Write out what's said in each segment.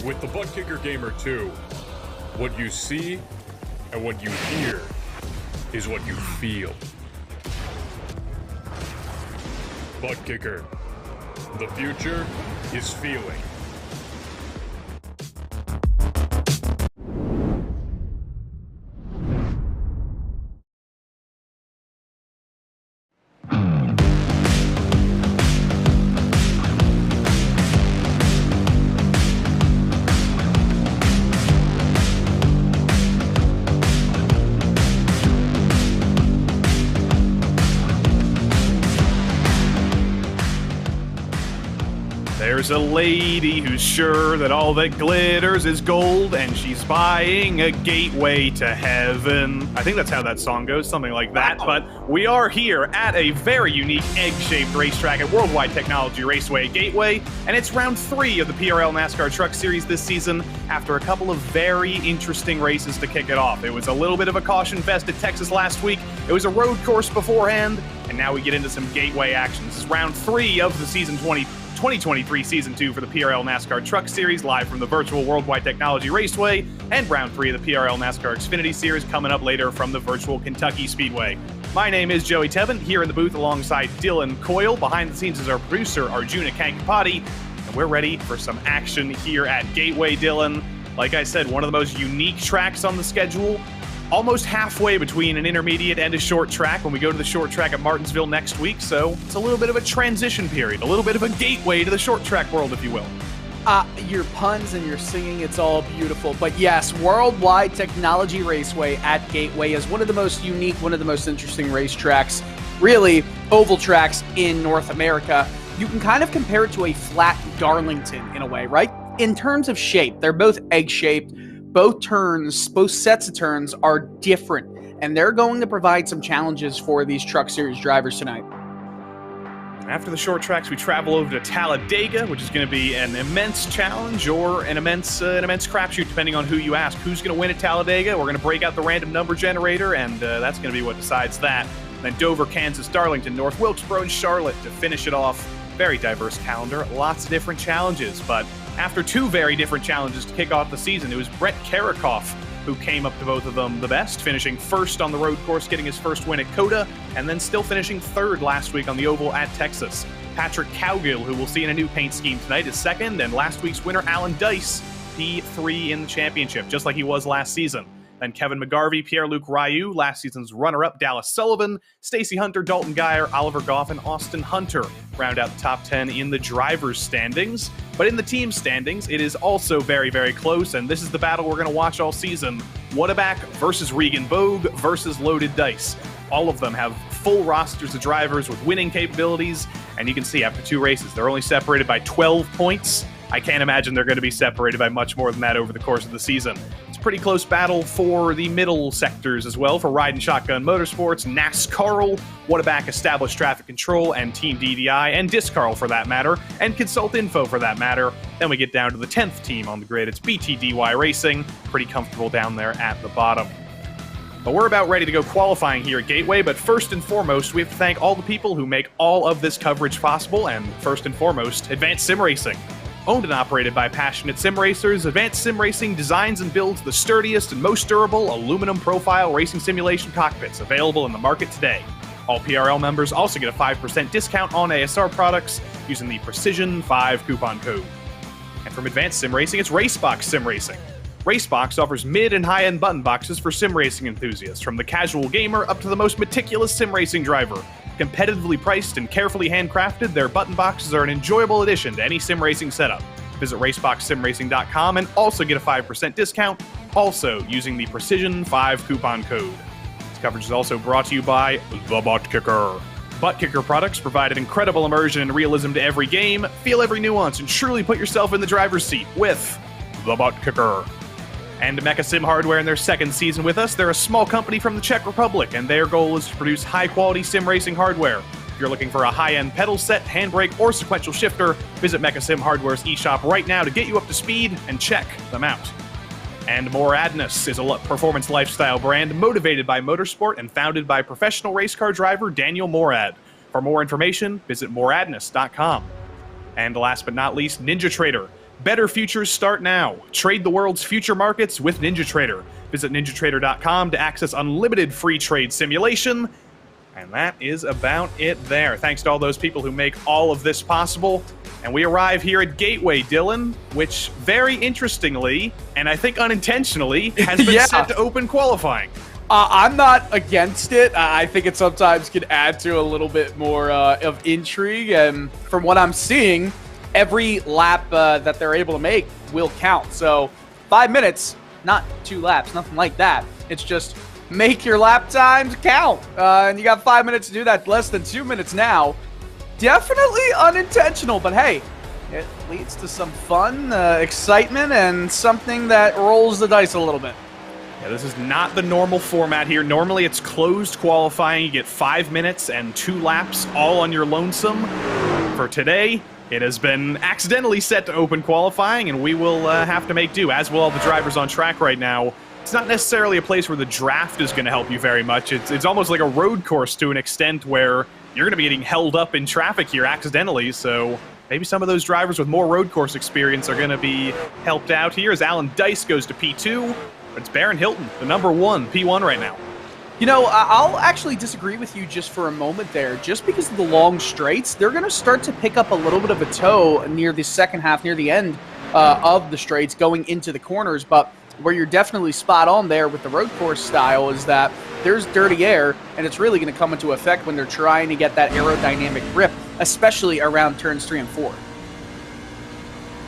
With the Butt Kicker Gamer 2, what you see and what you hear is what you feel. Butt Kicker. The future is feeling. There's a lady who's sure that all that glitters is gold, and she's buying a gateway to heaven. I think that's how that song goes, something like that. But we are here at a very unique egg-shaped racetrack at Worldwide Technology Raceway Gateway, and it's round 3 of the PRL NASCAR Truck Series this season after a couple of very interesting races to kick it off. It was a little bit of a caution fest at Texas last week. It was a road course beforehand, and now we get into some gateway action. This is round 3 of the season 2023 Season 2 for the PRL NASCAR Truck Series, live from the virtual Worldwide Technology Raceway, and Round 3 of the PRL NASCAR Xfinity Series coming up later from the virtual Kentucky Speedway. My name is Joey Tevin, here in the booth alongside Dylan Coyle. Behind the scenes is our producer, Arjuna Kankapati, and we're ready for some action here at Gateway. Dylan, like I said, one of the most unique tracks on the schedule, almost halfway between an intermediate and a short track when we go to the short track at Martinsville next week, so it's a little bit of a transition period, a little bit of a gateway to the short track world, if you will. Your puns and your singing, it's all beautiful. But yes, Worldwide Technology Raceway at Gateway is one of the most unique, one of the most interesting racetracks, really, oval tracks in North America. You can kind of compare it to a flat Darlington in a way, right? In terms of shape, they're both egg-shaped. Both sets of turns are different, and they're going to provide some challenges for these Truck Series drivers tonight. After the short tracks, we travel over to Talladega, which is going to be an immense challenge or an immense crapshoot, depending on who you ask. Who's going to win at Talladega? We're going to break out the random number generator, and that's going to be what decides that. And then Dover, Kansas, Darlington, North Wilkesboro, and Charlotte to finish it off. Very diverse calendar, lots of different challenges, but after 2 very different challenges to kick off the season, it was Brett Karakoff who came up to both of them the best, finishing first on the road course, getting his first win at COTA, and then still finishing third last week on the oval at Texas. Patrick Cowgill, who we'll see in a new paint scheme tonight, is second, and last week's winner, Alan Dice, P3 in the championship, just like he was last season. Then Kevin McGarvey, Pierre-Luc Ryu, last season's runner-up Dallas Sullivan, Stacey Hunter, Dalton Geyer, Oliver Goff, and Austin Hunter round out the top 10 in the drivers' standings. But in the team standings, it is also very, very close, and this is the battle we're going to watch all season. Whataback versus Regan Vogue versus Loaded Dice. All of them have full rosters of drivers with winning capabilities, and you can see after 2 races, they're only separated by 12 points. I can't imagine they're going to be separated by much more than that over the course of the season. It's a pretty close battle for the middle sectors as well, for Ride and Shotgun Motorsports, NASCAR, Whataback Established Traffic Control, and Team DDI, and Discarl for that matter, and Consult Info for that matter. Then we get down to the 10th team on the grid. It's BTDY Racing, pretty comfortable down there at the bottom. But we're about ready to go qualifying here at Gateway, but first and foremost, we have to thank all the people who make all of this coverage possible, and first and foremost, Advanced Sim Racing. Owned and operated by passionate sim racers, Advanced Sim Racing designs and builds the sturdiest and most durable aluminum profile racing simulation cockpits available in the market today. All PRL members also get a 5% discount on ASR products using the Precision 5 coupon code. And from Advanced Sim Racing, it's Racebox Sim Racing. Racebox offers mid and high-end button boxes for sim racing enthusiasts, from the casual gamer up to the most meticulous sim racing driver. Competitively priced and carefully handcrafted, their button boxes are an enjoyable addition to any sim racing setup. Visit raceboxsimracing.com and also get a 5% discount, also using the Precision 5 coupon code. This coverage is also brought to you by The Butt Kicker. Butt Kicker products provide an incredible immersion and realism to every game. Feel every nuance and truly put yourself in the driver's seat with The Butt Kicker. And Mecha Sim Hardware in their 2nd season with us. They're a small company from the Czech Republic, and their goal is to produce high-quality sim racing hardware. If you're looking for a high-end pedal set, handbrake, or sequential shifter, visit Mecha Sim Hardware's eShop right now to get you up to speed and check them out. And Moradness is a performance lifestyle brand motivated by motorsport and founded by professional race car driver Daniel Morad. For more information, visit moradness.com. And last but not least, Ninja Trader. Better futures start now. Trade the world's future markets with NinjaTrader. Visit ninjatrader.com to access unlimited free trade simulation. And that is about it there. Thanks to all those people who make all of this possible. And we arrive here at Gateway, Dylan, which very interestingly, and I think unintentionally, has been set to open qualifying. I'm not against it. I think it sometimes can add to a little bit more of intrigue. And from what I'm seeing, every lap that they're able to make will count. So 5 minutes, not 2 laps, nothing like that. It's just make your lap times count. And you got 5 minutes to do that, less than 2 minutes now. Definitely unintentional, but hey, it leads to some fun, excitement, and something that rolls the dice a little bit. Yeah, this is not the normal format here. Normally it's closed qualifying. You get 5 minutes and 2 laps all on your lonesome. For today, it has been accidentally set to open qualifying, and we will have to make do, as will all the drivers on track right now. It's not necessarily a place where the draft is going to help you very much. It's almost like a road course to an extent where you're going to be getting held up in traffic here accidentally, so maybe some of those drivers with more road course experience are going to be helped out here as Alan Dice goes to P2, but it's Baron Hilton, the number 1, P1 right now. You know, I'll actually disagree with you just for a moment there. Just because of the long straights, they're going to start to pick up a little bit of a toe near the second half, near the end of the straights going into the corners, but where you're definitely spot on there with the road course style is that there's dirty air, and it's really going to come into effect when they're trying to get that aerodynamic grip, especially around turns 3 and 4.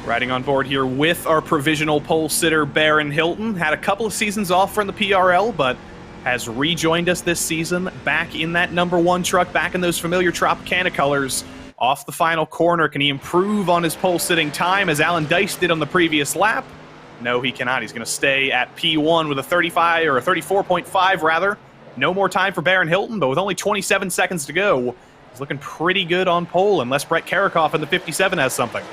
Riding on board here with our provisional pole sitter, Baron Hilton. Had a couple of seasons off from the PRL, but has rejoined us this season, back in that number 1 truck, back in those familiar Tropicana colors. Off the final corner, can he improve on his pole sitting time as Alan Dice did on the previous lap? No, he cannot. He's going to stay at P1 with a 35, or a 34.5 rather. No more time for Baron Hilton, but with only 27 seconds to go, he's looking pretty good on pole, unless Brett Karakoff in the 57 has something.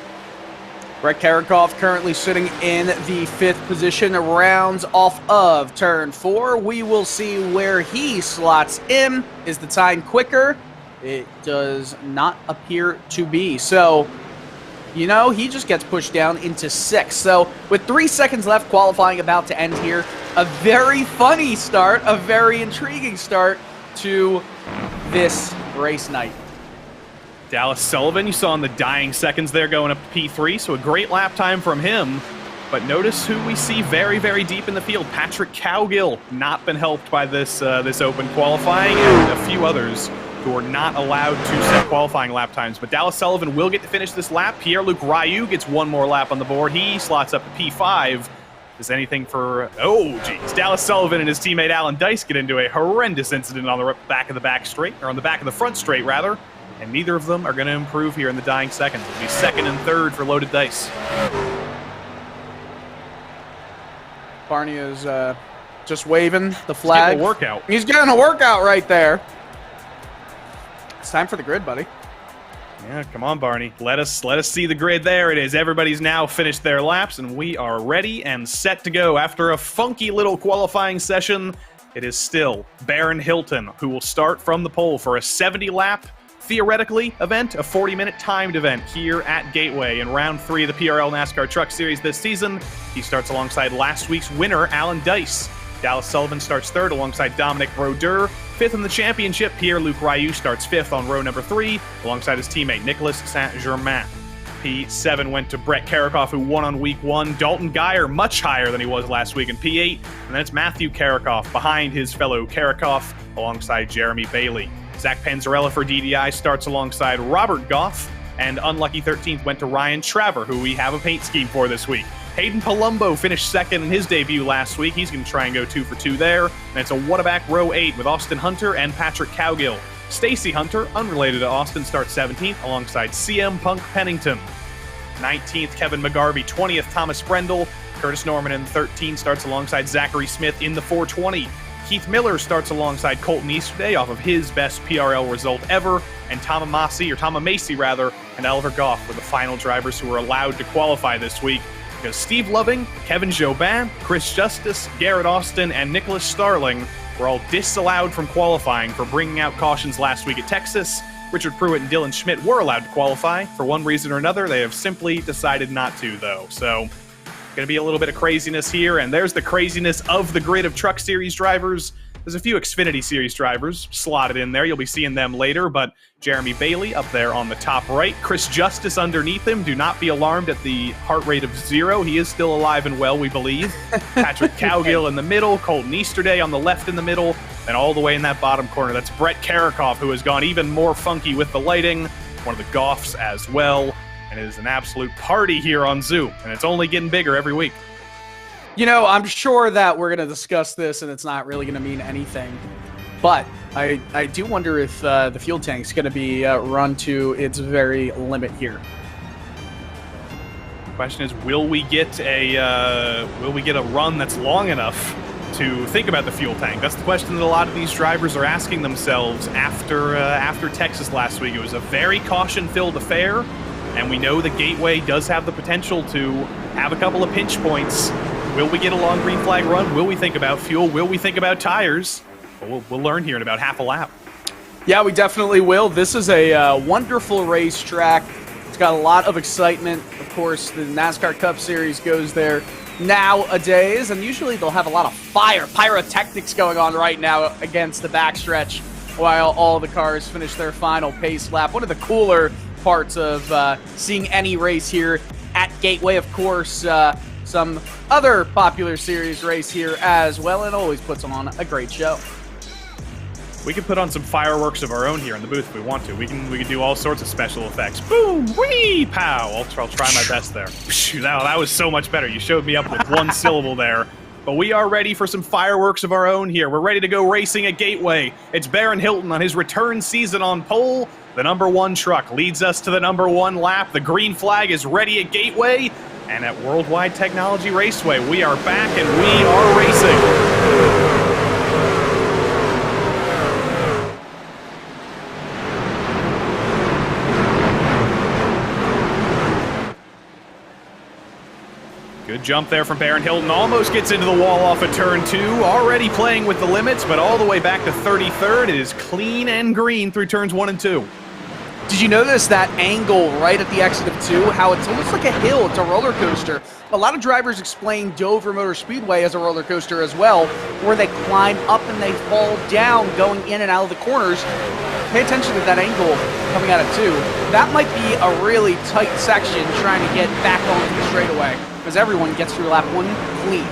Brett Karakoff currently sitting in the 5th position, rounds off of turn 4. We will see where he slots in. Is the time quicker? It does not appear to be. So, you know, he just gets pushed down into 6th. So, with 3 seconds left, qualifying about to end here, a very funny start, a very intriguing start to this race night. Dallas Sullivan, you saw in the dying seconds there going up to P3, so a great lap time from him. But notice who we see very, very deep in the field. Patrick Cowgill, not been helped by this open qualifying, and a few others who are not allowed to set qualifying lap times. But Dallas Sullivan will get to finish this lap. Pierre-Luc Ryu gets 1 more lap on the board. He slots up to P5. Does anything for... Oh, geez. Dallas Sullivan and his teammate Alan Dice get into a horrendous incident on the back of the back straight, or on the back of the front straight, rather. And neither of them are going to improve here in the dying seconds. It'll be 2nd and 3rd for Loaded Dice. Barney is just waving the flag. He's getting a workout. He's getting a workout right there. It's time for the grid, buddy. Yeah, come on, Barney. Let us see the grid. There it is. Everybody's now finished their laps, and we are ready and set to go. After a funky little qualifying session, it is still Baron Hilton who will start from the pole for a 70-lap, theoretically, event, a 40-minute timed event here at Gateway in round 3 of the PRL NASCAR Truck Series this season. He starts alongside last week's winner, Alan Dice. Dallas Sullivan starts 3rd alongside Dominic Brodeur. 5th in the championship, Pierre-Luc Ryu starts 5th on row number 3 alongside his teammate Nicholas Saint-Germain. P7 went to Brett Karakoff, who won on week 1. Dalton Geyer, much higher than he was last week in P8. And then it's Matthew Karakoff behind his fellow Karakoff alongside Jeremy Bailey. Zach Panzarella for DDI starts alongside Robert Goff. And unlucky 13th went to Ryan Traver, who we have a paint scheme for this week. Hayden Palumbo finished 2nd in his debut last week. He's going to try and go 2 for 2 there. And it's a Whataback row 8 with Austin Hunter and Patrick Cowgill. Stacey Hunter, unrelated to Austin, starts 17th alongside CM Punk Pennington. 19th, Kevin McGarvey. 20th, Thomas Brendel. Curtis Norman in 13 starts alongside Zachary Smith in the 420. Keith Miller starts alongside Colton Easterday off of his best PRL result ever. And Tom Macy, and Oliver Goff were the final drivers who were allowed to qualify this week. Because Steve Loving, Kevin Jobin, Chris Justice, Garrett Austin, and Nicholas Starling were all disallowed from qualifying for bringing out cautions last week at Texas, Richard Pruitt and Dylan Schmidt were allowed to qualify. For one reason or another, they have simply decided not to, though. So, going to be a little bit of craziness here, and there's the craziness of the grid of Truck Series drivers. There's a few Xfinity Series drivers slotted in there. You'll be seeing them later, but Jeremy Bailey up there on the top right. Chris Justice underneath him. Do not be alarmed at the heart rate of 0. He is still alive and well, we believe. Patrick Cowgill in the middle. Colton Easterday on the left in the middle. And all the way in that bottom corner, that's Brett Karakov, who has gone even more funky with the lighting. One of the Goffs as well. And it is an absolute party here on Zoom. And it's only getting bigger every week. You know, I'm sure that we're going to discuss this and it's not really going to mean anything. But I do wonder if the fuel tank's going to be run to its very limit here. The question is, will we get a run that's long enough to think about the fuel tank? That's the question that a lot of these drivers are asking themselves after Texas last week. It was a very caution-filled affair, and we know the Gateway does have the potential to have a couple of pinch points. Will we get a long green flag run? Will we think about fuel? Will we think about tires? We'll learn here in about half a lap. Yeah, we definitely will. This is a wonderful racetrack. It's got a lot of excitement. Of course, the NASCAR Cup Series goes there nowadays, and usually they'll have a lot of pyrotechnics going on right now against the backstretch while all the cars finish their final pace lap. One of the cooler parts of seeing any race here at Gateway, of course, some other popular series race here as well, and always puts on a great show. We can put on some fireworks of our own here in the booth if we want to. We can do all sorts of special effects. Boom, whee, pow. I'll try my best there. That was so much better. You showed me up with one syllable there. But we are ready for some fireworks of our own here. We're ready to go racing at Gateway. It's Baron Hilton on his return season on pole. The #1 truck leads us to the #1 lap. The green flag is ready at Gateway. And at Worldwide Technology Raceway, we are back and we are racing. Good jump there from Baron Hilton. Almost gets into the wall off of turn 2. Already playing with the limits, but all the way back to 33rd. It is clean and green through turns 1 and 2. Did you notice that angle right at the exit of 2? How it's almost like a hill. It's a roller coaster. A lot of drivers explain Dover Motor Speedway as a roller coaster as well, where they climb up and they fall down going in and out of the corners. Pay attention to that angle coming out of 2. That might be a really tight section trying to get back onto the straightaway, because everyone gets through lap 1 clean.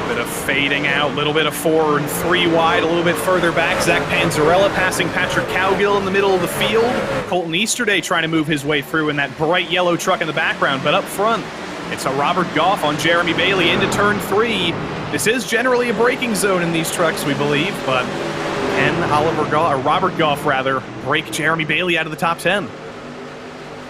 A bit of fading out, a little bit of 4 and 3 wide, a little bit further back. Zach Panzarella passing Patrick Cowgill in the middle of the field. Colton Easterday trying to move his way through in that bright yellow truck in the background, but up front, it's a Robert Goff on Jeremy Bailey into turn 3. This is generally a braking zone in these trucks, we believe, but can Robert Goff break Jeremy Bailey out of the top 10?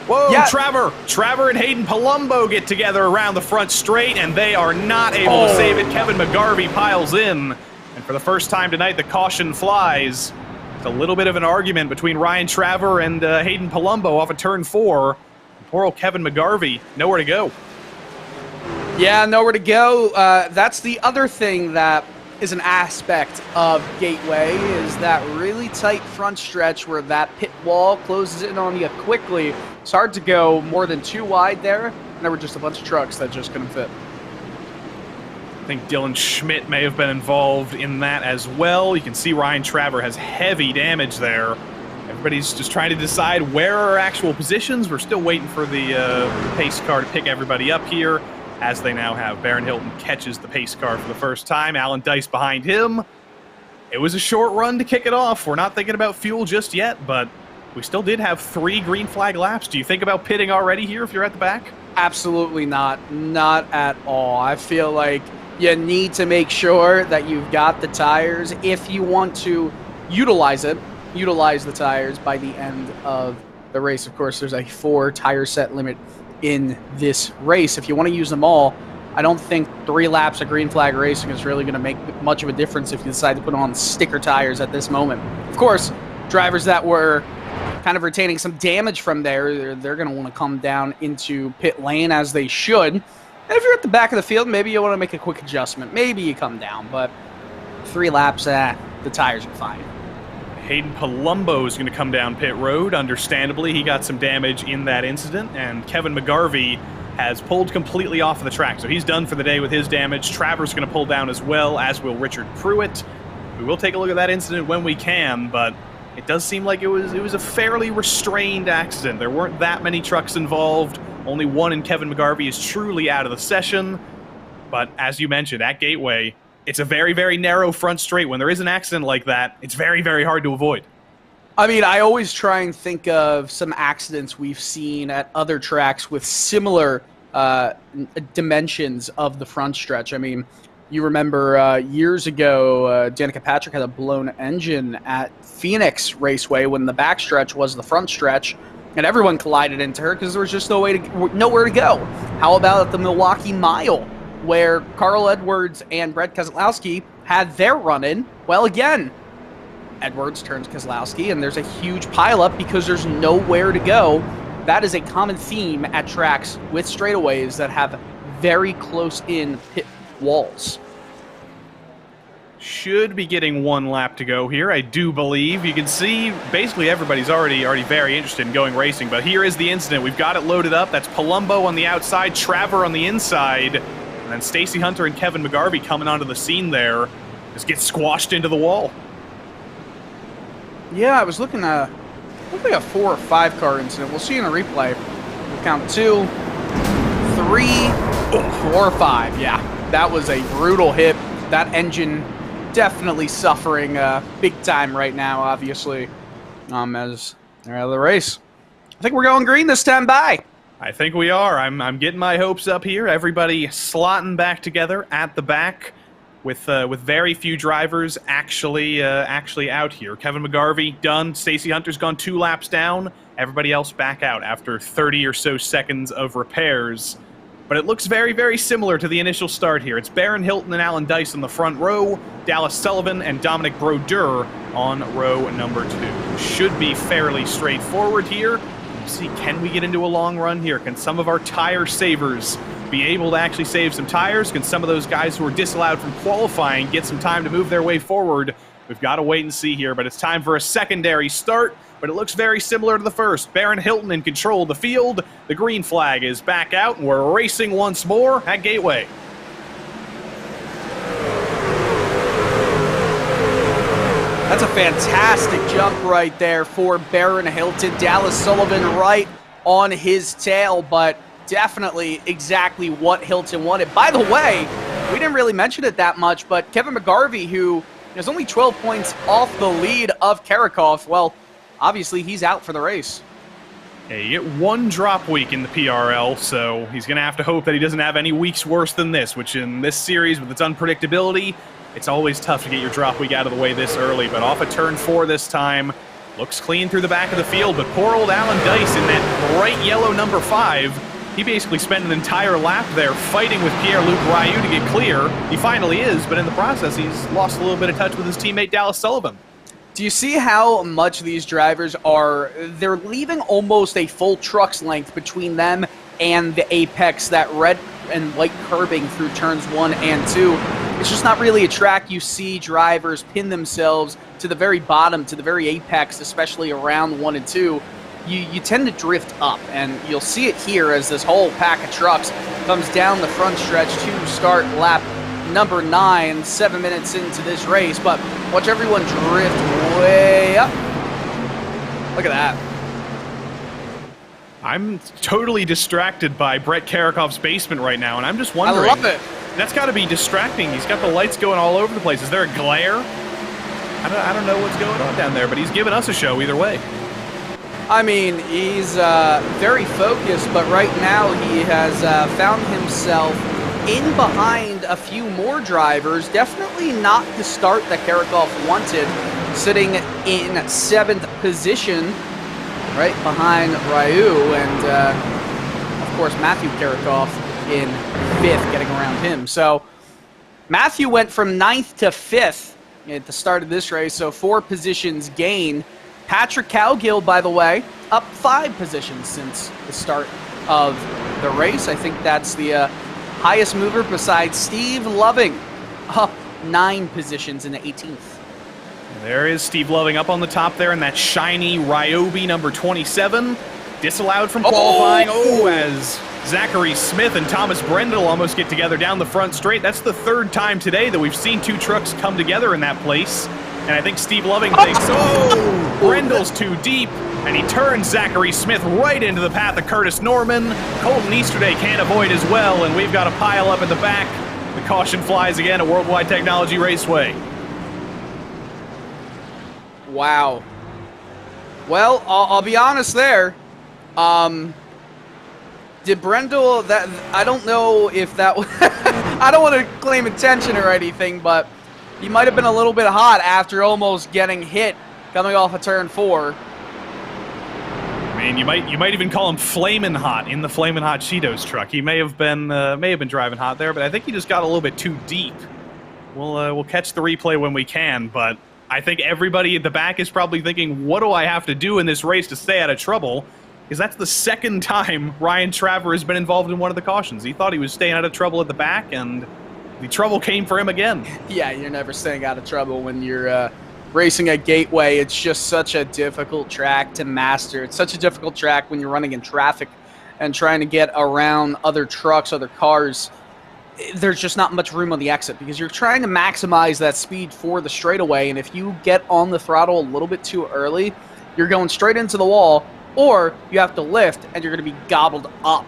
Whoa, yeah. Trevor and Hayden Palumbo get together around the front straight, and they are not able to save it. Kevin McGarvey piles in, and for the first time tonight, the caution flies. It's a little bit of an argument between Ryan Traver and Hayden Palumbo off of turn 4. Poor old Kevin McGarvey, nowhere to go. Yeah, nowhere to go. That's the other thing that is an aspect of Gateway, is that really tight front stretch where that pit wall closes in on you quickly. It's hard to go more than 2 wide there, and there were just a bunch of trucks that just couldn't fit. I think Dylan Schmidt may have been involved in that as well. You can see Ryan Traver has heavy damage there. Everybody's just trying to decide where are our actual positions. We're still waiting for the pace car to pick everybody up here, as they now have. Baron Hilton catches the pace car for the first time. Alan Dice behind him. It was a short run to kick it off. We're not thinking about fuel just yet, but we still did have 3 green flag laps. Do you think about pitting already here if you're at the back? Absolutely not. Not at all. I feel like you need to make sure that you've got the tires if you want to utilize the tires by the end of the race. Of course, there's a 4 tire set limit in this race. If you want to use them all, I don't think 3 laps of green flag racing is really going to make much of a difference if you decide to put on sticker tires at this moment. Of course, drivers that were kind of retaining some damage from there, they're going to want to come down into pit lane as they should. And if you're at the back of the field, maybe you want to make a quick adjustment. Maybe you come down, but 3 laps, the tires are fine. Hayden Palumbo is going to come down pit road. Understandably, he got some damage in that incident, and Kevin McGarvey has pulled completely off of the track, so he's done for the day with his damage. Travers going to pull down as well, as will Richard Pruitt. We will take a look at that incident when we can, but it does seem like it was a fairly restrained accident. There weren't that many trucks involved. Only one in Kevin McGarvey is truly out of the session. But as you mentioned, at Gateway, it's a very, very narrow front straight. When there is an accident like that, it's very, very hard to avoid. I mean, I always try and think of some accidents we've seen at other tracks with similar dimensions of the front stretch. I mean, you remember years ago, Danica Patrick had a blown engine at Phoenix Raceway when the backstretch was the front stretch, and everyone collided into her because there was just nowhere to go. How about at the Milwaukee Mile, where Carl Edwards and Brett Keselowski had their run-in? Well, again, Edwards turns Keselowski, and there's a huge pileup because there's nowhere to go. That is a common theme at tracks with straightaways that have very close-in pit walls. Should be getting one lap to go here, I do believe. You can see basically everybody's already very interested in going racing, but here is the incident. We've got it loaded up. That's Palumbo on the outside, Traver on the inside, and then Stacey Hunter and Kevin McGarvey coming onto the scene there. Just get squashed into the wall. Yeah, I was looking at looked like a 4 or 5 car incident. We'll see in a replay. We'll count 2, 3, 4, 5. Yeah, that was a brutal hit. That engine definitely suffering big time right now, obviously, as they're out of the race. I think we're going green this time. Bye. I think we are. I'm getting my hopes up here. Everybody slotting back together at the back, with very few drivers actually out here. Kevin McGarvey done. Stacey Hunter's gone 2 laps down. Everybody else back out after 30 or so seconds of repairs. But it looks very, very similar to the initial start here. It's Baron Hilton and Alan Dice in the front row, Dallas Sullivan and Dominic Brodeur on row number 2. Should be fairly straightforward here. See, can we get into a long run here? Can some of our tire savers be able to actually save some tires? Can some of those guys who are disallowed from qualifying get some time to move their way forward? We've got to wait and see here, but it's time for a secondary start, but it looks very similar to the first. Baron Hilton in control of the field. The green flag is back out, and we're racing once more at Gateway. That's a fantastic jump right there for Baron Hilton. Dallas Sullivan right on his tail, but definitely exactly what Hilton wanted. By the way, we didn't really mention it that much, but Kevin McGarvey, who is only 12 points off the lead of Karakov, well, obviously he's out for the race. Yeah, you get 1 drop week in the PRL, so he's going to have to hope that he doesn't have any weeks worse than this, which in this series, with its unpredictability, it's always tough to get your drop week out of the way this early. But off of turn 4 this time, looks clean through the back of the field, but poor old Alan Dice in that bright yellow number 5, he basically spent an entire lap there fighting with Pierre-Luc Ryu to get clear. He finally is, but in the process, he's lost a little bit of touch with his teammate Dallas Sullivan. Do you see how much these drivers they're leaving almost a full truck's length between them and the apex, that red and white curbing through turns 1 and 2. It's just not really a track you see drivers pin themselves to the very bottom, to the very apex, especially around 1 and 2. You tend to drift up, and you'll see it here as this whole pack of trucks comes down the front stretch to start lap number 9, 7 minutes into this race. But watch everyone drift way up. Look at that. I'm totally distracted by Brett Karakov's basement right now, and I'm just wondering. I love it. That's got to be distracting. He's got the lights going all over the place. Is there a glare? I don't know what's going on down there, but he's giving us a show either way. I mean, he's very focused, but right now he has found himself in behind a few more drivers. Definitely not the start that Karakov wanted, sitting in 7th position, right behind Ryu, and of course Matthew Karakov in 5th, getting around him. So Matthew went from 9th to 5th at the start of this race, so 4 positions gained. Patrick Cowgill, by the way, up 5 positions since the start of the race. I think that's the highest mover besides Steve Loving, up 9 positions in the 18th. There is Steve Loving up on the top there in that shiny Ryobi number 27. Disallowed from qualifying. As Zachary Smith and Thomas Brendel almost get together down the front straight. That's the third time today that we've seen two trucks come together in that place. And I think Steve Loving thinks, Brendel's too deep. And he turns Zachary Smith right into the path of Curtis Norman. Colton Easterday can't avoid as well, and we've got a pile up in the back. The caution flies again at Worldwide Technology Raceway. Wow. Well, I'll be honest there. Did Brendel, that, I don't know if that was, I don't want to claim attention or anything, but he might have been a little bit hot after almost getting hit coming off of turn 4. I mean, you might even call him flamin' hot in the flamin' hot Cheetos truck. He may have been driving hot there, but I think he just got a little bit too deep. We'll catch the replay when we can, but I think everybody at the back is probably thinking, what do I have to do in this race to stay out of trouble? Because that's the second time Ryan Traver has been involved in one of the cautions. He thought he was staying out of trouble at the back, and the trouble came for him again. Yeah, you're never staying out of trouble when you're racing at Gateway. It's just such a difficult track to master. It's such a difficult track when you're running in traffic and trying to get around other trucks, other cars. There's just not much room on the exit because you're trying to maximize that speed for the straightaway, and if you get on the throttle a little bit too early, you're going straight into the wall, or you have to lift and you're going to be gobbled up.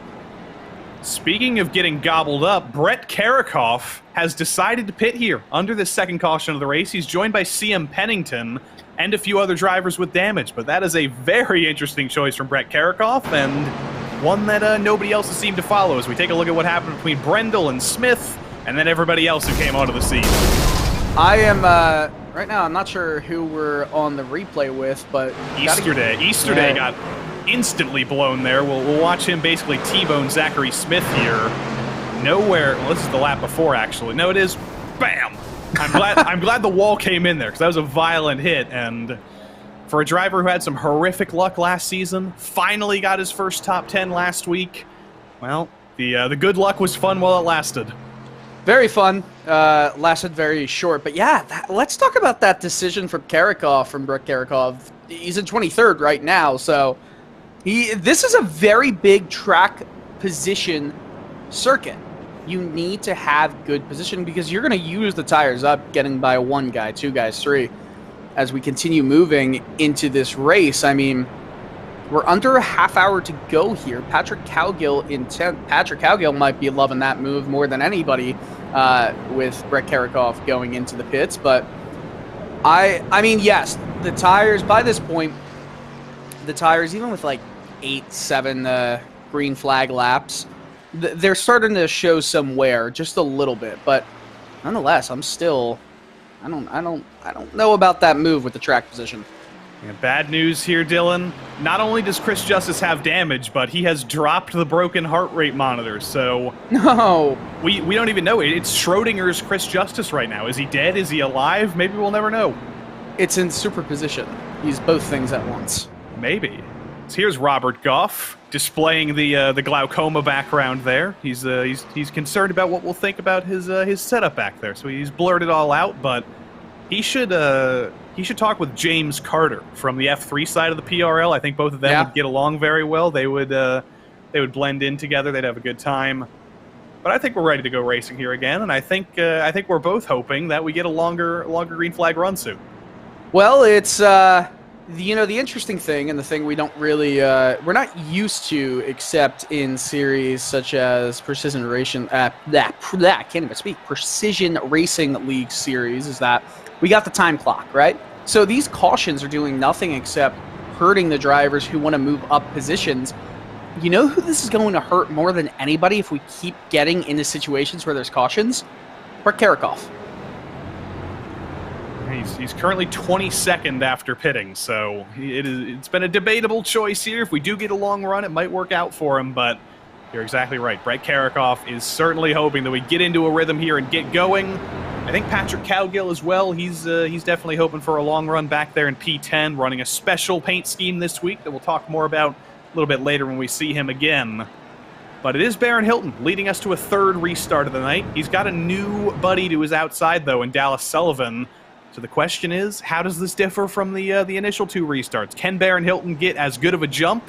Speaking of getting gobbled up, Brett Karakoff has decided to pit here under the second caution of the race. He's joined by CM Pennington and a few other drivers with damage, but that is a very interesting choice from Brett Karakoff, and one that nobody else has seemed to follow as we take a look at what happened between Brendel and Smith, and then everybody else who came onto the scene. I am, right now, I'm not sure who we're on the replay with, but... Easterday got instantly blown there. We'll watch him basically T-bone Zachary Smith here. Nowhere. Well, this is the lap before, actually. No, it is. Bam! I'm glad the wall came in there, because that was a violent hit, and for a driver who had some horrific luck last season, finally got his first top 10 last week, well, the good luck was fun while it lasted. Very fun. Lasted very short. But yeah, let's talk about that decision from Brett Karakoff. He's in 23rd right now, so this is a very big track position circuit. You need to have good position because you're going to use the tires up getting by one guy, two guys, three as we continue moving into this race. I mean, we're under a half hour to go here. Patrick Cowgill in 10th. Patrick Cowgill might be loving that move more than anybody with Brett Karakoff going into the pits. But I mean, yes, the tires, by this point, the tires, even with like 8, 7 green flag laps, they're starting to show some wear, just a little bit. But nonetheless, I'm still, I don't know about that move with the track position. Yeah, bad news here, Dylan. Not only does Chris Justice have damage, but he has dropped the broken heart rate monitor, so... No! We don't even know. It's Schrodinger's Chris Justice right now. Is he dead? Is he alive? Maybe we'll never know. It's in superposition. He's both things at once. Maybe. So here's Robert Goff displaying the glaucoma background there. He's concerned about what we'll think about his setup back there, so he's blurred it all out, but he should talk with James Carter from the F3 side of the PRL. I think both of them would get along very well. They would blend in together. They'd have a good time. But I think we're ready to go racing here again, and I think we're both hoping that we get a longer green flag run soon. Well, it's the interesting thing, and the thing we don't really we're not used to except in series such as Precision Racing Precision Racing League series, is that we got the time clock, right? So these cautions are doing nothing except hurting the drivers who want to move up positions. You know who this is going to hurt more than anybody if we keep getting into situations where there's cautions? Brett Karakoff. He's currently 22nd after pitting, so it's been a debatable choice here. If we do get a long run, it might work out for him, but you're exactly right. Brett Karakoff is certainly hoping that we get into a rhythm here and get going. I think Patrick Cowgill as well, he's definitely hoping for a long run back there in P10, running a special paint scheme this week that we'll talk more about a little bit later when we see him again. But it is Baron Hilton leading us to a third restart of the night. He's got a new buddy to his outside, though, in Dallas Sullivan. So the question is, how does this differ from the initial 2 restarts? Can Baron Hilton get as good of a jump,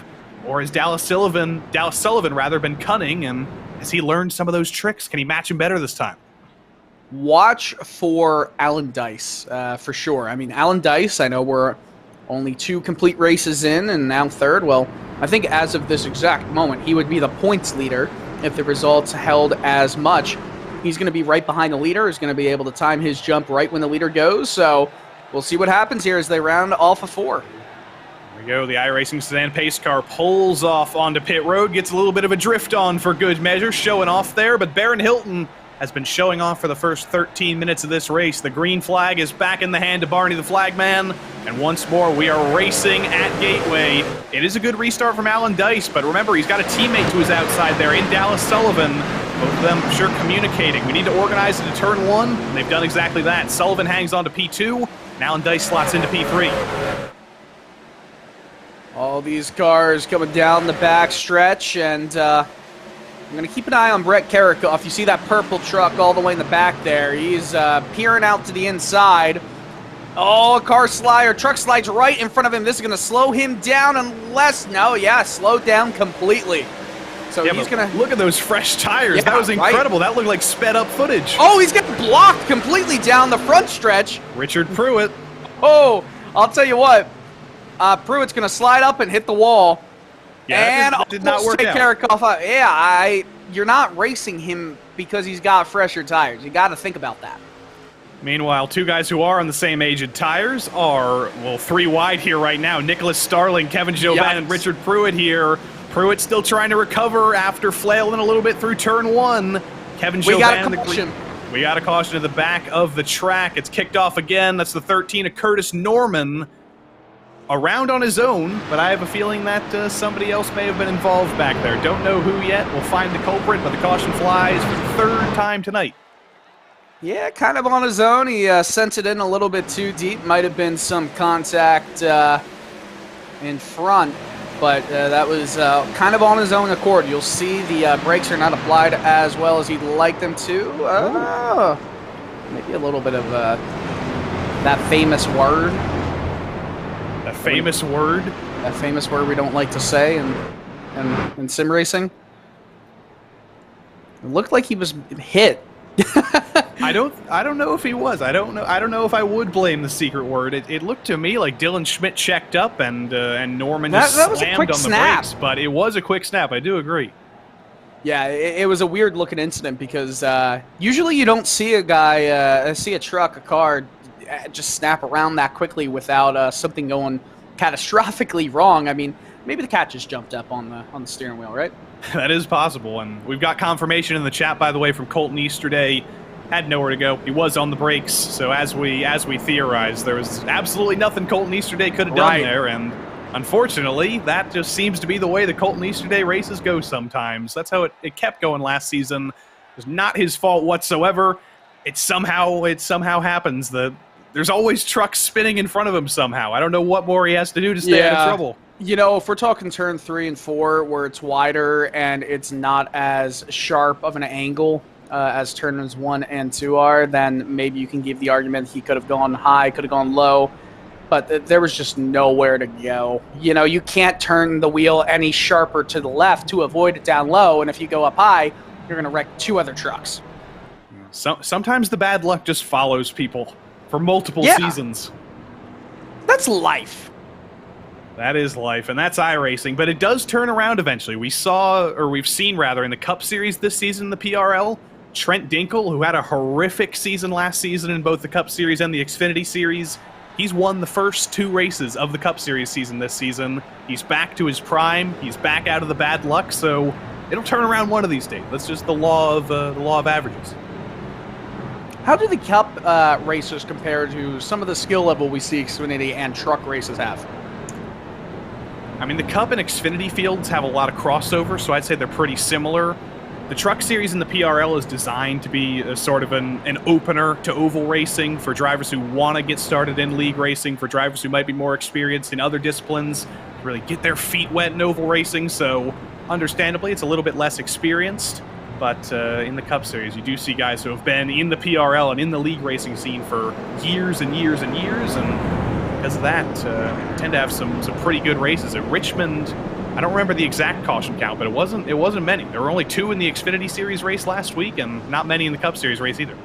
or has Dallas Sullivan been cunning, and has he learned some of those tricks? Can he match him better this time? Watch for Alan Dice, for sure. I mean, Alan Dice, I know we're only 2 complete races in and now 3rd. Well, I think as of this exact moment, he would be the points leader if the results held as much. He's going to be right behind the leader. He's going to be able to time his jump right when the leader goes. So we'll see what happens here as they round off of 4. There we go. The iRacing sedan pace car pulls off onto pit road, gets a little bit of a drift on for good measure, showing off there. But Baron Hilton has been showing off for the first 13 minutes of this race. The green flag is back in the hand of Barney the Flagman. And once more, we are racing at Gateway. It is a good restart from Alan Dice, but remember, he's got a teammate to his outside there in Dallas Sullivan. Both of them, sure, communicating. We need to organize into turn 1, and they've done exactly that. Sullivan hangs on to P2, and Alan Dice slots into P3. All these cars coming down the back stretch, and I'm going to keep an eye on Brett Karikoff. You see that purple truck all the way in the back there. He's peering out to the inside. Oh, a truck slides right in front of him. This is going to slow him down slowed down completely. So he's going to... Look at those fresh tires. Yeah, that was incredible. Right? That looked like sped up footage. Oh, he's getting blocked completely down the front stretch. Richard Pruitt. Oh, I'll tell you what. Pruitt's going to slide up and hit the wall. Yeah, and that did not work out. Karikoff out. Yeah, you're not racing him because he's got fresher tires. You got to think about that. Meanwhile, 2 guys who are on the same age in tires are, well, 3 wide here right now. Nicholas Starling, Kevin Jobin, and Richard Pruitt here. Pruitt still trying to recover after flailing a little bit through turn 1. Kevin Jobin, we got a caution. We got a caution to the back of the track. It's kicked off again. That's the 13 of Curtis Norman. Around on his own, but I have a feeling that somebody else may have been involved back there. Don't know who yet. We'll find the culprit, but the caution flies for the 3rd time tonight. Yeah, kind of on his own. He sent it in a little bit too deep. Might have been some contact in front, but that was kind of on his own accord. You'll see the brakes are not applied as well as he'd like them to. Maybe a little bit of that famous word. A famous word? That famous word we don't like to say in sim racing. It looked like he was hit. I don't know if he was. I don't know if I would blame the secret word. It looked to me like Dylan Schmidt checked up and Norman just slammed on the brakes, but it was a quick snap. I do agree. Yeah, it was a weird looking incident because usually you don't see a guy, see a car just snap around that quickly without something going catastrophically wrong. I mean, maybe the cat just jumped up on the steering wheel, right? That is possible, and we've got confirmation in the chat, by the way, from Colton Easterday. Had nowhere to go. He was on the brakes, so as we theorized, there was absolutely nothing Colton Easterday could have done there, and unfortunately, that just seems to be the way the Colton Easterday races go sometimes. That's how it kept going last season. It was not his fault whatsoever. It somehow happens. There's always trucks spinning in front of him somehow. I don't know what more he has to do to stay out of trouble. You know, if we're talking turn 3 and 4 where it's wider and it's not as sharp of an angle as turns 1 and 2 are, then maybe you can give the argument he could have gone high, could have gone low, but there was just nowhere to go. You know, you can't turn the wheel any sharper to the left to avoid it down low, and if you go up high, you're going to wreck 2 other trucks. Sometimes the bad luck just follows people for multiple seasons. That's life. That is life, and that's iRacing, but it does turn around eventually. We've seen in the Cup Series this season, the PRL, Trent Dinkel, who had a horrific season last season in both the Cup Series and the Xfinity Series, he's won the first 2 races of the Cup Series season this season. He's back to his prime. He's back out of the bad luck, so it'll turn around one of these days. That's just the law of averages. How do the Cup racers compare to some of the skill level we see Xfinity and truck races have? I mean, the Cup and Xfinity fields have a lot of crossover, so I'd say they're pretty similar. The Truck Series and the PRL is designed to be a sort of an opener to oval racing for drivers who want to get started in league racing, for drivers who might be more experienced in other disciplines, to really get their feet wet in oval racing, so understandably it's a little bit less experienced. But in the Cup Series, you do see guys who have been in the PRL and in the league racing scene for years and years and years, and because of that, tend to have some pretty good races. At Richmond, I don't remember the exact caution count, but it wasn't many. There were only 2 in the Xfinity Series race last week, and not many in the Cup Series race either.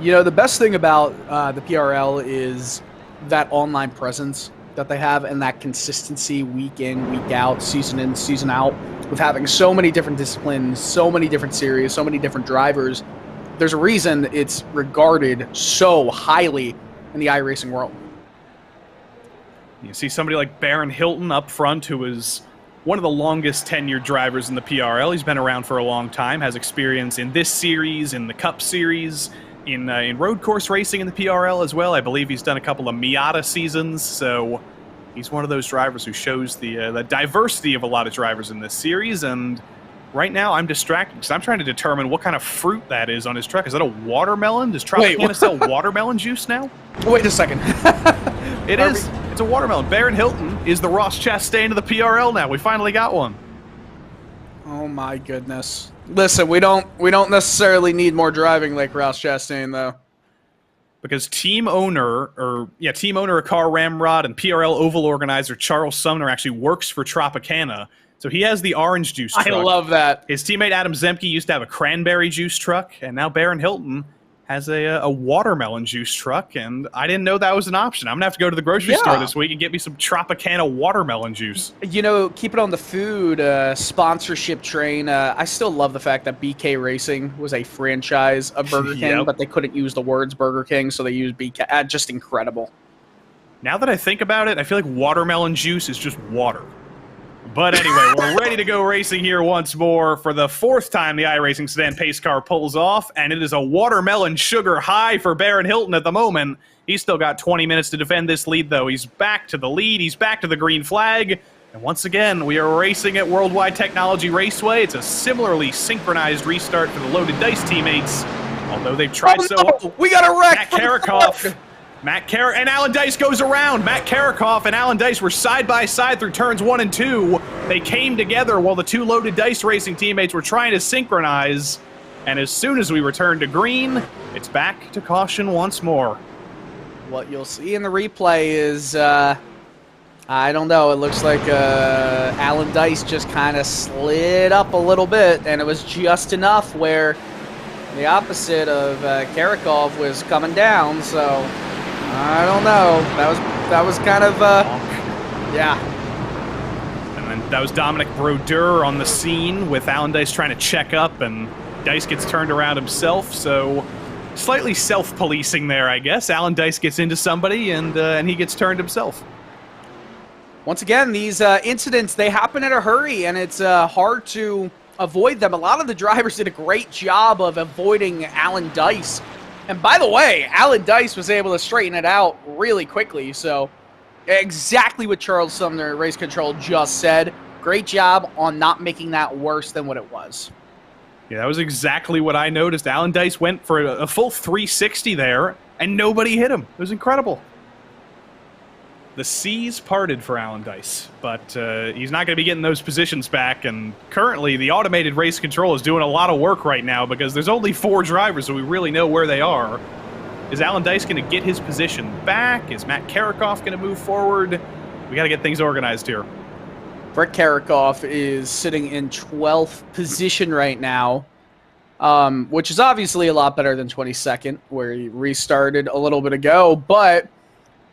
You know, the best thing about the PRL is that online presence that they have and that consistency week in, week out, season in, season out, with having so many different disciplines, so many different series, so many different drivers. There's a reason it's regarded so highly in the iRacing world. You see somebody like Baron Hilton up front, who is one of the longest tenured drivers in the PRL. He's been around for a long time, has experience in this series, in the Cup Series, in road course racing in the PRL as well. I believe he's done a couple of Miata seasons, so he's one of those drivers who shows the diversity of a lot of drivers in this series. And right now I'm distracted because I'm trying to determine what kind of fruit that is on his truck. Is that a watermelon? Does Tropicana sell watermelon juice now? Wait a second. It is. It's a watermelon. Baron Hilton is the Ross Chastain of the PRL now. We finally got one. Oh my goodness. Listen, we don't necessarily need more driving like Ross Chastain, though. Because team owner Akar Ramrod and PRL Oval organizer Charles Sumner actually works for Tropicana. So he has the orange juice truck. I love that. His teammate Adam Zemke used to have a cranberry juice truck, and now Baron Hilton has a watermelon juice truck, and I didn't know that was an option. I'm going to have to go to the grocery store this week and get me some Tropicana watermelon juice. You know, keep it on the food sponsorship train. I still love the fact that BK Racing was a franchise of Burger King, but they couldn't use the words Burger King, so they used BK. Just incredible. Now that I think about it, I feel like watermelon juice is just water. But anyway, we're ready to go racing here once more for the 4th time the iRacing sedan pace car pulls off, and it is a watermelon sugar high for Baron Hilton at the moment. He's still got 20 minutes to defend this lead, though. He's back to the lead. He's back to the green flag. And once again, we are racing at Worldwide Technology Raceway. It's a similarly synchronized restart for the Loaded Dice teammates, although they've tried so hard. We got a wreck! Matt Carrikoff and Alan Dice goes around. Matt Carrikoff and Alan Dice were side by side through turns 1 and 2. They came together while the 2 Loaded Dice Racing teammates were trying to synchronize. And as soon as we return to green, it's back to caution once more. What you'll see in the replay is, I don't know, it looks like Alan Dice just kind of slid up a little bit, and it was just enough where the opposite of Carrikoff was coming down, so I don't know. That was kind of, yeah. And then that was Dominic Brodeur on the scene with Alan Dice trying to check up, and Dice gets turned around himself, so slightly self-policing there, I guess. Alan Dice gets into somebody, and he gets turned himself. Once again, these incidents, they happen in a hurry, and it's hard to avoid them. A lot of the drivers did a great job of avoiding Alan Dice. And by the way, Alan Dice was able to straighten it out really quickly. So exactly what Charles Sumner at Race Control just said. Great job on not making that worse than what it was. Yeah, that was exactly what I noticed. Alan Dice went for a full 360 there, and nobody hit him. It was incredible. The seas parted for Alan Dice, but he's not going to be getting those positions back, and currently the automated race control is doing a lot of work right now because there's only 4 drivers, so we really know where they are. Is Alan Dice going to get his position back? Is Matt Carrikoff going to move forward? We got to get things organized here. Brett Carrikoff is sitting in 12th position right now, which is obviously a lot better than 22nd, where he restarted a little bit ago, but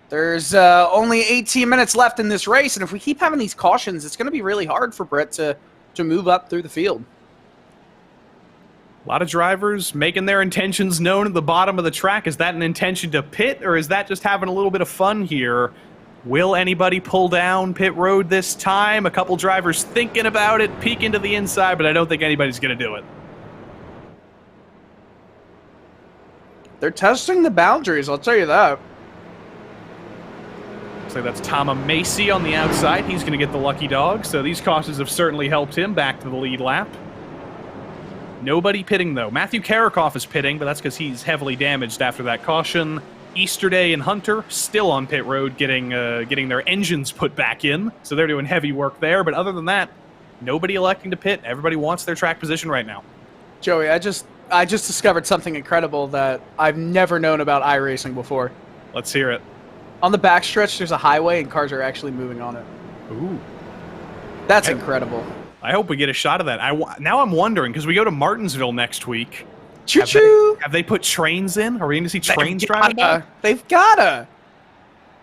there's only 18 minutes left in this race, and if we keep having these cautions, it's going to be really hard for Brett to move up through the field. A lot of drivers making their intentions known at the bottom of the track. Is that an intention to pit, or is that just having a little bit of fun here? Will anybody pull down pit road this time? A couple drivers thinking about it, peek into the inside, but I don't think anybody's going to do it. They're testing the boundaries, I'll tell you that. So that's Tom Macy on the outside. He's going to get the lucky dog. So these cautions have certainly helped him back to the lead lap. Nobody pitting, though. Matthew Carrikoff is pitting, but that's because he's heavily damaged after that caution. Easterday and Hunter still on pit road getting their engines put back in. So they're doing heavy work there. But other than that, Nobody electing to pit. Everybody wants their track position right now. Joey, I just discovered something incredible that I've never known about iRacing before. Let's hear it. On the backstretch, there's a highway, and cars are actually moving on it. Ooh. That's incredible. I hope we get a shot of that. Now I'm wondering, because we go to Martinsville next week. Choo-choo! Have they put trains in? Are we going to see trains driving by? They've gotta.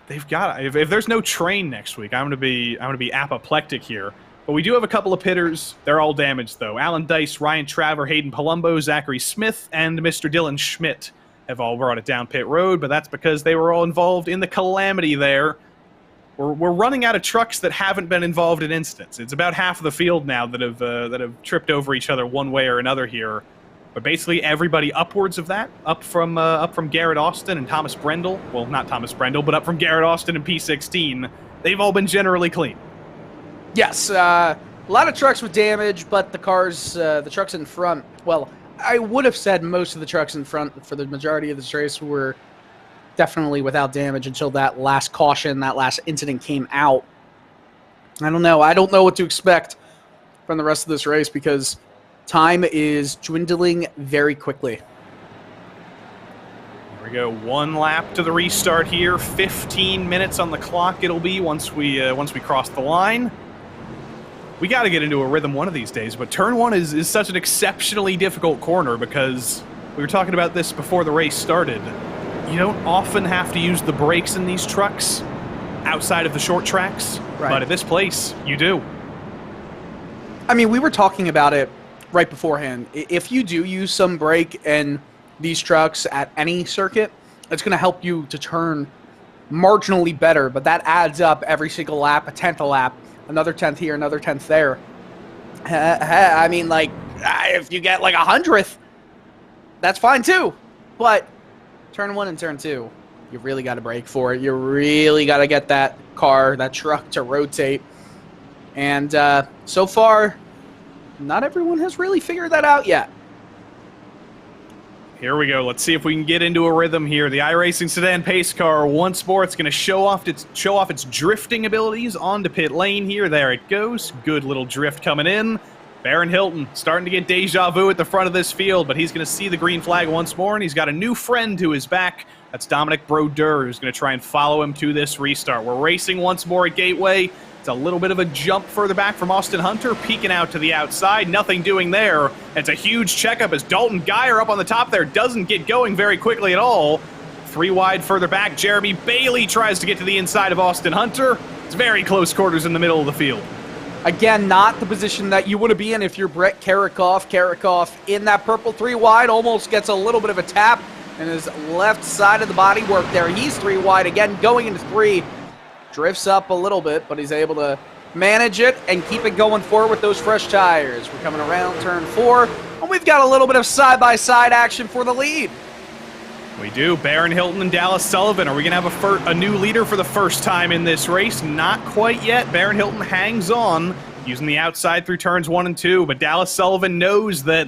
They've got it. If there's no train next week, I'm going to be apoplectic here. But we do have a couple of pitters. They're all damaged, though. Alan Dice, Ryan Traver, Hayden Palumbo, Zachary Smith, and Mr. Dylan Schmidt have all brought it down pit road, but that's because they were all involved in the calamity there. We're running out of trucks that haven't been involved in incidents. It's about half of the field now that have tripped over each other one way or another here. But basically everybody upwards of that, up from Garrett Austin and Thomas Brendel. Well, not Thomas Brendel, but up from Garrett Austin and P16. They've all been generally clean. Yes, a lot of trucks with damage, but the trucks in front, well, I would have said most of the trucks in front for the majority of this race were definitely without damage until that last caution, that last incident came out. I don't know. I don't know what to expect from the rest of this race because time is dwindling very quickly. Here we go. One lap to the restart here. 15 minutes on the clock it'll be once we cross the line. We got to get into a rhythm one of these days, but turn one is such an exceptionally difficult corner because we were talking about this before the race started. You don't often have to use the brakes in these trucks outside of the short tracks, but at this place, you do. I mean, we were talking about it right beforehand. If you do use some brake in these trucks at any circuit, it's going to help you to turn marginally better, but that adds up every single lap, a tenth a lap. Another 10th here, another 10th there. I mean, like, if you get like 100th, that's fine too. But turn one and turn two, you really got to brake for it. You really got to get that car, that truck to rotate. And so far, not everyone has really figured that out yet. Here we go. Let's see if we can get into a rhythm here. The iRacing sedan pace car once more. It's going to show off its drifting abilities onto pit lane here. There it goes. Good little drift coming in. Baron Hilton starting to get deja vu at the front of this field, but he's going to see the green flag once more, and he's got a new friend to his back. That's Dominic Brodeur, who's going to try and follow him to this restart. We're racing once more at Gateway. It's a little bit of a jump further back from Austin Hunter, peeking out to the outside. Nothing doing there. It's a huge checkup as Dalton Geyer up on the top there doesn't get going very quickly at all. 3 wide further back, Jeremy Bailey tries to get to the inside of Austin Hunter. It's very close quarters in the middle of the field. Again, not the position that you want to be in if you're Brett Karikoff. Karikoff in that purple 3 wide, almost gets a little bit of a tap in his left side of the body work there. He's 3 wide again, going into 3. Drifts up a little bit, but he's able to manage it and keep it going forward with those fresh tires. We're coming around turn 4, and we've got a little bit of side-by-side action for the lead. We do. Baron Hilton and Dallas Sullivan. Are we going to have a new leader for the first time in this race? Not quite yet. Baron Hilton hangs on, using the outside through turns 1 and 2, but Dallas Sullivan knows that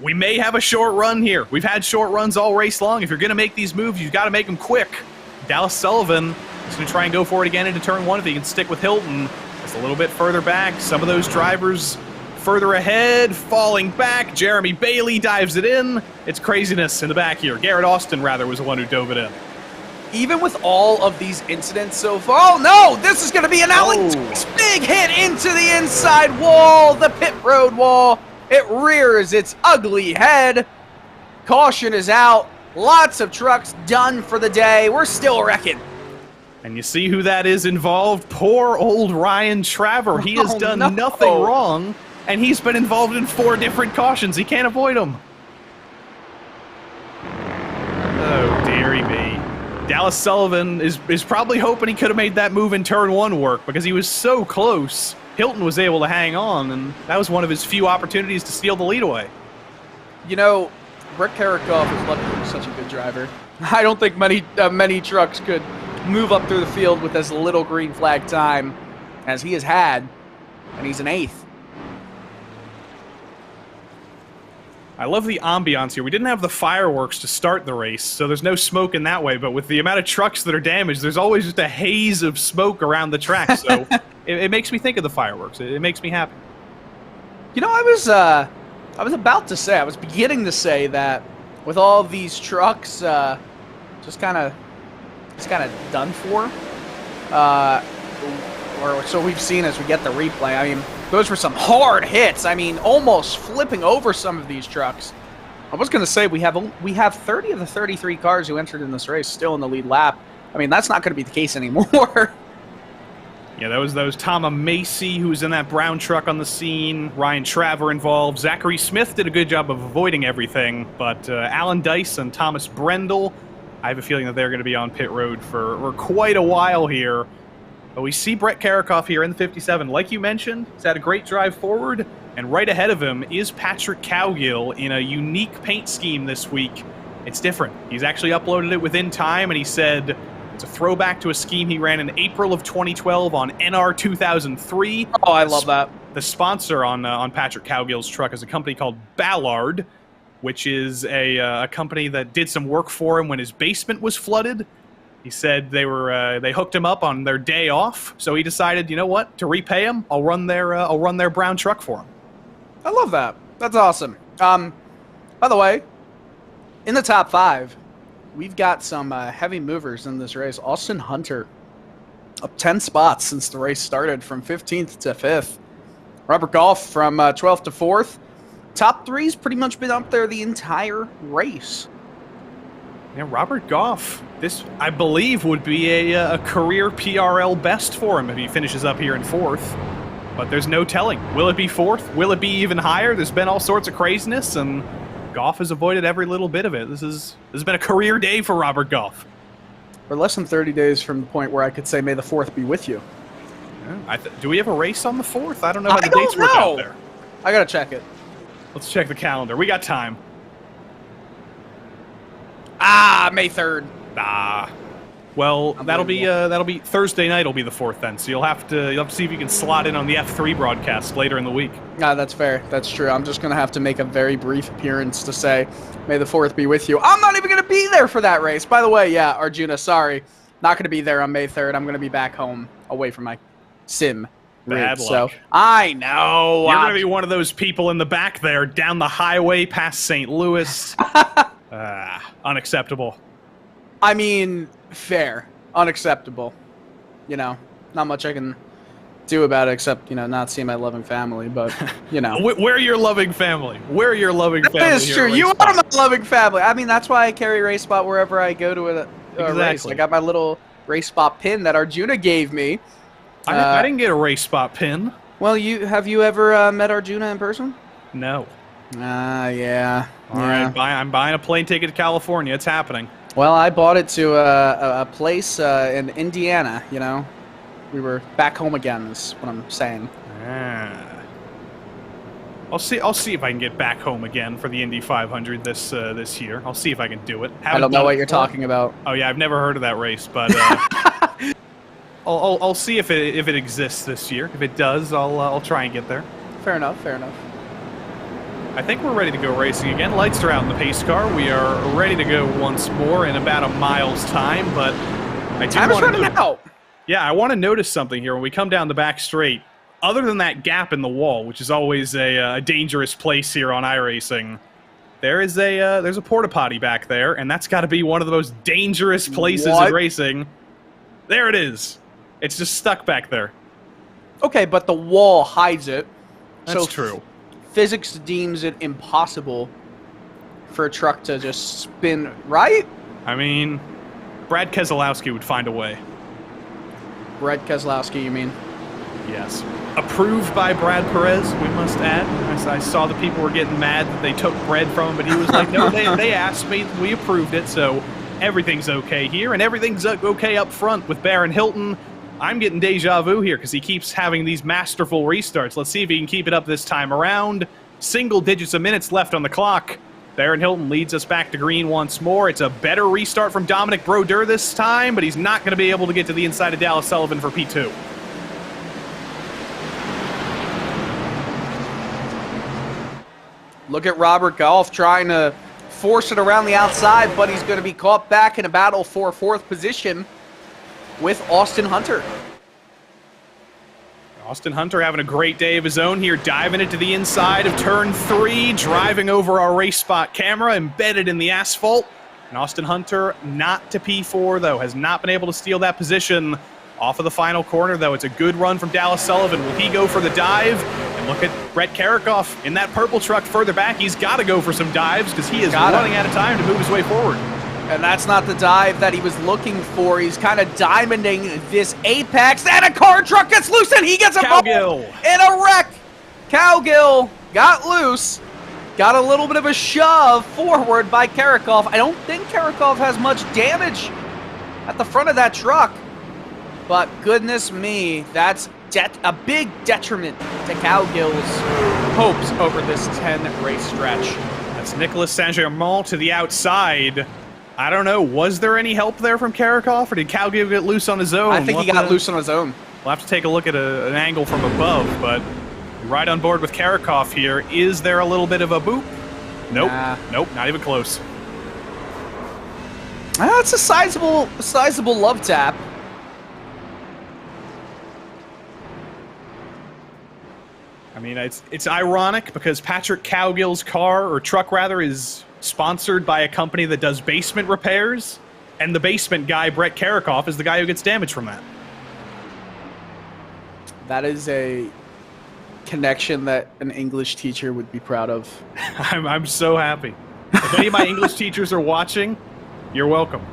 we may have a short run here. We've had short runs all race long. If you're going to make these moves, you've got to make them quick. Dallas Sullivan is going to try and go for it again into turn 1 if he can stick with Hilton. It's a little bit further back. Some of those drivers further ahead, falling back. Jeremy Bailey dives it in. It's craziness in the back here. Garrett Austin, rather, was the one who dove it in. Even with all of these incidents so far... Oh, no! This is going to be an Alex big hit into the inside wall, the pit road wall. It rears its ugly head. Caution is out. Lots of trucks done for the day. We're still wrecking. And you see who that is involved? Poor old Ryan Traver. He has done nothing wrong, and he's been involved in 4 different cautions. He can't avoid them. Oh, dearie me. Dallas Sullivan is probably hoping he could have made that move in turn 1 work because he was so close. Hilton was able to hang on, and that was one of his few opportunities to steal the lead away. You know, Brett Karikoff is lucky he's such a good driver. I don't think many trucks could move up through the field with as little green flag time as he has had, and he's an 8th. I love the ambiance here. We didn't have the fireworks to start the race, so there's no smoke in that way, but with the amount of trucks that are damaged, there's always just a haze of smoke around the track, so it makes me think of the fireworks. It makes me happy. You know, I was about to say, I was beginning to say that with all of these trucks, just kind of done for. Or so we've seen as we get the replay. I mean, those were some hard hits. I mean, almost flipping over some of these trucks. I was going to say we have 30 of the 33 cars who entered in this race still in the lead lap. I mean, that's not going to be the case anymore. Yeah, that was Tom Macy, who was in that brown truck on the scene. Ryan Traver involved. Zachary Smith did a good job of avoiding everything. But Alan Dice and Thomas Brendel, I have a feeling that they're going to be on pit road for quite a while here. But we see Brett Karakoff here in the 57. Like you mentioned, he's had a great drive forward. And right ahead of him is Patrick Cowgill in a unique paint scheme this week. It's different. He's actually uploaded it within time, and he said it's a throwback to a scheme he ran in April of 2012 on NR 2003. Oh, I love that. The sponsor on Patrick Cowgill's truck is a company called Ballard, which is a company that did some work for him when his basement was flooded. He said they hooked him up on their day off, so he decided, you know what, to repay him, I'll run their brown truck for him. I love that. That's awesome. By the way, in the top 5, we've got some heavy movers in this race. Austin Hunter, up 10 spots since the race started, from 15th to 5th. Robert Goff from 12th to 4th. Top 3's pretty much been up there the entire race. Yeah, Robert Goff, this, I believe, would be a career PRL best for him if he finishes up here in 4th. But there's no telling. Will it be 4th? Will it be even higher? There's been all sorts of craziness, and Goff has avoided every little bit of it. This has been a career day for Robert Goff. We're less than 30 days from the point where I could say, may the 4th be with you. Yeah, do we have a race on the 4th? I don't know how the dates work out there. I gotta check it. Let's check the calendar. We got time. May 3rd. Well, that'll be Thursday night. Will be the 4th then. So you'll have to see if you can slot in on the F3 broadcast later in the week. That's fair. That's true. I'm just gonna have to make a very brief appearance to say, may the 4th be with you. I'm not even gonna be there for that race. By the way, yeah, Arjuna, sorry, not gonna be there on May 3rd. I'm gonna be back home, away from my sim. Bad luck. So I know. You're gonna be one of those people in the back there, down the highway past St. Louis. Unacceptable. I mean, fair. Unacceptable. You know, not much I can do about it except, you know, not see my loving family, but, you know. We're your loving family. We're your loving family. That is true. You are my loving family. I mean, that's why I carry RaceSpot wherever I go to a race. I got my little RaceSpot pin that Arjuna gave me. I didn't get a RaceSpot pin. Well, have you ever met Arjuna in person? No. Yeah. All right, I'm buying a plane ticket to California. It's happening. Well, I bought it to a place in Indiana, you know. We were back home again, is what I'm saying. I'll see if I can get back home again for the Indy 500 this year. I'll see if I can do it. I don't know what you're talking about. Oh yeah, I've never heard of that race, but I'll see if it exists this year. If it does, I'll try and get there. Fair enough. Fair enough. I think we're ready to go racing again. Lights are out in the pace car. We are ready to go once more in about a mile's time, but I do Time is running out. Yeah, I want to notice something here when we come down the back straight. Other than that gap in the wall, which is always a dangerous place here on iRacing, there's a porta potty back there, and that's got to be one of the most dangerous places in racing. There it is. It's just stuck back there. Okay, but the wall hides it. That's true. Physics deems it impossible for a truck to just spin, right? I mean, Brad Keselowski would find a way. Brad Keselowski, you mean? Yes. Approved by Brad Perez, we must add. I saw the people were getting mad that they took bread from him, but he was like, no, they asked me, we approved it, so everything's okay here, and everything's okay up front with Baron Hilton. I'm getting deja vu here because he keeps having these masterful restarts. Let's see if he can keep it up this time around. Single digits of minutes left on the clock. Baron Hilton leads us back to green once more. It's a better restart from Dominic Brodeur this time, but he's not going to be able to get to the inside of Dallas Sullivan for P2. Look at Robert Goff trying to force it around the outside, but he's going to be caught back in a battle for 4th position with Austin Hunter. Austin Hunter having a great day of his own here, diving into the inside of turn 3, driving over our race spot camera, embedded in the asphalt. And Austin Hunter not to P4, though, has not been able to steal that position off of the final corner, though. It's a good run from Dallas Sullivan. Will he go for the dive? And look at Brett Karikoff in that purple truck further back. He's got to go for some dives because he is running out of time to move his way forward. And that's not the dive that he was looking for. He's kind of diamonding this apex, and a car truck gets loose, and he gets a Cowgill in a wreck. Cowgill got loose, got a little bit of a shove forward by Karikoff. I don't think Karikoff has much damage at the front of that truck, but goodness me, that's a big detriment to Cowgill's hopes over this 10-race stretch. That's Nicholas Saint-Germain to the outside. I don't know, was there any help there from Karikoff, or did Cowgill get loose on his own? I think he got loose on his own. We'll have to take a look at an angle from above, but right on board with Karikoff here. Is there a little bit of a boop? Nope. Nope, not even close. That's a sizable love tap. I mean, it's ironic because Patrick Cowgill's car, or truck rather, is sponsored by a company that does basement repairs, and the basement guy, Brett Karikoff, is the guy who gets damage from that. That is a connection that an English teacher would be proud of. I'm so happy. If any of my English teachers are watching, you're welcome.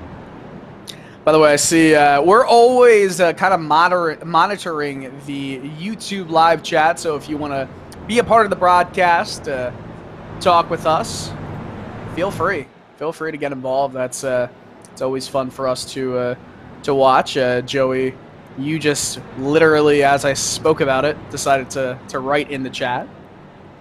By the way, I see we're always kind of monitoring the YouTube live chat, so if you want to be a part of the broadcast, talk with us, feel free. Feel free to get involved. That's it's always fun for us to watch. Joey, you just literally, as I spoke about it, decided to write in the chat.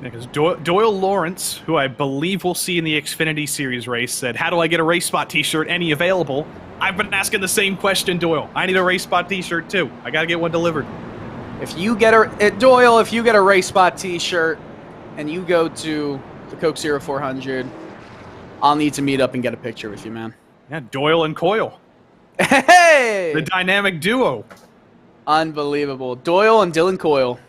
Because Doyle Lawrence, who I believe we'll see in the Xfinity Series race, said, "How do I get a Race Spot t-shirt? Any available?" I've been asking the same question, Doyle. I need a Race Spot t-shirt too. I gotta get one delivered. If you get Doyle, if you get a Race Spot t-shirt and you go to the Coke 0400, I'll need to meet up and get a picture with you, man. Yeah, Doyle and Coyle. Hey! The dynamic duo. Unbelievable. Doyle and Dylan Coyle.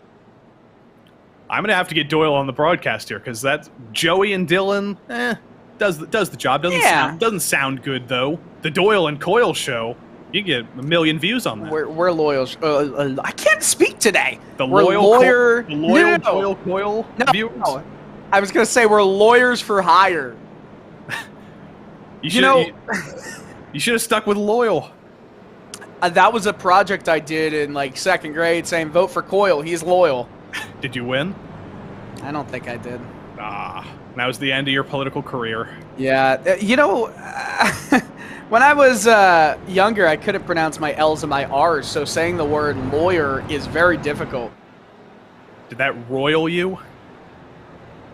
I'm going to have to get Doyle on the broadcast here, because that's Joey and Dylan, does the job. Doesn't sound good, though. The Doyle and Coyle show, you get 1 million views on that. We're loyal. I can't speak today. We're loyal Doyle Coyle viewers? No. I was going to say we're lawyers for hire. You should have stuck with loyal. That was a project I did in like 2nd grade saying vote for Coyle. He's loyal. Did you win? I don't think I did. That was the end of your political career. Yeah. When I was younger, I couldn't pronounce my L's and my R's, so saying the word lawyer is very difficult. Did that royal you?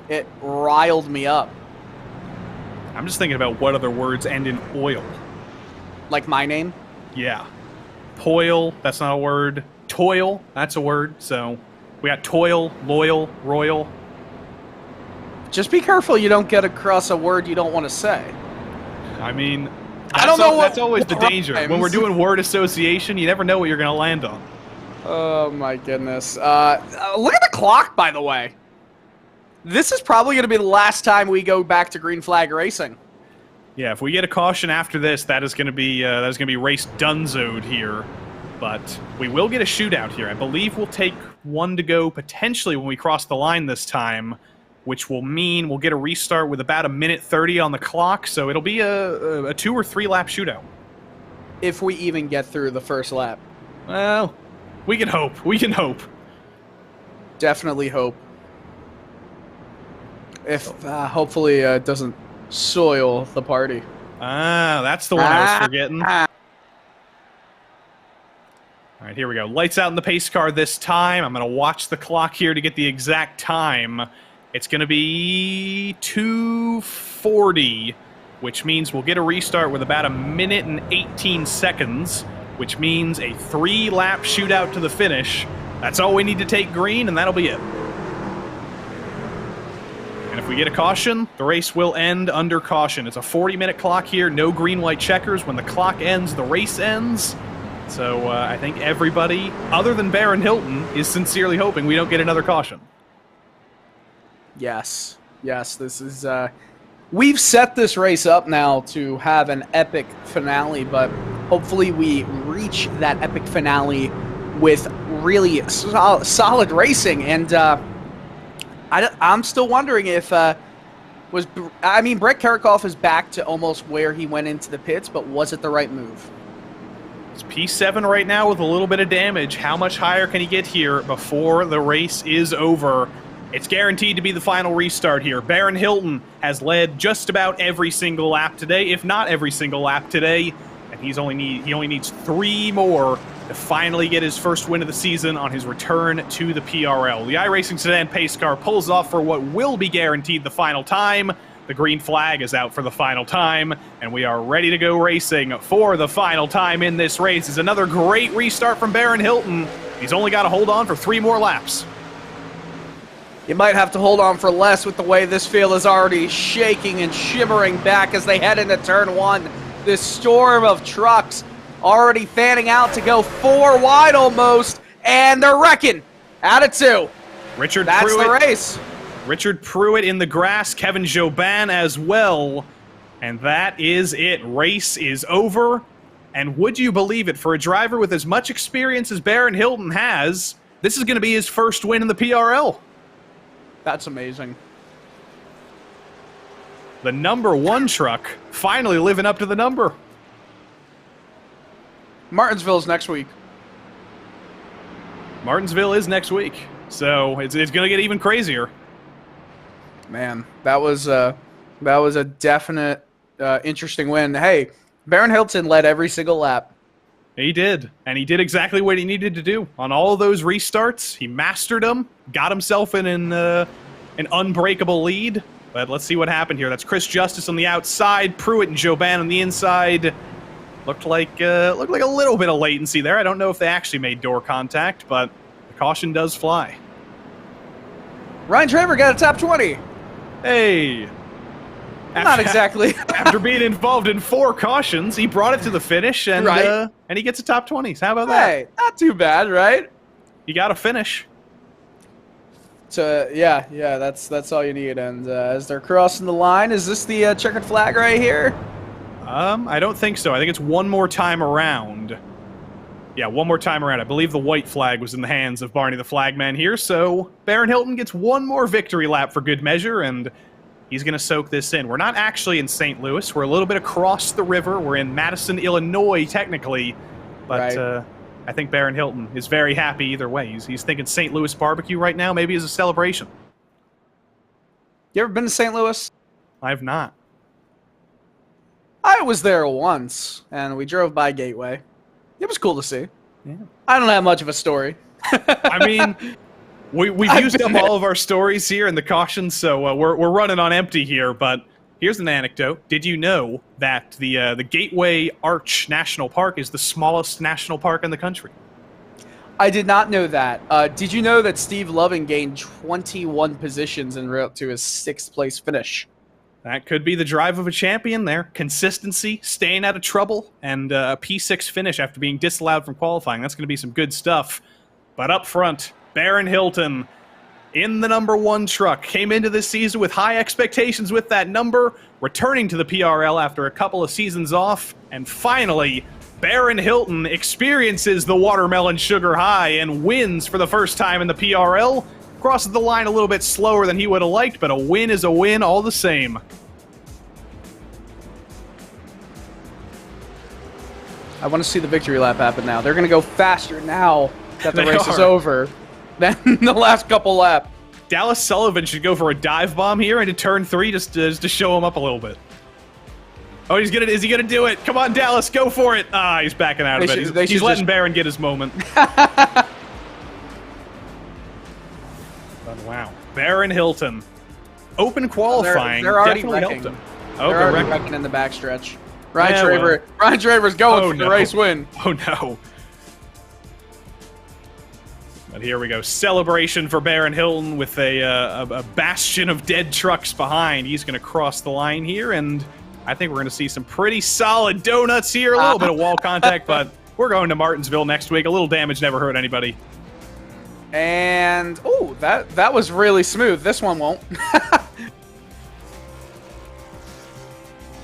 It riled me up. I'm just thinking about what other words end in oil. Like my name? Yeah. Toil, that's not a word. Toil, that's a word. So we got toil, loyal, royal. Just be careful you don't get across a word you don't want to say. I mean, I don't know that's always the danger. When we're doing word association, you never know what you're going to land on. Oh my goodness. Look at the clock, by the way. This is probably going to be the last time we go back to green flag racing. Yeah, if we get a caution after this, that is going to be race dunzoed here. But we will get a shootout here. I believe we'll take one to go potentially when we cross the line this time, which will mean we'll get a restart with about 1:30 on the clock. So it'll be a 2 or 3 lap shootout. If we even get through the first lap. Well, we can hope. We can hope. Definitely hope. If hopefully it doesn't soil the party. That's the one I was forgetting. All right, here we go. Lights out in the pace car this time. I'm going to watch the clock here to get the exact time. It's going to be 2:40, which means we'll get a restart with about 1:18 seconds, which means a 3-lap shootout to the finish. That's all we need to take green, and that'll be it. And if we get a caution, the race will end under caution. It's a 40-minute clock here, no green-white checkers. When the clock ends, the race ends. So I think everybody, other than Baron Hilton, is sincerely hoping we don't get another caution. Yes. Yes, this is... we've set this race up now to have an epic finale, but hopefully we reach that epic finale with really solid racing. And I'm still wondering if... Brett Karikoff is back to almost where he went into the pits, but was it the right move? It's P7 right now with a little bit of damage. How much higher can he get here before the race is over? It's guaranteed to be the final restart here. Baron Hilton has led just about every single lap today, if not every single lap today, and he only needs 3 more to finally get his first win of the season on his return to the PRL. The iRacing sedan pace car pulls off for what will be guaranteed the final time. The green flag is out for the final time, and we are ready to go racing for the final time in this race. It's another great restart from Baron Hilton. He's only got to hold on for 3 more laps. You might have to hold on for less with the way this field is already shaking and shimmering back as they head into turn 1. This storm of trucks already fanning out to go 4 wide almost, and they're wrecking out of 2. That's the race. Richard Pruitt in the grass, Kevin Jobin as well. And that is it. Race is over. And would you believe it, for a driver with as much experience as Baron Hilton has, this is going to be his first win in the PRL. That's amazing. The #1 truck finally living up to the number. Martinsville's next week. Martinsville is next week. So it's going to get even crazier. Man, that was a definite interesting win. Hey, Baron Hilton led every single lap. He did, and he did exactly what he needed to do. On all of those restarts, he mastered them, got himself in an unbreakable lead. But let's see what happened here. That's Chris Justice on the outside, Pruitt and Jobin on the inside. Looked like a little bit of latency there. I don't know if they actually made door contact, but the caution does fly. Ryan Traver got a top 20. Hey. Not exactly. After being involved in 4 cautions, he brought it to the finish, and and he gets a top 20s. How about that? Hey, not too bad, right? You got to finish. So yeah, that's all you need. And as they're crossing the line, is this the checkered flag right here? I don't think so. I think it's one more time around. Yeah, one more time around. I believe the white flag was in the hands of Barney the Flagman here, so Baron Hilton gets one more victory lap for good measure, and he's going to soak this in. We're not actually in St. Louis. We're a little bit across the river. We're in Madison, Illinois, technically, but I think Baron Hilton is very happy either way. He's thinking St. Louis barbecue right now, maybe as a celebration. You ever been to St. Louis? I have not. I was there once, and we drove by Gateway. It was cool to see. Yeah. I don't have much of a story. I mean, we've used up all of our stories here in the cautions, so we're running on empty here. But here's an anecdote. Did you know that the Gateway Arch National Park is the smallest national park in the country? I did not know that. Did you know that Steve Loving gained 21 positions en route to his 6th place finish? That could be the drive of a champion there. Consistency, staying out of trouble, and a P6 finish after being disallowed from qualifying. That's going to be some good stuff. But up front, Baron Hilton in the #1 truck. Came into this season with high expectations with that number, returning to the PRL after a couple of seasons off. And finally, Baron Hilton experiences the watermelon sugar high and wins for the first time in the PRL. Crosses the line a little bit slower than he would have liked, but a win is a win all the same. I want to see the victory lap happen now. They're going to go faster now that the race is over than the last couple laps. Dallas Sullivan should go for a dive bomb here into turn 3 just to show him up a little bit. Oh, is he gonna do it? Come on, Dallas, go for it. Ah, he's backing out of it. He's letting Baron get his moment. Wow. Baron Hilton. Open qualifying. They're already definitely wrecking. helped him. They're already wrecking in the backstretch. Ryan Traver's going for the race win. Oh, no. But here we go. Celebration for Baron Hilton with a bastion of dead trucks behind. He's going to cross the line here, and I think we're going to see some pretty solid donuts here. A little bit of wall contact, but We're going to Martinsville next week. A little damage never hurt anybody. And, oh, that was really smooth. This one won't.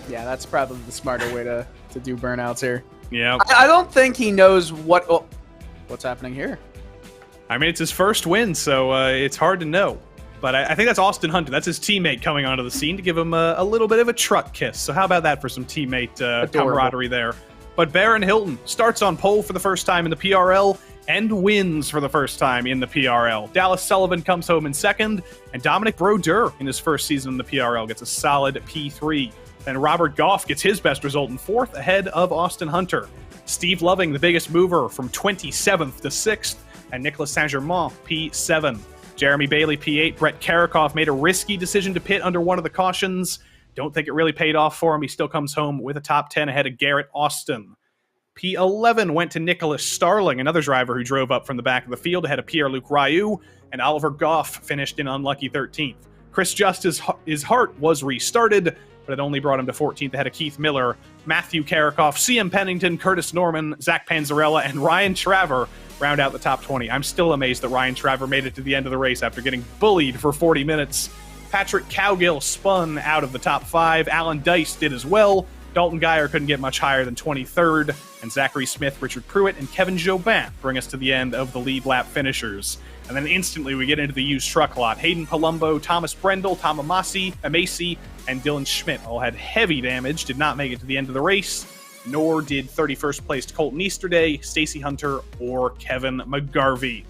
Yeah, that's probably the smarter way to do burnouts here. Yeah. I don't think he knows what's happening here. I mean, it's his first win, so it's hard to know. But I think that's Austin Hunter. That's his teammate coming onto the scene to give him a little bit of a truck kiss. So how about that for some teammate camaraderie there? But Baron Hilton starts on pole for the first time in the PRL and wins for the first time in the PRL. Dallas Sullivan comes home in second, and Dominic Brodeur in his first season in the PRL gets a solid P3. Then Robert Goff gets his best result in fourth, ahead of Austin Hunter. Steve Loving, the biggest mover, from 27th to 6th, and Nicholas Saint-Germain, P7. Jeremy Bailey, P8. Brett Karakoff made a risky decision to pit under one of the cautions. Don't think it really paid off for him. He still comes home with a top 10 ahead of Garrett Austin. P11 went to Nicholas Starling, another driver who drove up from the back of the field ahead of Pierre-Luc Ryu, and Oliver Goff finished in unlucky 13th. Chris Justice's heart was restarted, but it only brought him to 14th ahead of Keith Miller, Matthew Karakoff, CM Pennington, Curtis Norman, Zach Panzarella, and Ryan Traver round out the top 20. I'm still amazed that Ryan Traver made it to the end of the race after getting bullied for 40 minutes. Patrick Cowgill spun out of the top 5. Alan Dice did as well. Dalton Geyer couldn't get much higher than 23rd. And Zachary Smith, Richard Pruitt, and Kevin Jobin bring us to the end of the lead lap finishers. And then instantly we get into the used truck lot. Hayden Palumbo, Thomas Brendel, Tom Amasi, and Dylan Schmidt all had heavy damage, did not make it to the end of the race, nor did 31st placed Colton Easterday, Stacey Hunter, or Kevin McGarvey.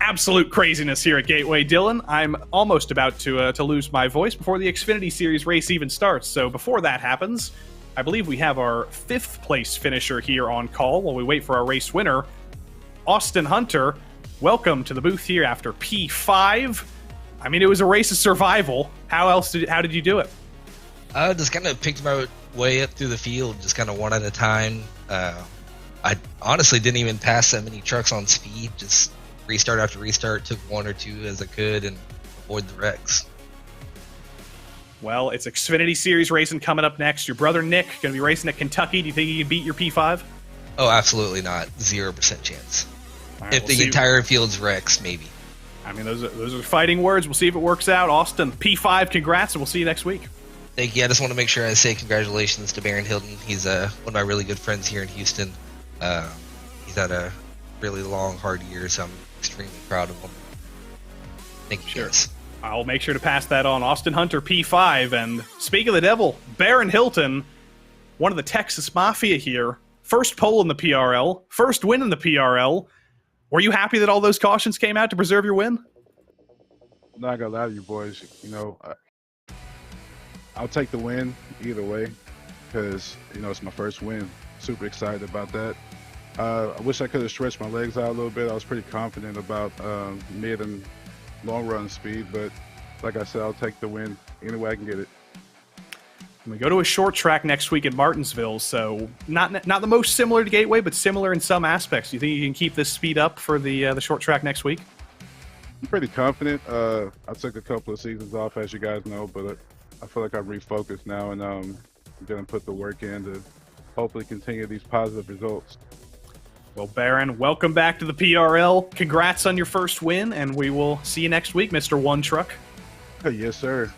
Absolute craziness here at Gateway, Dylan. I'm almost about to lose my voice before the Xfinity Series race even starts. So before that happens, I believe we have our 5th place finisher here on call while we wait for our race winner, Austin Hunter. Welcome to the booth here after P5. I mean, it was a race of survival. How did you do it? I just kind of picked my way up through the field, just kind of one at a time. I honestly didn't even pass that many trucks on speed, just restart after restart, took one or two as I could and avoid the wrecks. Well, it's Xfinity Series racing coming up next. Your brother Nick going to be racing at Kentucky. Do you think he can beat your P5? Oh, absolutely not. 0% chance. Right, if the entire field's wrecks, maybe. I mean, those are fighting words. We'll see if it works out. Austin, P5, congrats, and we'll see you next week. Thank you. I just want to make sure I say congratulations to Baron Hilton. He's one of my really good friends here in Houston. He's had a really long, hard year, so I'm extremely proud of him. Thank you, guys. I'll make sure to pass that on. Austin Hunter, P5. And speak of the devil, Baron Hilton, one of the Texas Mafia here. First pole in the PRL. First win in the PRL. Were you happy that all those cautions came out to preserve your win? I'm not going to lie to you boys. You know, I'll take the win either way because, you know, it's my first win. Super excited about that. I wish I could have stretched my legs out a little bit. I was pretty confident about mid and long run speed, but like I said, I'll take the win any way I can get it. We go to a short track next week at Martinsville, so not the most similar to Gateway, but similar in some aspects. Do you think you can keep this speed up for the short track next week? I'm pretty confident. I took a couple of seasons off, as you guys know, but I feel like I'm refocused now, and I'm going to put the work in to hopefully continue these positive results. Well, Baron, welcome back to the PRL. Congrats on your first win, and we will see you next week, Mr. One Truck. Yes, sir.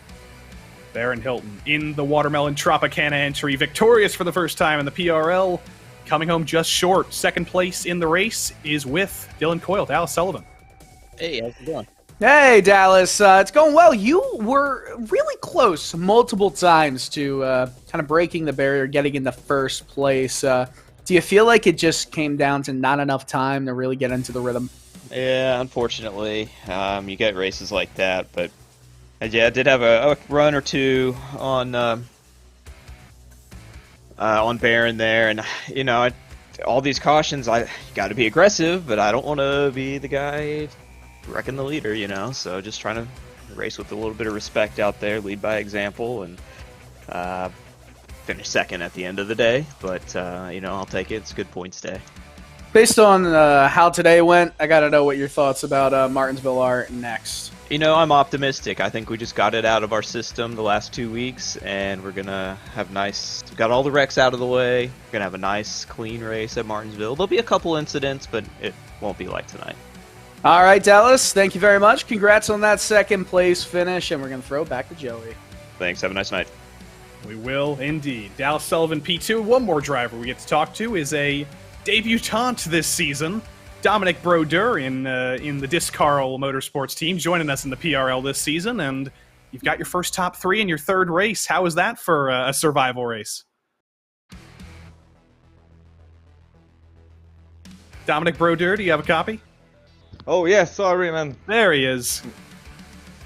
Baron Hilton in the Watermelon Tropicana entry, victorious for the first time in the PRL, coming home just short. Second place in the race is with Dylan Coyle, Dallas Sullivan. Hey, how's it going? Hey, Dallas. It's going well. You were really close multiple times to kind of breaking the barrier, getting in the first place. Do you feel like it just came down to not enough time to really get into the rhythm? Yeah, unfortunately. You get races like that, but yeah, I did have a run or two on Baron there, and you know, all these cautions, I got to be aggressive, but I don't want to be the guy wrecking the leader, you know. So just trying to race with a little bit of respect out there, lead by example, and finish second at the end of the day. But you know, I'll take it. It's a good points day. Based on how today went, I got to know what your thoughts about Martinsville are next. You know, I'm optimistic. I think we just got it out of our system the last 2 weeks, and we're gonna have we got all the wrecks out of the way. We're gonna have a nice, clean race at Martinsville. There'll be a couple incidents, but it won't be like tonight. All right, Dallas, thank you very much. Congrats on that second place finish, and we're going to throw it back to Joey. Thanks. Have a nice night. We will indeed. Dallas Sullivan P2. One more driver we get to talk to is a debutante this season, Dominic Brodeur in the Discarl Motorsports team, joining us in the PRL this season. And you've got your first top 3 in your third race. How is that for a survival race? Dominic Brodeur, do you have a copy? Oh yeah, sorry man. There he is.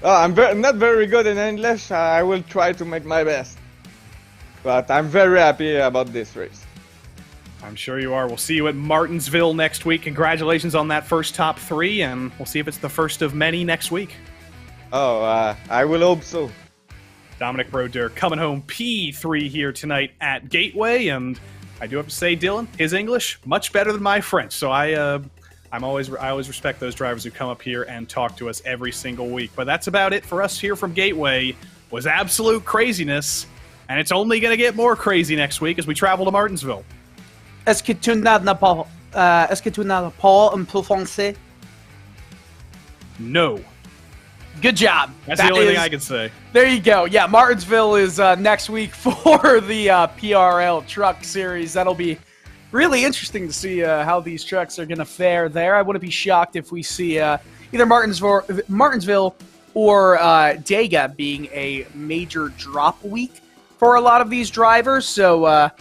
I'm not very good in English. I will try to make my best. But I'm very happy about this race. I'm sure you are. We'll see you at Martinsville next week. Congratulations on that first top 3, and we'll see if it's the first of many next week. Oh, I will hope so. Dominic Brodeur coming home P3 here tonight at Gateway, and I do have to say, Dylan, his English much better than my French. So I always respect those drivers who come up here and talk to us every single week. But that's about it for us here from Gateway. Was absolute craziness, and it's only going to get more crazy next week as we travel to Martinsville. Est-ce que tu n'as pas un peu français? No. Good job. That's the only thing I can say. There you go. Yeah, Martinsville is next week for the PRL Truck Series. That'll be really interesting to see how these trucks are going to fare there. I wouldn't be shocked if we see either Martinsville or Dega being a major drop week for a lot of these drivers. So I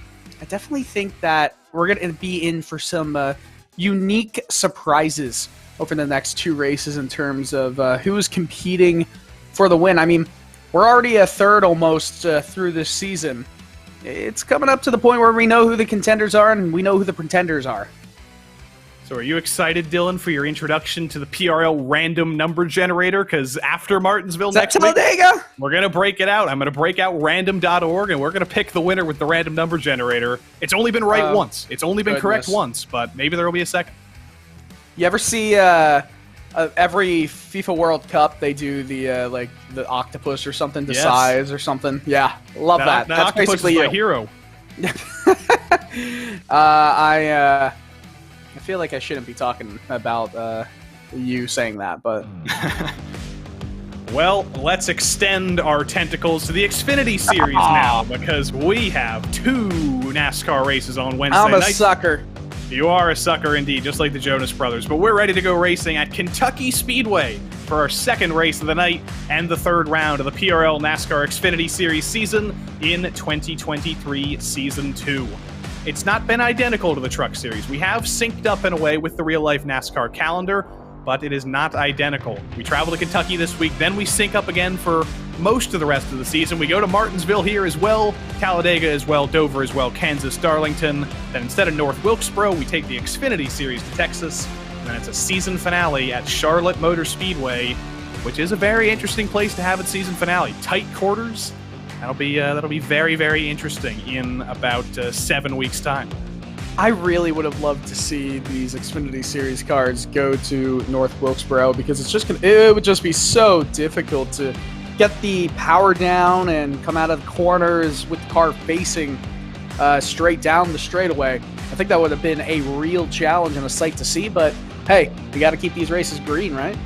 definitely think that we're going to be in for some unique surprises over the next 2 races in terms of who's competing for the win. I mean, we're already a third almost through this season. It's coming up to the point where we know who the contenders are and we know who the pretenders are. So are you excited, Dylan, for your introduction to the PRL random number generator? Because after Martinsville next week, we're going to break it out. I'm going to break out random.org, and we're going to pick the winner with the random number generator. It's only been right once. It's only been correct once, but maybe there will be a second. You ever see every FIFA World Cup, they do the octopus or something to size or something? Yeah, love that. That's basically my hero. I feel like I shouldn't be talking about you saying that, but... Well, let's extend our tentacles to the Xfinity Series now, because we have 2 NASCAR races on Wednesday night. I'm a sucker. You are a sucker indeed, just like the Jonas Brothers. But we're ready to go racing at Kentucky Speedway for our second race of the night and the third round of the PRL NASCAR Xfinity Series season in 2023 Season 2. It's not been identical to the Truck Series. We have synced up in a way with the real-life NASCAR calendar, but it is not identical. We travel to Kentucky this week, then we sync up again for most of the rest of the season. We go to Martinsville here as well, Talladega as well, Dover as well, Kansas, Darlington. Then instead of North Wilkesboro, we take the Xfinity Series to Texas, and then it's a season finale at Charlotte Motor Speedway, which is a very interesting place to have its season finale. Tight quarters. That'll be very, very interesting in about 7 weeks' time. I really would have loved to see these Xfinity Series cars go to North Wilkesboro because it would just be so difficult to get the power down and come out of the corners with the car facing straight down the straightaway. I think that would have been a real challenge and a sight to see, but hey, we got to keep these races green, right?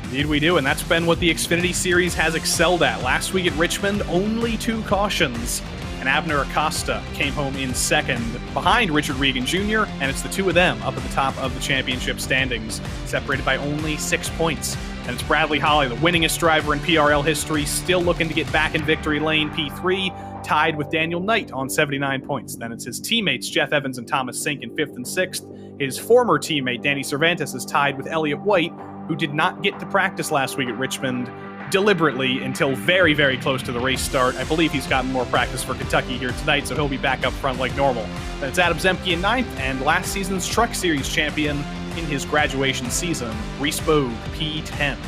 Indeed we do, and that's been what the Xfinity Series has excelled at. Last week at Richmond, only 2 cautions, and Abner Acosta came home in second behind Richard Regan Jr., and it's the 2 of them up at the top of the championship standings, separated by only 6 points. And it's Bradley Holly, the winningest driver in PRL history, still looking to get back in victory lane, P3, tied with Daniel Knight on 79 points. Then it's his teammates, Jeff Evans and Thomas Sink in 5th and 6th. His former teammate, Danny Cervantes, is tied with Elliott White, who did not get to practice last week at Richmond deliberately until very, very close to the race start. I believe he's gotten more practice for Kentucky here tonight, so he'll be back up front like normal. Then it's Adam Zemke in 9th, and last season's Truck Series champion in his graduation season, Reese Bogue, P10.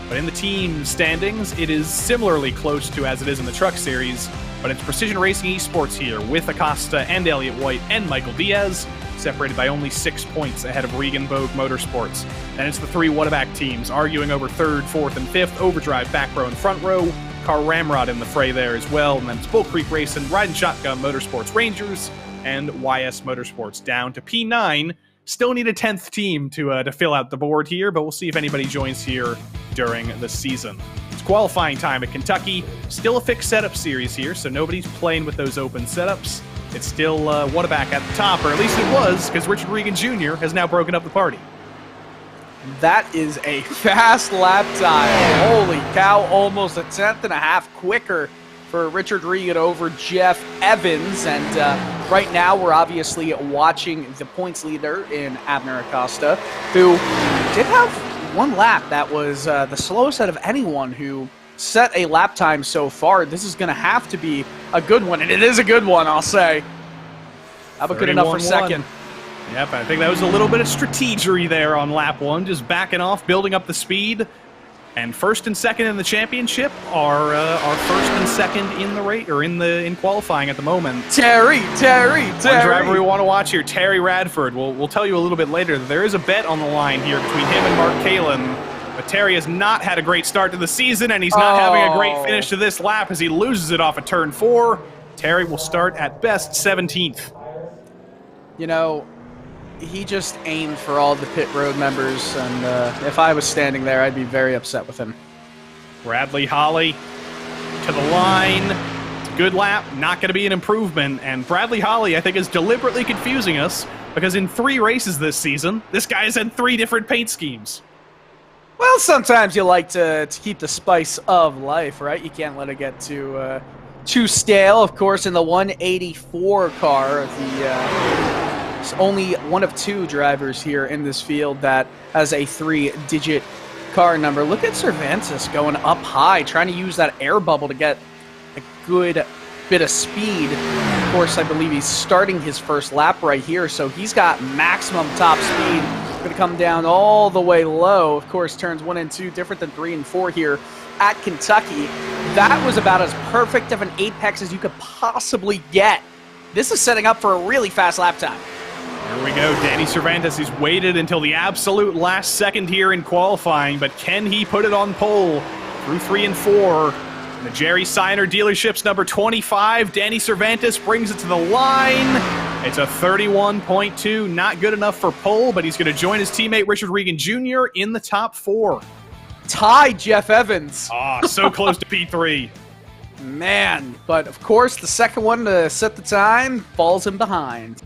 But in the team standings, it is similarly close to as it is in the Truck Series. But it's Precision Racing Esports here with Acosta and Elliott White and Michael Diaz, separated by only 6 points ahead of Regan Vogue Motorsports. Then it's the 3 Whataback teams arguing over 3rd, 4th, and 5th, Overdrive, back row, and front row. Car Ramrod in the fray there as well. And then it's Bull Creek Racing, Riding Shotgun Motorsports Rangers, and YS Motorsports down to P9. Still need a 10th team to fill out the board here, but we'll see if anybody joins here during the season. It's qualifying time at Kentucky. Still a fixed setup series here, so nobody's playing with those open setups. It's still Whataback at the top, or at least it was, because Richard Regan Jr. has now broken up the party. That is a fast lap time. Holy cow, almost a 10th and a half quicker for Richard Regan over Jeff Evans. And right now we're obviously watching the points leader in Abner Acosta, who did have one lap that was the slowest out of anyone who set a lap time so far. This is going to have to be a good one, and it is a good one, I'll say. How about good enough for second? Yep, I think that was a little bit of strategery there on lap 1, just backing off, building up the speed. And first and second in the championship are first and second in the rate, or in qualifying at the moment. Terry. One driver we want to watch here, Terry Radford. We'll tell you a little bit later that there is a bet on the line here between him and Mark Kalin. But Terry has not had a great start to the season, and he's not having a great finish to this lap as he loses it off of turn 4. Terry will start at best 17th. You know, he just aimed for all the pit road members, and if I was standing there, I'd be very upset with him. Bradley Holly to the line. It's a good lap, not going to be an improvement. And Bradley Holly, I think, is deliberately confusing us because in 3 races this season, this guy has had 3 different paint schemes. Well, sometimes you like to keep the spice of life, right? You can't let it get too stale. Of course, in the 184 car, it's only one of 2 drivers here in this field that has a 3-digit car number. Look at Cervantes going up high, trying to use that air bubble to get a good bit of speed. Of course, I believe he's starting his first lap right here, so he's got maximum top speed. Going to come down all the way low. Of course, turns 1 and 2, different than 3 and 4 here at Kentucky. That was about as perfect of an apex as you could possibly get. This is setting up for a really fast lap time. Here we go. Danny Cervantes, he's waited until the absolute last second here in qualifying, but can he put it on pole through 3 and 4? The Jerry Seiner dealerships number 25. Danny Cervantes brings it to the line. It's a 31.2. Not good enough for pole, but he's going to join his teammate Richard Regan Jr. in the top 4. Tie Jeff Evans. So close to P3. Man, but of course, the second one to set the time falls him behind.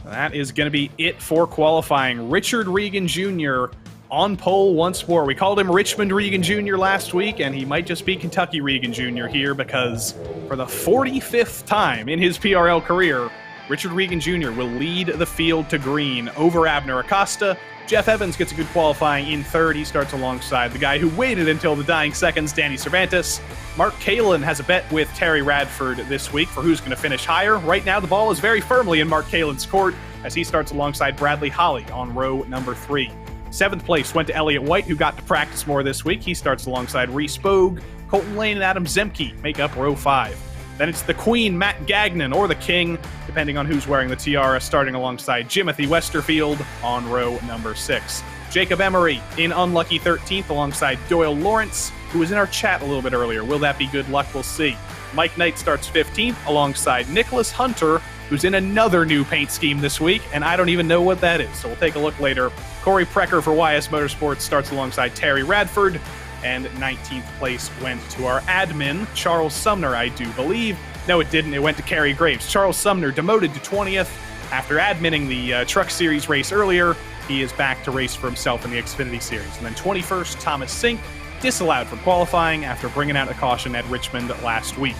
That is going to be it for qualifying. Richard Regan Jr. on pole once more. We called him Richmond Regan Jr. last week, and he might just be Kentucky Regan Jr. here because for the 45th time in his PRL career, Richard Regan Jr. will lead the field to green over Abner Acosta. Jeff Evans gets a good qualifying in 3rd. He starts alongside the guy who waited until the dying seconds, Danny Cervantes. Mark Kalin has a bet with Terry Radford this week for who's going to finish higher. Right now, the ball is very firmly in Mark Kalin's court as he starts alongside Bradley Holly on row number 3. 7th place went to Elliott White, who got to practice more this week. He starts alongside Reese Bogue. Colton Lane and Adam Zemke make up row 5. Then it's the Queen, Matt Gagnon, or the King, depending on who's wearing the tiara, starting alongside Jimothy Westerfield on row number 6. Jacob Emery in unlucky 13th alongside Doyle Lawrence, who was in our chat a little bit earlier. Will that be good luck? We'll see. Mike Knight starts 15th alongside Nicholas Hunter, who's in another new paint scheme this week, and I don't even know what that is, so we'll take a look later. Corey Precker for YS Motorsports starts alongside Terry Radford, and 19th place went to our admin, Charles Sumner, I do believe. No, it didn't. It went to Kerry Graves. Charles Sumner demoted to 20th after adminning the Truck Series race earlier. He is back to race for himself in the Xfinity Series. And then 21st, Thomas Sink, disallowed from qualifying after bringing out a caution at Richmond last week.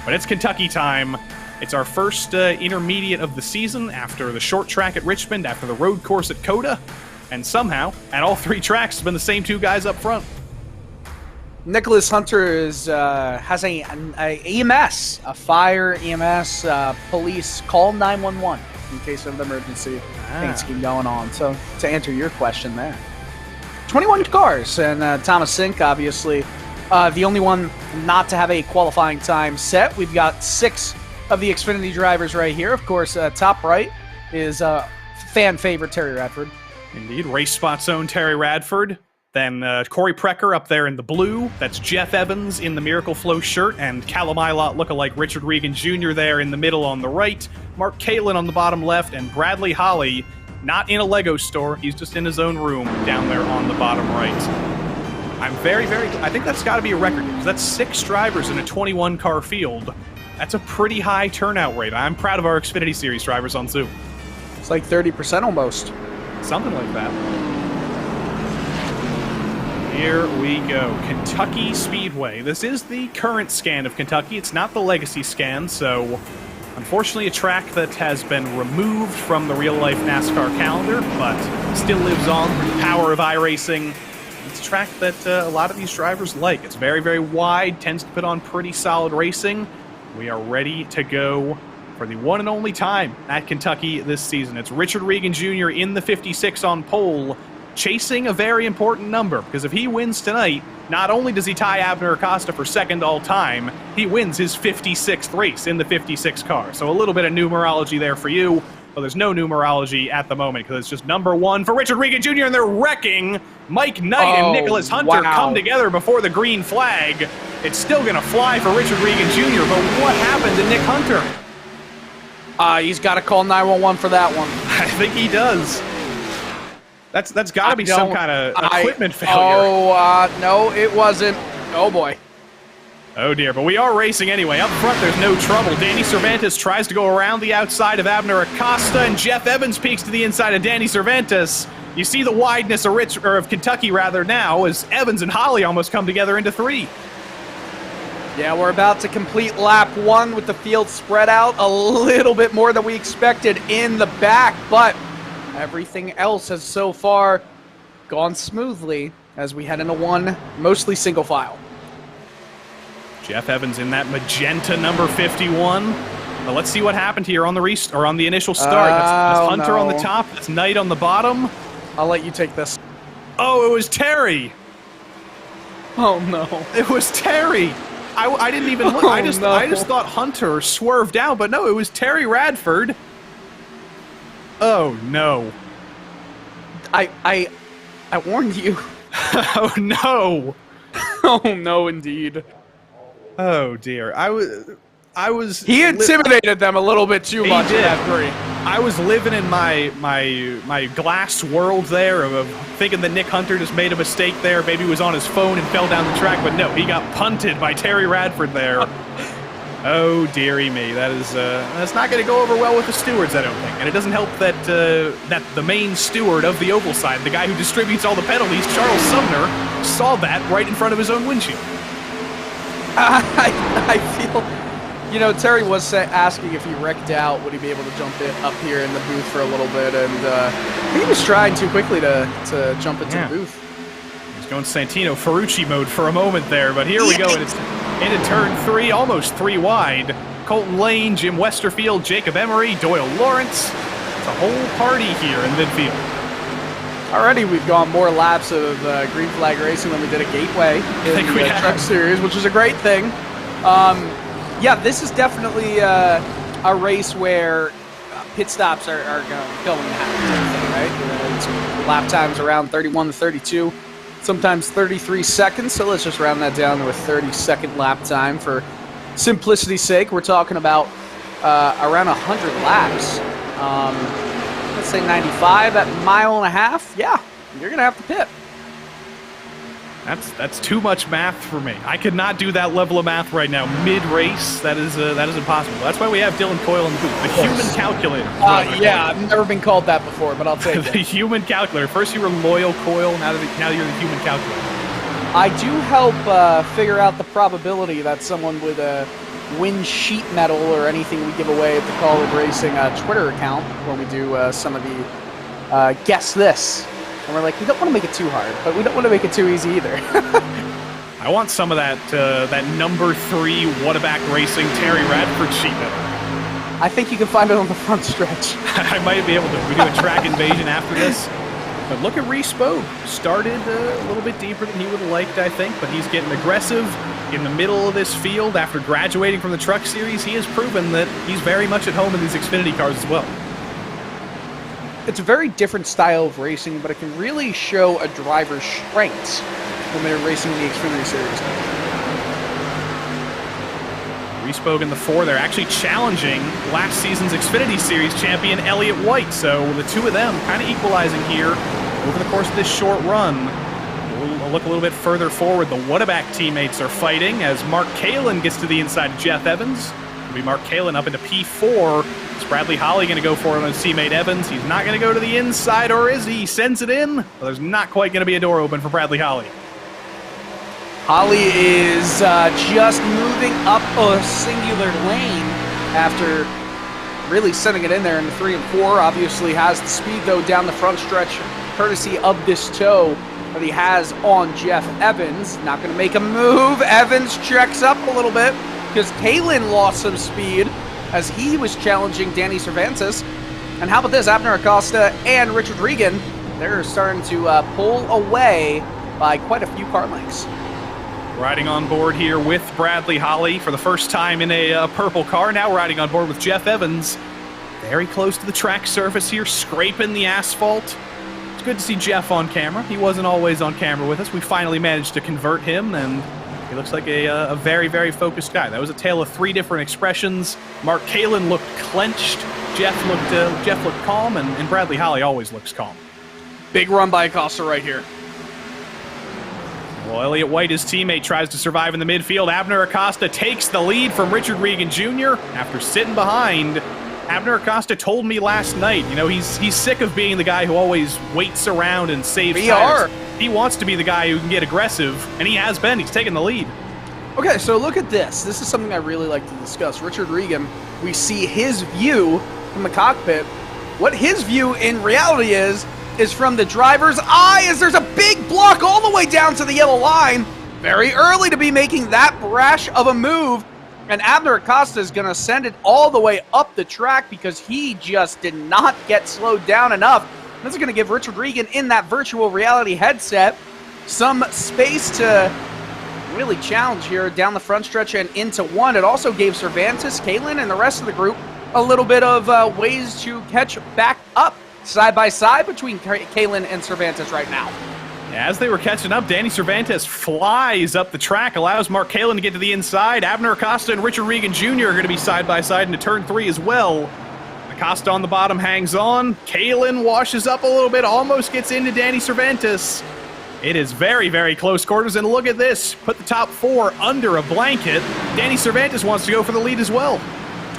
But it's Kentucky time. It's our first intermediate of the season after the short track at Richmond, after the road course at Coda, and somehow, at all 3 tracks, it's been the same 2 guys up front. Nicholas Hunter has a EMS, a fire EMS police call 911 in case of emergency paint scheme going on. So to answer your question there, 21 cars, and Thomas Sink obviously the only one not to have a qualifying time set. We've got 6 of the Xfinity drivers right here. Of course, top right is fan favorite Terry Radford. Indeed, Race Spot's own Terry Radford. Then Corey Precker up there in the blue. That's Jeff Evans in the Miracle Flow shirt, and Callum Ilott lookalike Richard Regan Jr. there in the middle on the right. Mark Caitlin on the bottom left, and Bradley Holly, not in a Lego store. He's just in his own room down there on the bottom right. I'm very, I think that's got to be a record, because that's 6 drivers in a 21-car field. That's a pretty high turnout rate. I'm proud of our Xfinity Series drivers on Zoom. It's like 30% almost. Something like that. Here we go. Kentucky Speedway. This is the current scan of Kentucky. It's not the legacy scan, so unfortunately a track that has been removed from the real-life NASCAR calendar, but still lives on through the power of iRacing. It's a track that a lot of these drivers like. It's very, very wide, tends to put on pretty solid racing. We are ready to go for the one and only time at Kentucky this season. It's Richard Regan Jr. in the 56 on pole, chasing a very important number, because if he wins tonight, not only does he tie Abner Acosta for second all-time, he wins his 56th race in the 56 car. So a little bit of numerology there for you, but there's no numerology at the moment, because it's just number 1 for Richard Regan Jr., and they're wrecking. Mike Knight and Nicholas Hunter come together before the green flag. It's still going to fly for Richard Regan Jr., but what happened to Nick Hunter? He's got to call 911 for that one. I think he does. That's got to be some kind of equipment failure. Oh, no, it wasn't. Oh, boy. Oh, dear. But we are racing anyway. Up front, there's no trouble. Danny Cervantes tries to go around the outside of Abner Acosta, and Jeff Evans peeks to the inside of Danny Cervantes. You see the wideness of Kentucky, now, as Evans and Holly almost come together into 3. Yeah, we're about to complete lap 1 with the field spread out a little bit more than we expected in the back, but everything else has so far gone smoothly as we head into 1, mostly single file. Jeff Evans in that magenta number 51. Well, let's see what happened here on the initial start. That's Hunter on the top. That's Knight on the bottom. I'll let you take this. Oh, it was Terry. Oh no, it was Terry. I didn't even look. I just thought Hunter swerved out, but no, it was Terry Radford. Oh no. I warned you. Oh no. Oh no, indeed. Oh dear. I was. He intimidated them a little bit too much. He did. In that 3. I was living in my glass world there of thinking that Nick Hunter just made a mistake there. Maybe he was on his phone and fell down the track, but no, he got punted by Terry Radford there. Oh dearie me, that's not going to go over well with the stewards, I don't think. And it doesn't help that that the main steward of the oval side, the guy who distributes all the penalties, Charles Sumner, saw that right in front of his own windshield. I feel, Terry was asking if he wrecked out, would he be able to jump up here in the booth for a little bit, and I think he was trying too quickly to jump into the booth. He's going Santino Ferrucci mode for a moment there, but here we go, and it's into turn 3, almost 3 wide. Colton Lane, Jim Westerfield, Jacob Emery, Doyle Lawrence. It's a whole party here in midfield. Already we've gone more laps of green flag racing than we did at Gateway in the Truck Series, which is a great thing. Yeah, this is definitely a race where pit stops are going to happen, right? Lap times around 31 to 32, sometimes 33 seconds, so let's just round that down to a 30-second lap time for simplicity's sake. We're talking about around 100 laps. Let's say 95 at mile and a half. Yeah, you're going to have to pit. That's too much math for me. I could not do that level of math right now mid-race. That is impossible. That's why we have Dylan Coyle in the booth. The human calculator. Yeah, I've never been called that before, but I'll take it. The human calculator. First you were loyal Coyle, now you're the human calculator. I do help figure out the probability that someone would win sheet metal or anything we give away at the Call of Racing Twitter account when we do some of the Guess This. And we're like, we don't want to make it too hard, but we don't want to make it too easy either. I want some of that number 3 Whataback Racing Terry Radford sheet metal. I think you can find it on the front stretch. I might be able to. We do a track invasion after this. But look at Respo. Started a little bit deeper than he would have liked, I think, but he's getting aggressive in the middle of this field. After graduating from the Truck Series, he has proven that he's very much at home in these Xfinity cars as well. It's a very different style of racing, but it can really show a driver's strengths when they're racing the Xfinity Series. Respo in the 4, they're actually challenging last season's Xfinity Series champion Elliott White, so the two of them kind of equalizing here over the course of this short run. We'll look a little bit further forward. The Whataback teammates are fighting as Mark Kalin gets to the inside of Jeff Evans. It'll be Mark Kalin up into P4. Is Bradley Holly going to go for it on his teammate Evans? He's not going to go to the inside, or is he? He sends it in. Well, there's not quite going to be a door open for Bradley Holly. Holly is just moving up a singular lane after really sending it in there in the 3 and 4. Obviously has the speed, though, down the front stretch, courtesy of this toe that he has on Jeff Evans. Not going to make a move. Evans checks up a little bit because Kalin lost some speed as he was challenging Danny Cervantes. And how about this? Abner Acosta and Richard Regan, they're starting to pull away by quite a few car lengths. Riding on board here with Bradley Holly for the first time in a purple car. Now riding on board with Jeff Evans. Very close to the track surface here, scraping the asphalt. It's good to see Jeff on camera. He wasn't always on camera with us. We finally managed to convert him, and he looks like a very, very focused guy. That was a tale of 3 different expressions. Mark Kalin looked clenched. Jeff looked calm, and Bradley Holly always looks calm. Big run by Acosta right here. Well, Elliott White, his teammate, tries to survive in the midfield. Abner Acosta takes the lead from Richard Regan Jr. after sitting behind. Abner Acosta told me last night, you know, he's sick of being the guy who always waits around and saves tires. He wants to be the guy who can get aggressive, and he has been. He's taken the lead. Okay, so look at this. This is something I really like to discuss. Richard Regan, we see his view from the cockpit. What his view in reality is from the driver's eye, as there's a big block all the way down to the yellow line. Very early to be making that brash of a move. And Abner Acosta is going to send it all the way up the track because he just did not get slowed down enough. This is going to give Richard Regan in that virtual reality headset some space to really challenge here down the front stretch and into 1. It also gave Cervantes, Kalin, and the rest of the group a little bit of ways to catch back up side by side between Kalin and Cervantes right now. As they were catching up, Danny Cervantes flies up the track, allows Mark Kalin to get to the inside. Abner Acosta and Richard Regan Jr. are going to be side by side into turn 3 as well. Acosta on the bottom hangs on. Kalin washes up a little bit, almost gets into Danny Cervantes. It is very, very close quarters, and look at this. Put the top 4 under a blanket. Danny Cervantes wants to go for the lead as well.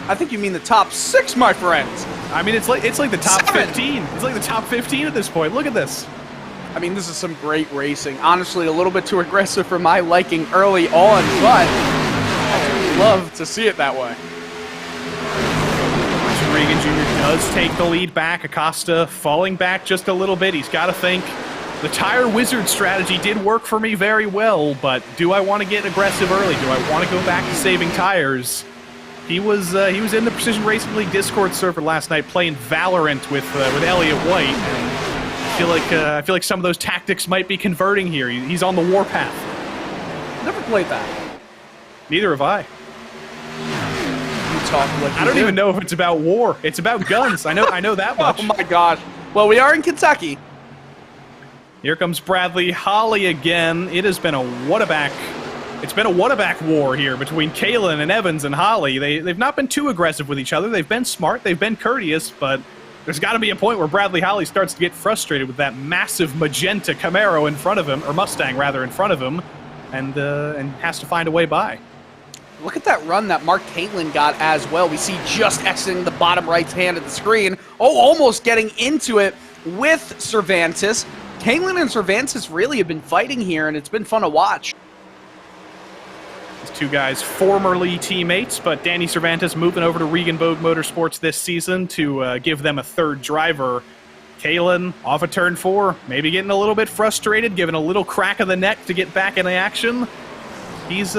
I think you mean the top 6, my friends. I mean, it's like the top 7. 15. It's like the top 15 at this point. Look at this. I mean, this is some great racing. Honestly, a little bit too aggressive for my liking early on, but I love to see it that way. Richard Regan Jr. does take the lead back. Acosta falling back just a little bit. He's got to think. The tire wizard strategy did work for me very well, but do I want to get aggressive early? Do I want to go back to saving tires? He was in the Precision Racing League Discord server last night playing Valorant with Elliott White. And I feel like some of those tactics might be converting here. He's on the warpath. Never played that. Neither have I. You talk like I don't even know if it's about war. It's about guns. I know that much. Oh my gosh. Well, we are in Kentucky. Here comes Bradley Holly again. It has been a whataback. It's been a whataback war here between Kalin and Evans and Holly. They've not been too aggressive with each other. They've been smart. They've been courteous, but there's got to be a point where Bradley Holly starts to get frustrated with that massive magenta Camaro in front of him, or Mustang rather, in front of him, and has to find a way by. Look at that run that Mark Kalin got as well. We see just exiting the bottom right hand of the screen. Oh, almost getting into it with Cervantes. Kalin and Cervantes really have been fighting here, and it's been fun to watch. These two guys formerly teammates, but Danny Cervantes moving over to Regan Bogue Motorsports this season to give them a third driver. Kalin off of turn 4, maybe getting a little bit frustrated, giving a little crack of the neck to get back in the action. He's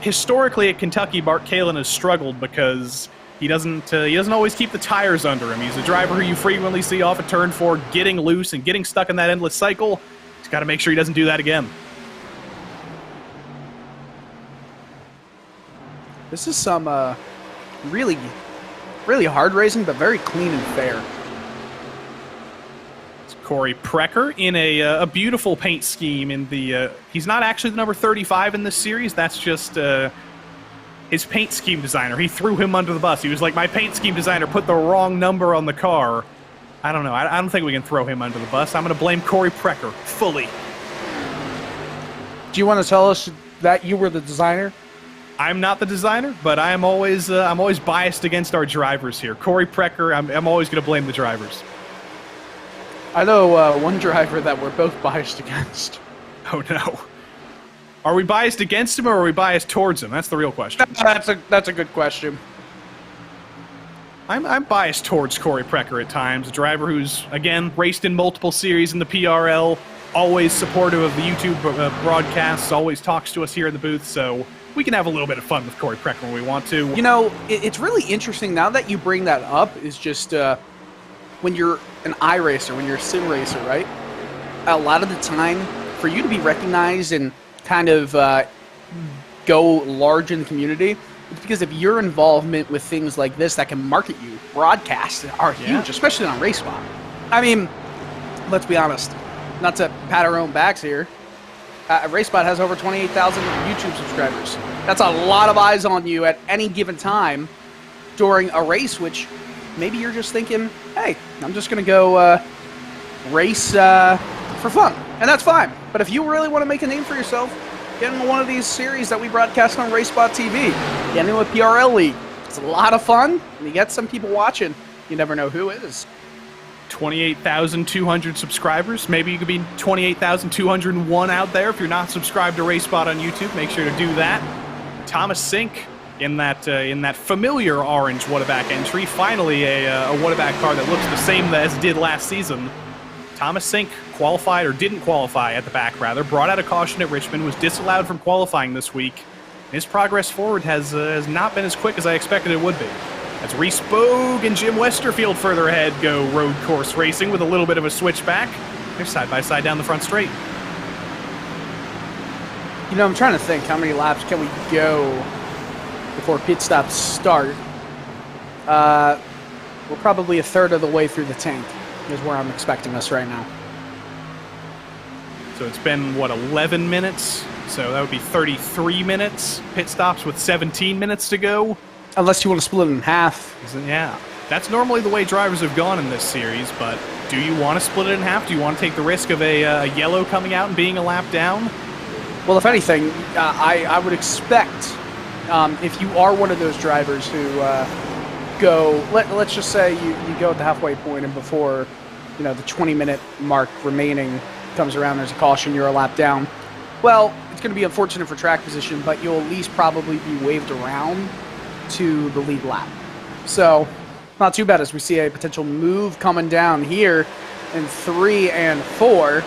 historically at Kentucky, Mark Kalin has struggled because He doesn't always keep the tires under him. He's a driver who you frequently see off at turn 4 getting loose and getting stuck in that endless cycle. He's got to make sure he doesn't do that again. This is some really, really hard racing, but very clean and fair. It's Corey Precker in a beautiful paint scheme. In the he's not actually the number 35 in this series. That's just his paint scheme designer. He threw him under the bus. He was like, my paint scheme designer put the wrong number on the car. I don't know. I don't think we can throw him under the bus. I'm going to blame Corey Precker fully. Do you want to tell us that you were the designer? I'm not the designer, but I'm always biased against our drivers here. Corey Precker, I'm always going to blame the drivers. I know one driver that we're both biased against. Oh no. Are we biased against him or are we biased towards him? That's the real question. That's a good question. I'm biased towards Corey Precker at times, a driver who's, again, raced in multiple series in the PRL, always supportive of the YouTube broadcasts, always talks to us here in the booth, so we can have a little bit of fun with Corey Precker when we want to. You know, it's really interesting now that you bring that up, is just when you're an iRacer, when you're a sim racer, right? A lot of the time, for you to be recognized and kind of go large in the community, it's because of your involvement with things like this that can market you. Broadcasts are huge, especially on RaceSpot. I mean, let's be honest, not to pat our own backs here, RaceSpot has over 28,000 YouTube subscribers. That's a lot of eyes on you at any given time during a race, which maybe you're just thinking, hey, I'm just going to go race for fun, and that's fine. But if you really want to make a name for yourself, get into one of these series that we broadcast on RaceSpotTV. Get into a PRL league. It's a lot of fun, and you get some people watching. You never know who is. 28,200 subscribers. Maybe you could be 28,201 out there. If you're not subscribed to RaceSpot on YouTube, make sure to do that. Thomas Sink in that familiar orange Whataback entry. Finally, a Whataback car that looks the same as it did last season. Thomas Sink qualified, or didn't qualify at the back, rather. Brought out a caution at Richmond, was disallowed from qualifying this week. His progress forward has not been as quick as I expected it would be. As Reese Bogue and Jim Westerfield further ahead go road course racing with a little bit of a switchback. They're side by side down the front straight. You know, I'm trying to think, how many laps can we go before pit stops start? We're probably a third of the way through the tank, is where I'm expecting us right now. So it's been, what, 11 minutes? So that would be 33 minutes. Pit stops with 17 minutes to go. Unless you want to split it in half. Yeah. That's normally the way drivers have gone in this series, but do you want to split it in half? Do you want to take the risk of a yellow coming out and being a lap down? Well, if anything, I would expect, if you are one of those drivers who go, let's just say you go at the halfway point and before, the 20-minute mark remaining comes around, there's a caution, you're a lap down. Well, it's going to be unfortunate for track position, but you'll at least probably be waved around to the lead lap. So, not too bad as we see a potential move coming down here in 3 and 4.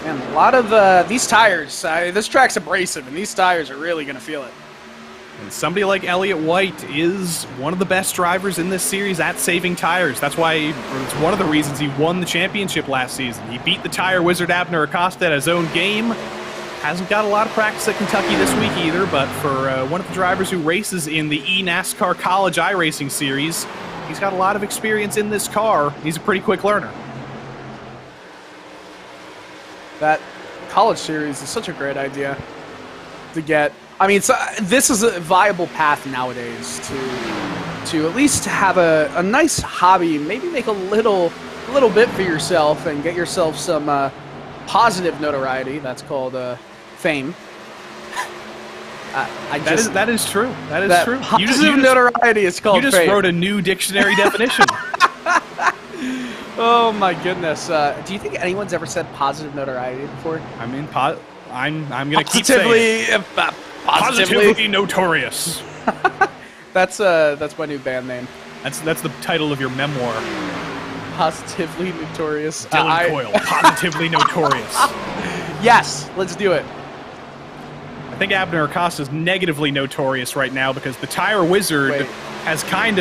And a lot of these tires, this track's abrasive, and these tires are really going to feel it. And somebody like Elliott White is one of the best drivers in this series at saving tires. That's why, it's one of the reasons he won the championship last season. He beat the tire wizard Abner Acosta at his own game. Hasn't got a lot of practice at Kentucky this week either, but for one of the drivers who races in the eNASCAR College iRacing Series, he's got a lot of experience in this car. He's a pretty quick learner. That college series is such a great idea to get. I mean, this is a viable path nowadays to at least have a nice hobby, maybe make a little bit for yourself and get yourself some positive notoriety. That's called fame. That is true. That is true. Positive notoriety is called fame. You just wrote a new dictionary definition. Oh my goodness! Do you think anyone's ever said positive notoriety before? I mean, I'm gonna keep saying positively notorious. That's my new band name. That's the title of your memoir. Positively notorious. Dylan Coyle, positively notorious. Yes, let's do it. I think Abner Acosta is negatively notorious right now because the tire wizard has kind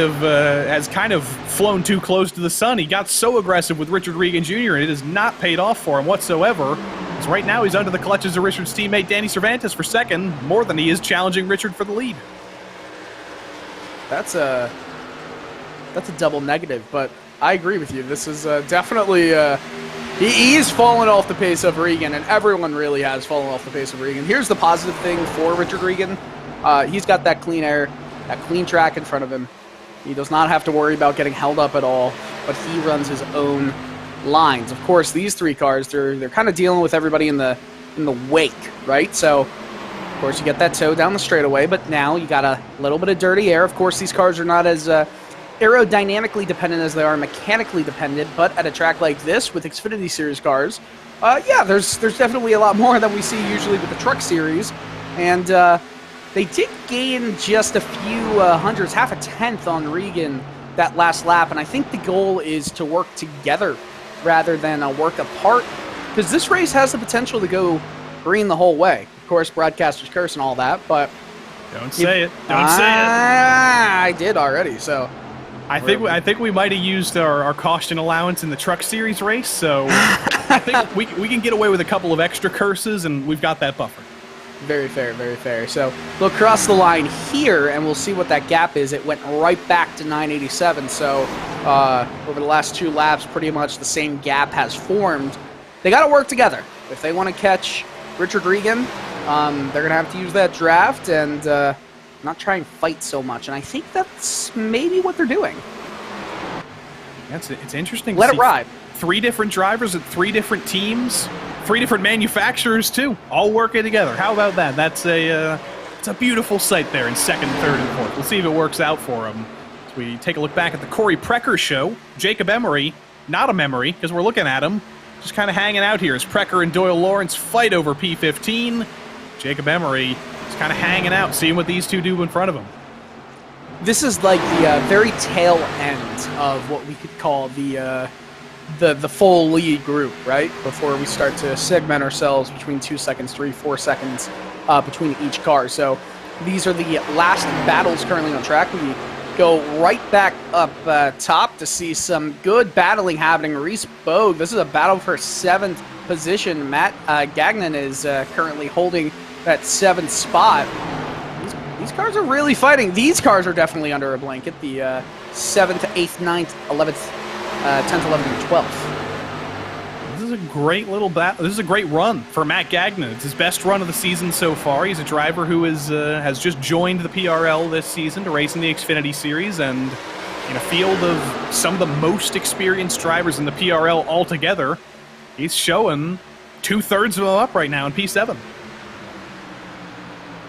of flown too close to the sun. He got so aggressive with Richard Regan Jr. and it has not paid off for him whatsoever. Because right now he's under the clutches of Richard's teammate Danny Cervantes for second, more than he is challenging Richard for the lead. That's a double negative, but I agree with you. This is definitely he is falling off the pace of Regan, and everyone really has fallen off the pace of Regan. Here's the positive thing for Richard Regan. He's got that clean air, that clean track in front of him. He does not have to worry about getting held up at all, but he runs his own lines. Of course, these three cars, they're kind of dealing with everybody in the wake, right? So, of course, you get that tow down the straightaway, but now you got a little bit of dirty air. Of course, these cars are not as aerodynamically dependent as they are mechanically dependent, but at a track like this with Xfinity Series cars, yeah, there's definitely a lot more than we see usually with the Truck Series, and they did gain just a few hundredths, half a tenth on Regan that last lap, and I think the goal is to work together rather than work apart, because this race has the potential to go green the whole way. Of course, broadcaster's curse and all that, but don't say it. Don't say it. I did already, so I think we might have used our caution allowance in the Truck Series race, so I think we can get away with a couple of extra curses, and we've got that buffer. Very fair, very fair. So we'll cross the line here, and we'll see what that gap is. It went right back to 987, so over the last two laps, pretty much the same gap has formed. They got to work together. If they want to catch Richard Regan, they're going to have to use that draft and not try and fight so much, and I think that's maybe what they're doing. It's interesting. Let it ride. 3 different drivers at 3 different teams, 3 different manufacturers too, all working together. How about that? That's it's a beautiful sight there in second, third, and fourth. We'll see if it works out for them. As we take a look back at the Corey Precker show, Jacob Emery, not a memory because we're looking at him, just kind of hanging out here as Precker and Doyle Lawrence fight over P15. Jacob Emery is kind of hanging out, seeing what these two do in front of him. This is like the very tail end of what we could call the full lead group, right? Before we start to segment ourselves between 2 seconds, 3, 4 seconds between each car. So these are the last battles currently on track. We go right back up top to see some good battling happening. Reese Bogue, this is a battle for 7th position. Matt Gagnon is currently holding that 7th spot. These cars are really fighting. These cars are definitely under a blanket. The 7th, 8th, 9th, 11th, 10th, 11th, and 12th. This is a great little battle. This is a great run for Matt Gagnon. It's his best run of the season so far. He's a driver who has just joined the PRL this season to race in the Xfinity Series, and in a field of some of the most experienced drivers in the PRL altogether, he's showing 2/3 of them up right now in P7.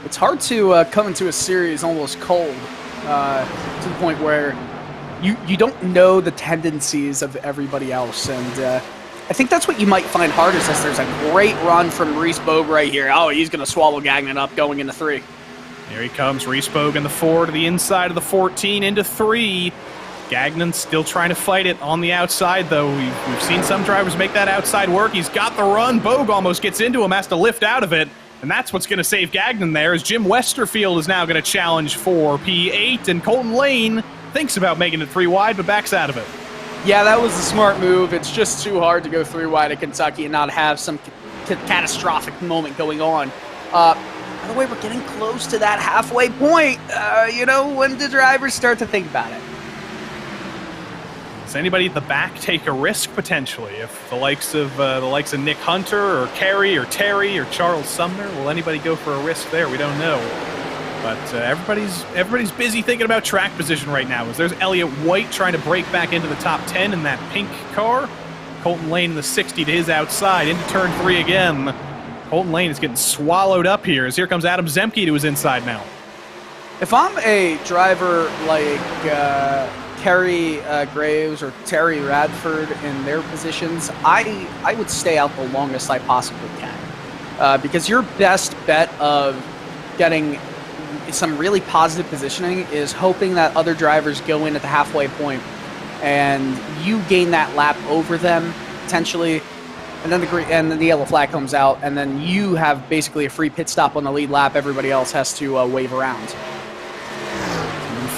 It's hard to come into a series almost cold to the point where you don't know the tendencies of everybody else, and I think that's what you might find hardest. As there's a great run from Reese Bogue right here. Oh, he's going to swallow Gagnon up going into 3. Here he comes, Reese Bogue in the 4 to the inside of the 14 into 3. Gagnon still trying to fight it on the outside, though. We've seen some drivers make that outside work. He's got the run. Bogue almost gets into him, has to lift out of it. And that's what's going to save Gagnon there, as Jim Westerfield is now going to challenge for P8, and Colton Lane thinks about making it 3 wide, but backs out of it. Yeah, that was a smart move. It's just too hard to go 3 wide at Kentucky and not have some catastrophic moment going on. By the way, we're getting close to that halfway point. When the drivers start to think about it. Does anybody at the back take a risk potentially? If the likes of Nick Hunter or Kerry or Terry or Charles Sumner, will anybody go for a risk there? We don't know. But everybody's busy thinking about track position right now. As there's Elliott White trying to break back into the top 10 in that pink car. Colton Lane in the 60 to his outside into turn 3 again. Colton Lane is getting swallowed up here as here comes Adam Zemke to his inside now. If I'm a driver like Kerry Graves or Terry Radford in their positions, I would stay out the longest I possibly can. Because your best bet of getting some really positive positioning is hoping that other drivers go in at the halfway point and you gain that lap over them potentially, and then the yellow flag comes out, and then you have basically a free pit stop on the lead lap. Everybody else has to wave around.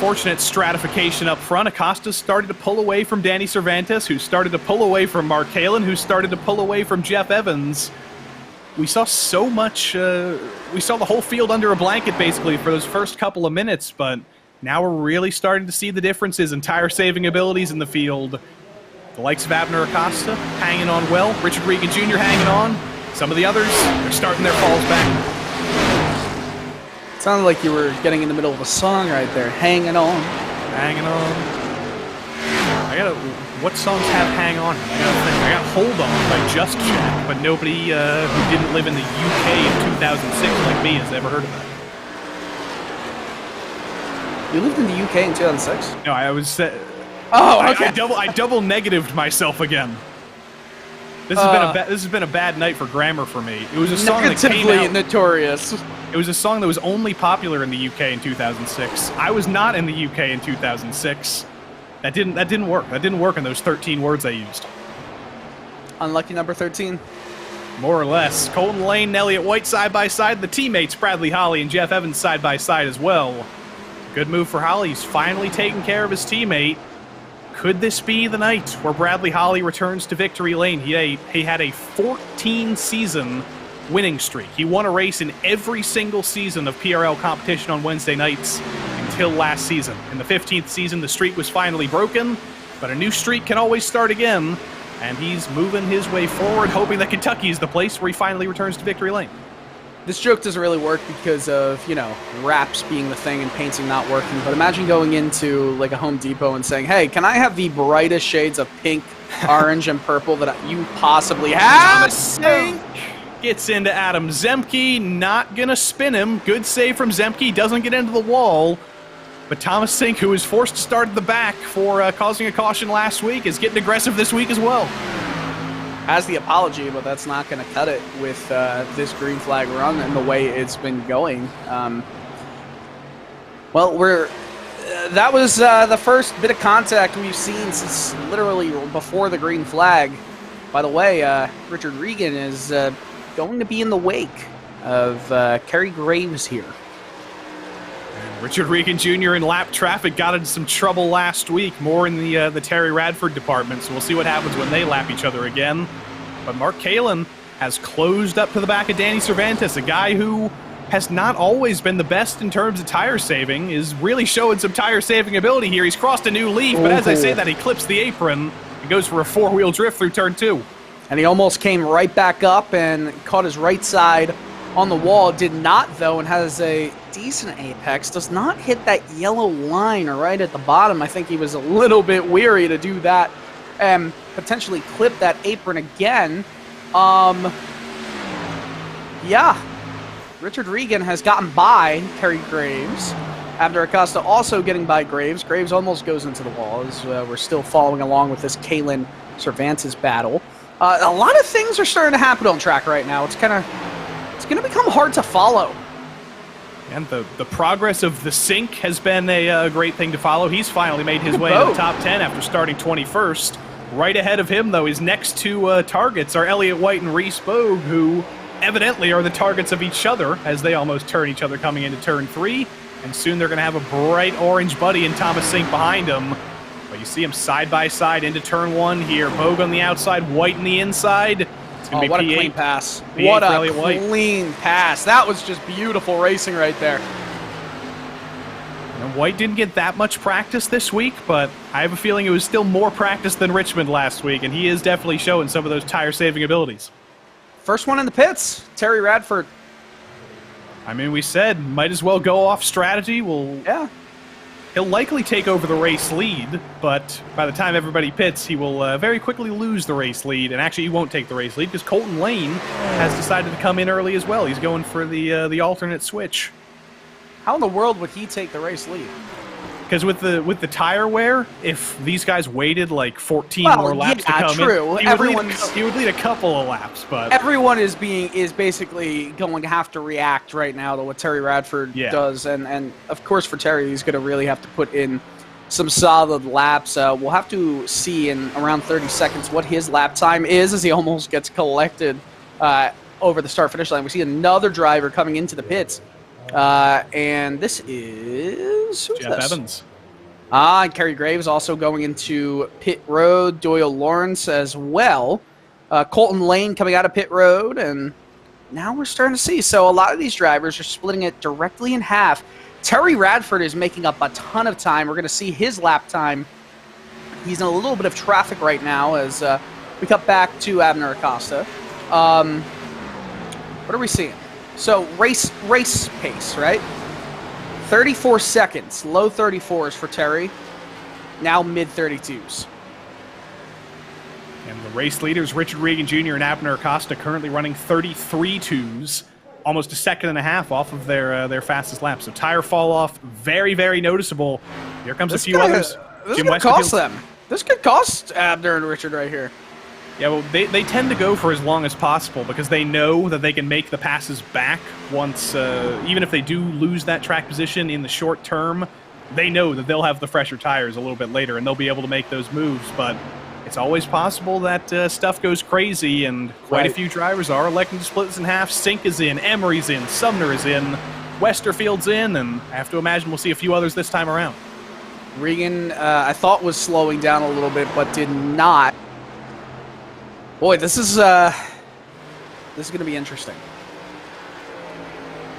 unfortunate stratification up front. Acosta started to pull away from Danny Cervantes, who started to pull away from Mark Kalin, who started to pull away from Jeff Evans. We saw so much, we saw the whole field under a blanket, basically, for those first couple of minutes, but now we're really starting to see the differences in tire-saving abilities in the field. The likes of Abner Acosta hanging on well, Richard Regan Jr. hanging on. Some of the others are starting their falls back. Sounded like you were getting in the middle of a song right there. Hanging on. Hanging on. What songs have Hang On? I got Hold On by Just Check, but nobody who didn't live in the UK in 2006 like me has ever heard of that. You lived in the UK in 2006? No, I was... Oh, okay. I double negatived myself again. This has been a bad night for grammar for me. It was a song that came out... notorious. It was a song that was only popular in the UK in 2006. I was not in the UK in 2006. That didn't work. That didn't work in those 13 words I used. Unlucky number 13. More or less. Colton Lane and Elliott White side by side. The teammates Bradley Holly and Jeff Evans side by side as well. Good move for Holly. He's finally taking care of his teammate. Could this be the night where Bradley Holly returns to victory lane? He had a 14-season winning streak. He won a race in every single season of PRL competition on Wednesday nights until last season. In the 15th season, the streak was finally broken, but a new streak can always start again, and he's moving his way forward, hoping that Kentucky is the place where he finally returns to victory lane. This joke doesn't really work because of, you know, wraps being the thing and painting not working, but imagine going into, like, a Home Depot and saying, hey, can I have the brightest shades of pink, orange, and purple that you possibly have? Sink gets into Adam Zemke, not gonna spin him. Good save from Zemke, doesn't get into the wall. But Thomas Sink, who was forced to start at the back for causing a caution last week, is getting aggressive this week as well. Has the apology, but that's not going to cut it with this green flag run and the way it's been going. Well, that was the first bit of contact we've seen since literally before the green flag. By the way, Richard Regan is going to be in the wake of Kerry Graves here. Richard Regan Jr. in lap traffic got into some trouble last week, more in the Terry Radford department, so we'll see what happens when they lap each other again. But Mark Kalin has closed up to the back of Danny Cervantes, a guy who has not always been the best in terms of tire saving, is really showing some tire saving ability here. He's crossed a new leaf, but as I say that, he clips the apron and goes for a four-wheel drift through turn 2. And he almost came right back up and caught his right side on the wall. Did not, though, and has a decent apex. Does not hit that yellow line right at the bottom. I think he was a little bit weary to do that and potentially clip that apron again. Yeah. Richard Regan has gotten by Kerry Graves. Abner Acosta also getting by Graves. Graves almost goes into the wall as we're still following along with this Kalin Cervantes battle. A lot of things are starting to happen on track right now. It's going to become hard to follow. And the progress of the Sink has been a great thing to follow. He's finally made his way into the top 10 after starting 21st. Right ahead of him, though, his next two targets are Elliott White and Reese Bogue, who evidently are the targets of each other as they almost turn each other coming into turn 3. And soon they're going to have a bright orange buddy in Thomas Sink behind him. But you see him side by side into turn 1 here. Bogue on the outside, White on the inside. Oh, what a clean pass. What a clean pass. That was just beautiful racing right there. And White didn't get that much practice this week, but I have a feeling it was still more practice than Richmond last week, and he is definitely showing some of those tire-saving abilities. First one in the pits, Terry Radford. I mean, we said, might as well go off strategy. Yeah. He'll likely take over the race lead, but by the time everybody pits, he will very quickly lose the race lead. And actually, he won't take the race lead because Colton Lane has decided to come in early as well. He's going for the alternate switch. How in the world would he take the race lead? Because with the tire wear, if these guys waited like 14 more laps to come in, he would lead a couple of laps. But everyone is basically going to have to react right now to what Terry Radford does, and of course for Terry, he's going to really have to put in some solid laps. We'll have to see in around 30 seconds what his lap time is as he almost gets collected over the start-finish line. We see another driver coming into the pits. And this is... Jeff Evans. And Kerry Graves also going into pit road. Doyle Lawrence as well. Colton Lane coming out of pit road, and now we're starting to see. So a lot of these drivers are splitting it directly in half. Terry Radford is making up a ton of time. We're going to see his lap time. He's in a little bit of traffic right now as we cut back to Abner Acosta. What are we seeing? So race pace, right? 34 seconds, low 34s for Terry. Now mid 32s. And the race leaders, Richard Regan Jr. and Abner Acosta, currently running 33.2s, almost a second and a half off of their fastest lap. So tire fall off, very, very noticeable. Here comes a few others. This could cost them. This could cost Abner and Richard right here. Yeah, well, they tend to go for as long as possible because they know that they can make the passes back once, even if they do lose that track position in the short term, they know that they'll have the fresher tires a little bit later and they'll be able to make those moves. But it's always possible that stuff goes crazy, and quite a few drivers are electing to split this in half. Sink is in, Emery's in, Sumner is in, Westerfield's in, and I have to imagine we'll see a few others this time around. Regan, I thought was slowing down a little bit, but did not. Boy, this is going to be interesting.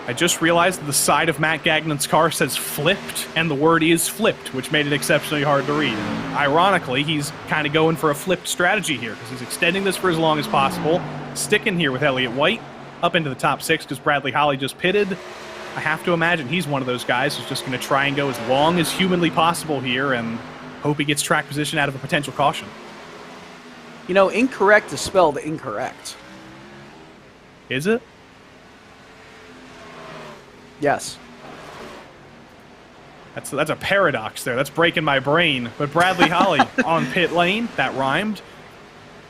I just realized that the side of Matt Gagnon's car says flipped, and the word is flipped, which made it exceptionally hard to read. And ironically, he's kind of going for a flipped strategy here, because he's extending this for as long as possible, sticking here with Elliott White, up into the top 6, because Bradley Holly just pitted. I have to imagine he's one of those guys who's just going to try and go as long as humanly possible here, and hope he gets track position out of a potential caution. You know, incorrect is spelled incorrect. Is it? Yes. That's a paradox there. That's breaking my brain. But Bradley Holly on pit lane, that rhymed.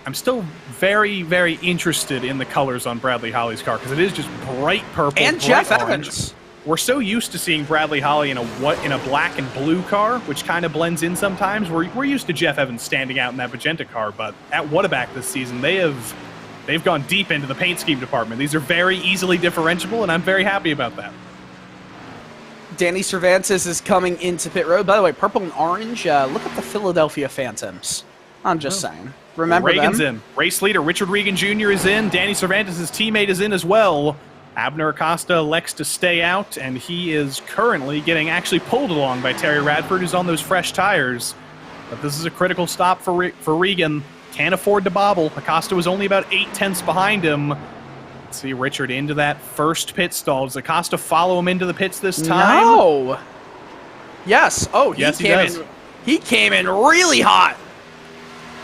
I'm still very, very interested in the colors on Bradley Holly's car because it is just bright purple and bright Jeff orange. Evans. We're so used to seeing Bradley Holly in a black and blue car, which kind of blends in sometimes. We're used to Jeff Evans standing out in that magenta car, but at Whataback this season, they've gone deep into the paint scheme department. These are very easily differentiable, and I'm very happy about that. Danny Cervantes is coming into pit road. By the way, purple and orange. Look at the Philadelphia Phantoms. I'm just saying. Remember Regan's them. in. Race leader Richard Regan Jr. is in. Danny Cervantes' teammate is in as well. Abner Acosta elects to stay out, and he is currently getting actually pulled along by Terry Radford, who's on those fresh tires. But this is a critical stop for Regan. Can't afford to bobble. Acosta was only about 8/10 behind him. Let's see Richard into that first pit stall. Does Acosta follow him into the pits this time? No. Yes. Oh, yes, he does. He came in really hot.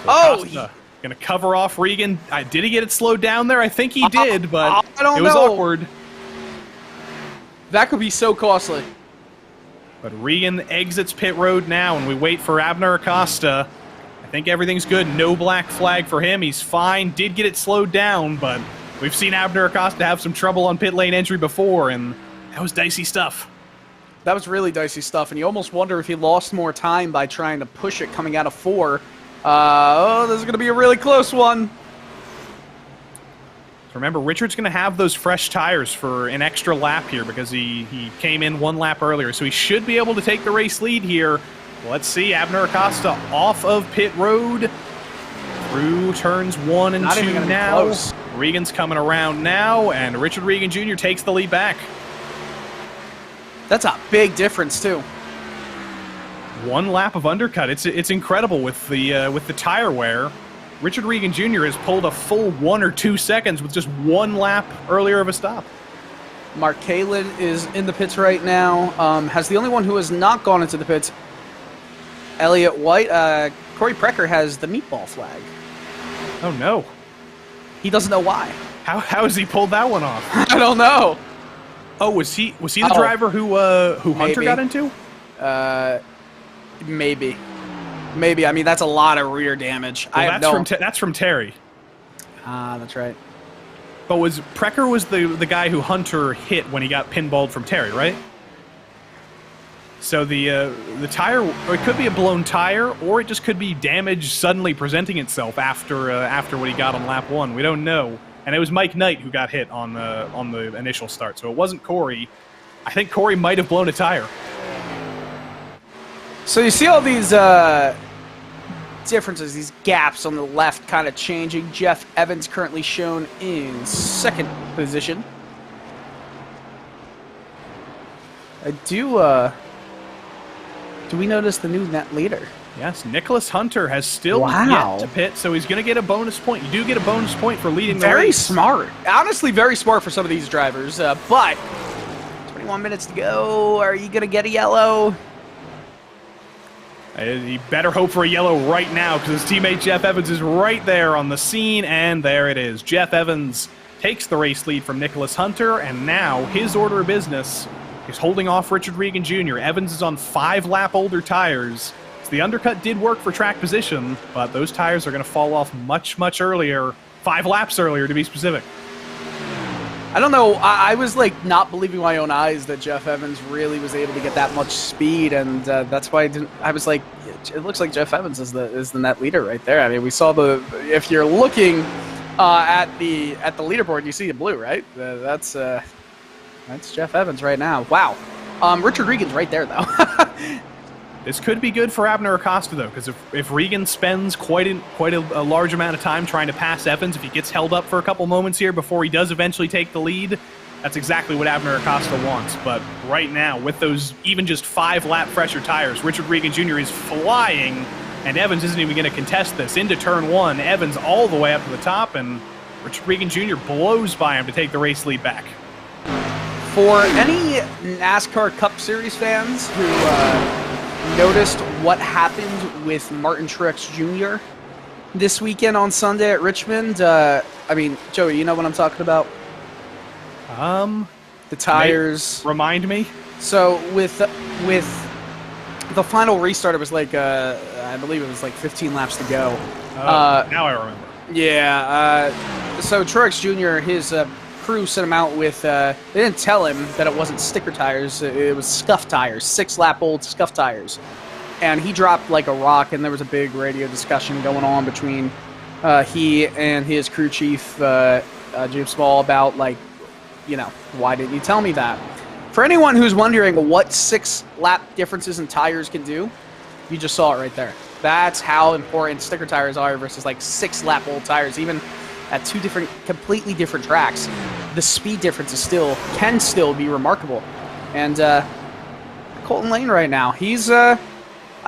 Acosta gonna cover off Regan. Did he get it slowed down there? I think he did, but I don't it was know. awkward. That could be so costly. But Regan exits pit road now, and we wait for Abner Acosta. I think everything's good. No black flag for him. He's fine. Did get it slowed down, but we've seen Abner Acosta have some trouble on pit lane entry before, and that was dicey stuff. That was really dicey stuff, and you almost wonder if he lost more time by trying to push it coming out of 4. This is going to be a really close one. So remember, Richard's going to have those fresh tires for an extra lap here because he came in 1 lap earlier, so he should be able to take the race lead here. Let's see, Abner Acosta off of pit road through turns 1 and 2 now. Regan's coming around now, and Richard Regan Jr. takes the lead back. That's a big difference, too. 1 lap of undercut. It's incredible with the tire wear. Richard Regan Jr. has pulled a full 1 or 2 seconds with just 1 lap earlier of a stop. Mark Kalin is in the pits right now. Has the only one who has not gone into the pits. Elliott White. Corey Precker has the meatball flag. Oh no. He doesn't know why. How has he pulled that one off? I don't know. Oh, was he the driver who Hunter got into? Maybe. I mean, that's a lot of rear damage. Well, that's from Terry. That's right. But Precker was the guy who Hunter hit when he got pinballed from Terry, right? So the tire, or it could be a blown tire, or it just could be damage suddenly presenting itself after what he got on lap 1. We don't know. And it was Mike Knight who got hit on the initial start, so it wasn't Corey. I think Corey might have blown a tire. So you see all these differences, these gaps on the left kind of changing. Jeff Evans currently shown in second position. Do we notice the new net leader? Yes, Nicholas Hunter has still Wow. yet to pit, so he's going to get a bonus point. You do get a bonus point for leading the Very race. smart. Honestly, very smart for some of these drivers. But 21 minutes to go. Are you going to get a yellow? He better hope for a yellow right now because his teammate Jeff Evans is right there on the scene, and there it is. Jeff Evans takes the race lead from Nicholas Hunter, and now his order of business is holding off Richard Regan Jr. Evans is on 5-lap older tires. So the undercut did work for track position, but those tires are going to fall off much, much earlier, 5 laps earlier to be specific. I don't know. I was like not believing my own eyes that Jeff Evans really was able to get that much speed, and that's why I was like, it looks like Jeff Evans is the net leader right there. I mean, we saw if you're looking at the leaderboard, you see the blue, right? That's Jeff Evans right now. Wow. Richard Regan's right there though. This could be good for Abner Acosta, though, because if Regan spends quite a large amount of time trying to pass Evans, if he gets held up for a couple moments here before he does eventually take the lead, that's exactly what Abner Acosta wants. But right now, with those even just 5-lap fresher tires, Richard Regan Jr. is flying, and Evans isn't even going to contest this. Into turn 1, Evans all the way up to the top, and Richard Regan Jr. blows by him to take the race lead back. For any NASCAR Cup Series fans who noticed what happened with Martin Truex Jr. this weekend on Sunday at Richmond, I mean, Joey, you know what I'm talking about? The tires. Remind me. So with the final restart, it was like I believe it was like 15 laps to go. Now I remember. Yeah. So Truex Jr. his crew sent him out with. They didn't tell him that it wasn't sticker tires. It was scuff tires, 6-lap-old scuff tires, and he dropped like a rock. And there was a big radio discussion going on between he and his crew chief Jim Small about like, you know, why didn't you tell me that? For anyone who's wondering what 6-lap differences in tires can do, you just saw it right there. That's how important sticker tires are versus like 6-lap-old tires, even at 2 completely different tracks. The speed difference can still be remarkable. And Colton Lane right now, he's I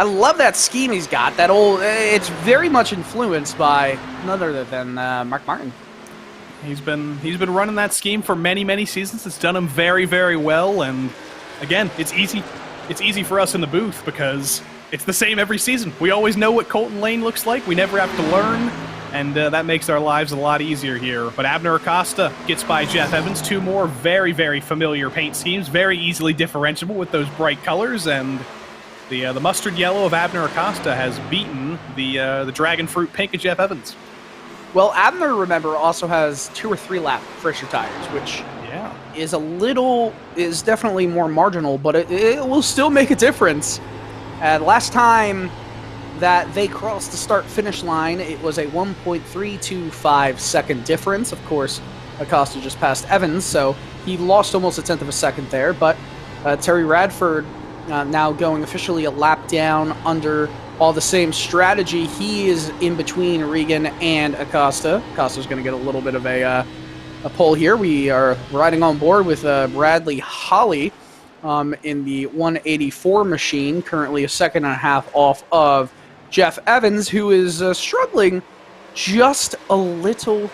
love that scheme he's got. That it's very much influenced by none other than Mark Martin. He's been running that scheme for many, many seasons. It's done him very, very well. And again, it's easy. It's easy for us in the booth because it's the same every season. We always know what Colton Lane looks like. We never have to learn, and that makes our lives a lot easier here. But Abner Acosta gets by Jeff Evans. 2 more very, very familiar paint schemes, very easily differentiable with those bright colors, and the mustard yellow of Abner Acosta has beaten the dragon fruit pink of Jeff Evans. Well, Abner, remember, also has 2 or 3-lap fresher tires, which is definitely more marginal, but it will still make a difference. Last time that they crossed the start-finish line, it was a 1.325 second difference. Of course, Acosta just passed Evans, so he lost almost a tenth of a second there. But Terry Radford now going officially a lap down under all the same strategy. He is in between Regan and Acosta. Acosta's going to get a little bit of a pole here. We are riding on board with Bradley Holly in the 184 machine, currently a second and a half off of Jeff Evans, who is struggling just a little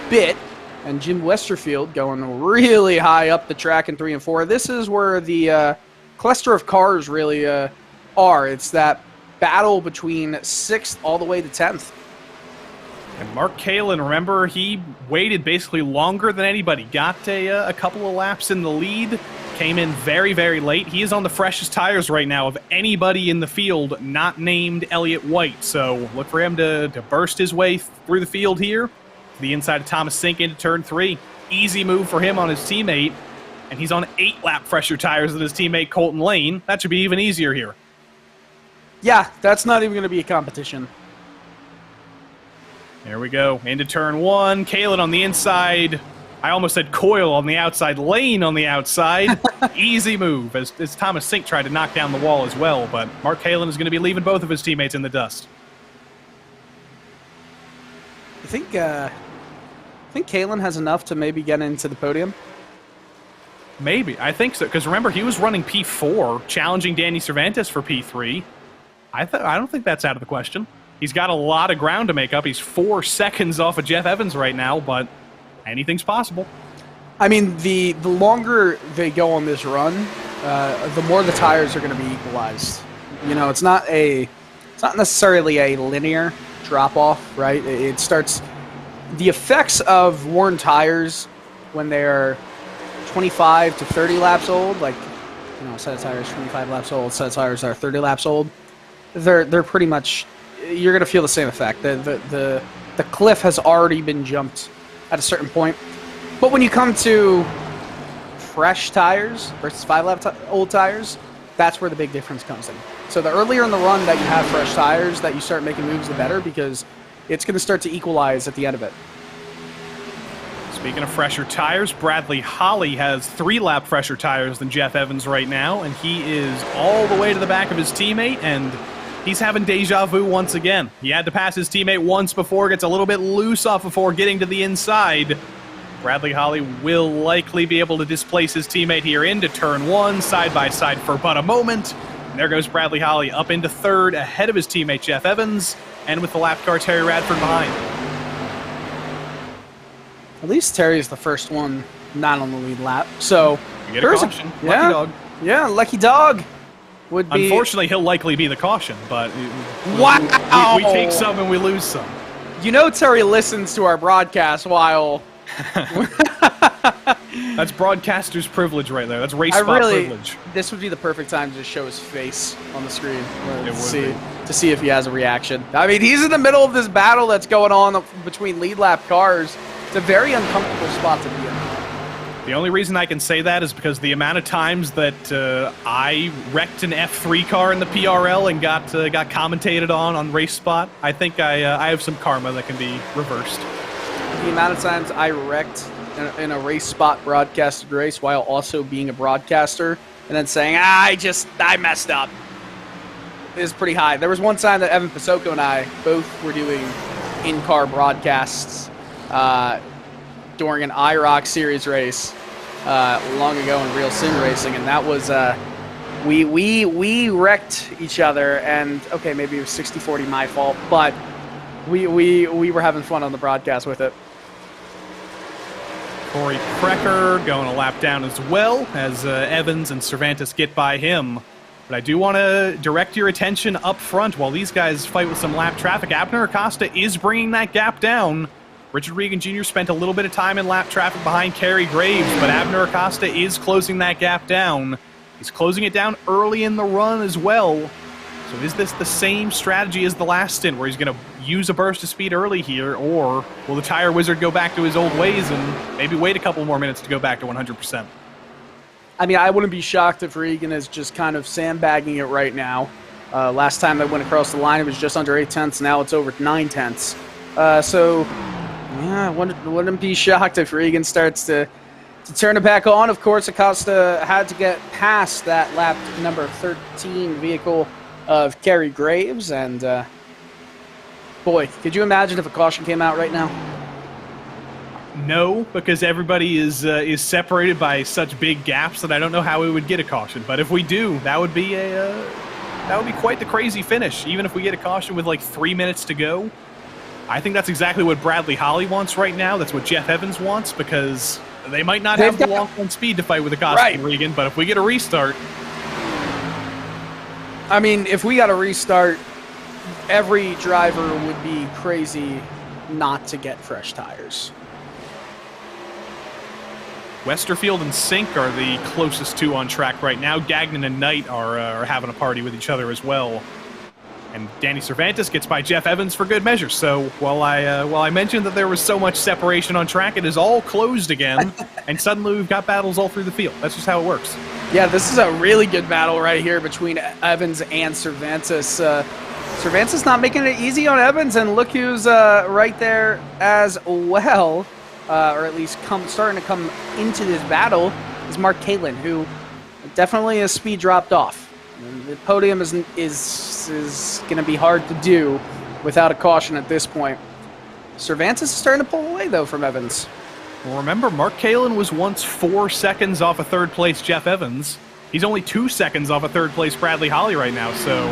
bit. And Jim Westerfield going really high up the track in 3 and 4. This is where the cluster of cars really are. It's that battle between 6th all the way to 10th. And Mark Kalin, remember, he waited basically longer than anybody. Got a couple of laps in the lead. Came in very, very late. He is on the freshest tires right now of anybody in the field not named Elliott White. So look for him to burst his way through the field here. To the inside of Thomas Sink into turn 3. Easy move for him on his teammate. And he's on 8-lap fresher tires than his teammate Colton Lane. That should be even easier here. Yeah, that's not even going to be a competition. There we go. Into turn 1. Kalin on the inside. I almost said coil on the outside, lane on the outside. Easy move as Thomas Sink tried to knock down the wall as well, but Mark Halen is going to be leaving both of his teammates in the dust. I think Kalen has enough to maybe get into the podium. Maybe. I think so, because remember, he was running P4, challenging Danny Cervantes for P3. I don't think that's out of the question. He's got a lot of ground to make up. He's 4 seconds off of Jeff Evans right now, but anything's possible. I mean, the longer they go on this run, the more the tires are going to be equalized. You know, it's not necessarily a linear drop-off, right? It starts... The effects of worn tires when they're 25 to 30 laps old, like, you know, a set of tires 25 laps old, set of tires are 30 laps old, they're pretty much... You're going to feel the same effect. The cliff has already been jumped at a certain point. But when you come to fresh tires versus 5-lap old tires, that's where the big difference comes in. So the earlier in the run that you have fresh tires, that you start making moves, the better, because it's going to start to equalize at the end of it. Speaking of fresher tires, Bradley Holly has 3-lap fresher tires than Jeff Evans right now, and he is all the way to the back of his teammate, and he's having deja vu once again. He had to pass his teammate once before, gets a little bit loose off before getting to the inside. Bradley Holly will likely be able to displace his teammate here into turn 1, side by side for but a moment. And there goes Bradley Holly up into 3rd, ahead of his teammate Jeff Evans, and with the lap car Terry Radford behind. At least Terry's the first one not on the lead lap. So You get a caution. Yeah, Lucky dog. Yeah, lucky dog would be... Unfortunately, he'll likely be the caution, but Wow! we take some and we lose some. You know Terry listens to our broadcast while... That's broadcaster's privilege right there. That's race spot privilege. This would be the perfect time to just show his face on the screen to It see if he has a reaction. I mean, he's in the middle of this battle that's going on between lead lap cars. It's a very uncomfortable spot to be in. The only reason I can say that is because the amount of times that I wrecked an F3 car in the PRL and got commentated on RaceSpot, I think I have some karma that can be reversed. The amount of times I wrecked in a RaceSpot broadcasted race while also being a broadcaster and then saying, I messed up, is pretty high. There was one time that Evan Pasoko and I both were doing in-car broadcasts during an IROC series race long ago in Real Sim Racing, and that was we wrecked each other, and okay, maybe it was 60-40 my fault, but we were having fun on the broadcast with it. Corey Precker going a lap down as well as Evans and Cervantes get by him. But I do want to direct your attention up front while these guys fight with some lap traffic. Abner Acosta is bringing that gap down. Richard Regan Jr. spent a little bit of time in lap traffic behind Kerry Graves, but Abner Acosta is closing that gap down. He's closing it down early in the run as well. So is this the same strategy as the last stint, where he's going to use a burst of speed early here, or will the tire wizard go back to his old ways and maybe wait a couple more minutes to go back to 100%? I mean, I wouldn't be shocked if Regan is just kind of sandbagging it right now. Last time they went across the line, it was just under 8/10. Now it's over 9/10. So, yeah, I wouldn't be shocked if Regan starts to turn it back on. Of course, Acosta had to get past that lap number 13 vehicle of Kerry Graves, and boy, could you imagine if a caution came out right now? No, because everybody is separated by such big gaps that I don't know how we would get a caution. But if we do, that would be quite the crazy finish. Even if we get a caution with like 3 minutes to go, I think that's exactly what Bradley Holly wants right now. That's what Jeff Evans wants, because they might not have the long run speed to fight with Acosta and Regan. But if we get a restart, I mean, if we got a restart, every driver would be crazy not to get fresh tires. Westerfield and Sink are the closest two on track right now. Gagnon and Knight are having a party with each other as well. And Danny Cervantes gets by Jeff Evans for good measure. So while I mentioned that there was so much separation on track, it is all closed again, and suddenly we've got battles all through the field. That's just how it works. Yeah, this is a really good battle right here between Evans and Cervantes. Cervantes not making it easy on Evans, and look who's right there as well. or at least starting to come into this battle, is Mark Kalin, who definitely his speed dropped off. And the podium is going to be hard to do without a caution at this point. Cervantes is starting to pull away, though, from Evans. Well, remember, Mark Kalin was once 4 seconds off a third-place Jeff Evans. He's only 2 seconds off a third-place Bradley Holly right now, so...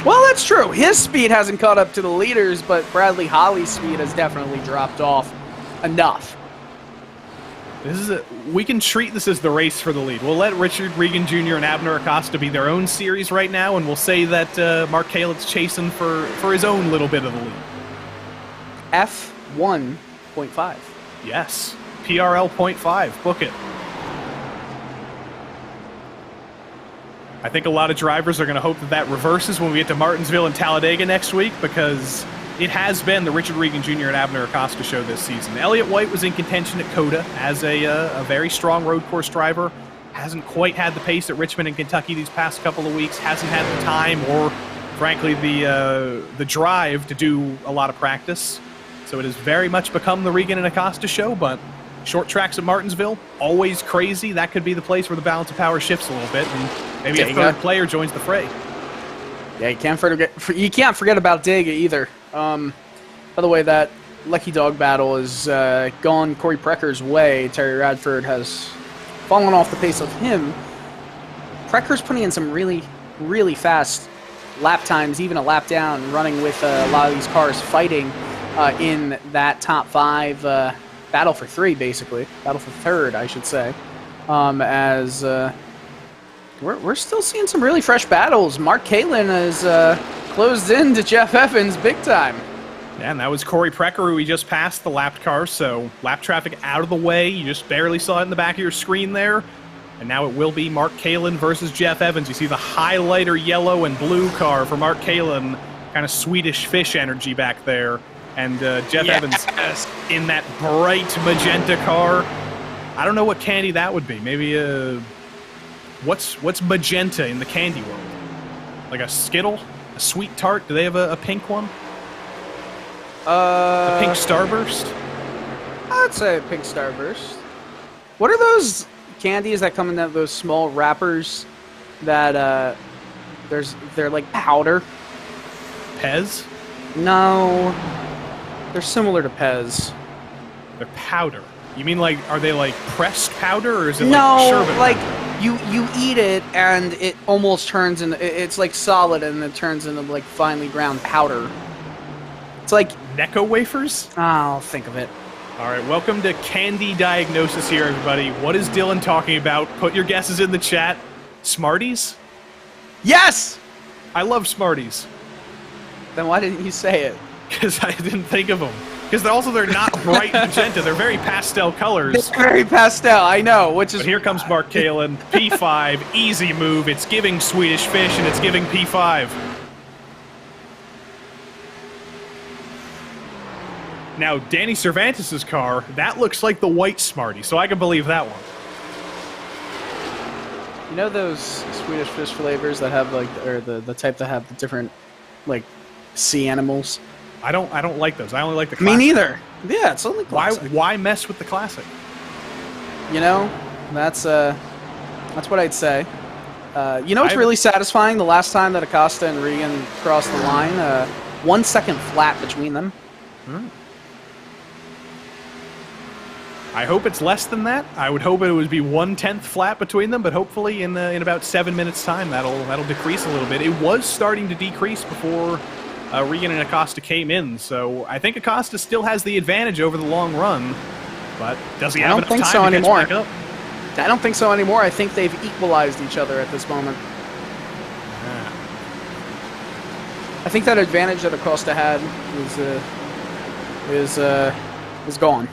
Well, that's true. His speed hasn't caught up to the leaders, but Bradley Holly's speed has definitely dropped off enough. We can treat this as the race for the lead. We'll let Richard Regan Jr. and Abner Acosta be their own series right now, and we'll say that Mark Kalin's chasing for his own little bit of the lead. F1.5. Yes. PRL 0.5. Book it. I think a lot of drivers are going to hope that reverses when we get to Martinsville and Talladega next week, because it has been the Richard Regan Jr. and Abner Acosta show this season. Elliott White was in contention at COTA as a very strong road course driver. Hasn't quite had the pace at Richmond and Kentucky these past couple of weeks. Hasn't had the time or, frankly, the drive to do a lot of practice. So it has very much become the Regan and Acosta show, but short tracks at Martinsville, always crazy. That could be the place where the balance of power shifts a little bit, and maybe a third player joins the fray. Yeah, you can't forget about Dega either. By the way, that Lucky Dog battle is gone Corey Precker's way. Terry Radford has fallen off the pace of him. Precker's putting in some really, really fast lap times, even a lap down, running with a lot of these cars fighting in that top 5 battle for 3, basically. Battle for 3rd, I should say. We're still seeing some really fresh battles. Mark Kalin has closed in to Jeff Evans big time. Yeah, and that was Corey Precker, who we just passed the lapped car, so lap traffic out of the way. You just barely saw it in the back of your screen there. And now it will be Mark Kalin versus Jeff Evans. You see the highlighter yellow and blue car for Mark Kalin, kind of Swedish fish energy back there. And Jeff Evans in that bright magenta car. I don't know what candy that would be. Maybe what's magenta in the candy world? Like a Skittle? A sweet tart? Do they have a pink one? A pink Starburst? I'd say a pink Starburst. What are those candies that come in those small wrappers that they're like powder? Pez? No. They're similar to Pez. They're powder. You mean like, are they like pressed powder, or is it like sherbet? Like you eat it and it almost turns into, it's like solid and it turns into like finely ground powder. It's like Necco wafers? I'll think of it. All right, welcome to Candy Diagnosis here, everybody. What is Dylan talking about? Put your guesses in the chat. Smarties? Yes! I love Smarties. Then why didn't you say it? Because I didn't think of them. Because they're not bright magenta. They're very pastel colors. They're very pastel, I know. Which is. But here comes Mark Kalin. P5, easy move. It's giving Swedish fish, and it's giving P5. Now, Danny Cervantes' car, that looks like the white Smartie, so I can believe that one. You know those Swedish fish flavors that have like, or the type that have the different, like, sea animals? I don't like those. I only like the classic. Me neither. Yeah, it's only classic. Why mess with the classic? You know, that's what I'd say. You know what's really satisfying? The last time that Acosta and Regan crossed the line, 1 second flat between them. I hope it's less than that. I would hope it would be 1/10 flat between them, but hopefully in about 7 minutes' time that'll decrease a little bit. It was starting to decrease before Regan and Acosta came in, so I think Acosta still has the advantage over the long run, but does he have enough time to catch back up? I don't think so anymore. I think they've equalized each other at this moment. Yeah. I think that advantage that Acosta had is gone.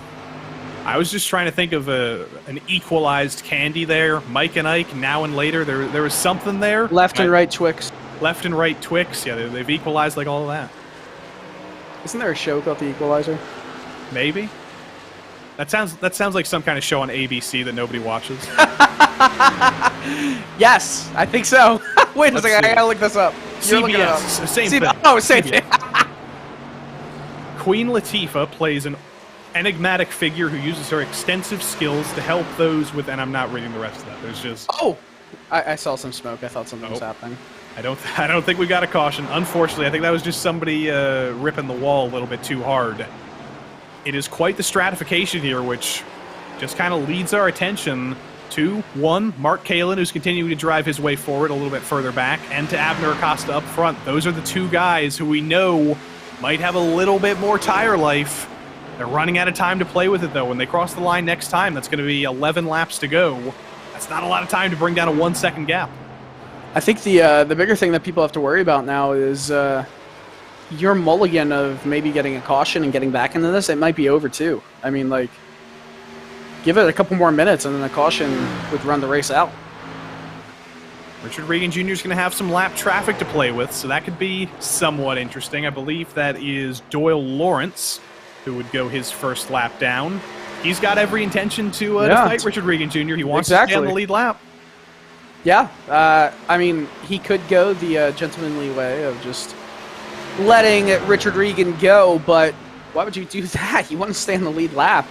I was just trying to think of an equalized candy there. Mike and Ike, now and later. There was something there. Left and right Twix. Left and right Twix. Yeah, they've equalized like all of that. Isn't there a show called The Equalizer? Maybe. That sounds like some kind of show on ABC that nobody watches. Yes, I think so. Wait a second, I gotta look this up. CBS, same thing. Oh, same thing. Queen Latifah plays an enigmatic figure who uses her extensive skills to help those with, and I'm not reading the rest of that. There's just... Oh! I saw some smoke. I thought something was happening. I don't think we got a caution. Unfortunately, I think that was just somebody ripping the wall a little bit too hard. It is quite the stratification here, which just kind of leads our attention to, one, Mark Kalin, who's continuing to drive his way forward a little bit further back, and to Abner Acosta up front. Those are the two guys who we know might have a little bit more tire life. They're running out of time to play with it, though. When they cross the line next time, that's going to be 11 laps to go. That's not a lot of time to bring down a 1 second gap. I think the bigger thing that people have to worry about now is your mulligan of maybe getting a caution and getting back into this. It might be over, too. I mean, like, give it a couple more minutes and then a caution would run the race out. Richard Regan Jr. is going to have some lap traffic to play with, so that could be somewhat interesting. I believe that is Doyle Lawrence, who would go his first lap down. He's got every intention to fight Richard Regan Jr. He wants to stay on the lead lap. Yeah, I mean, he could go the gentlemanly way of just letting Richard Regan go, but why would you do that? You want to stay on the lead lap.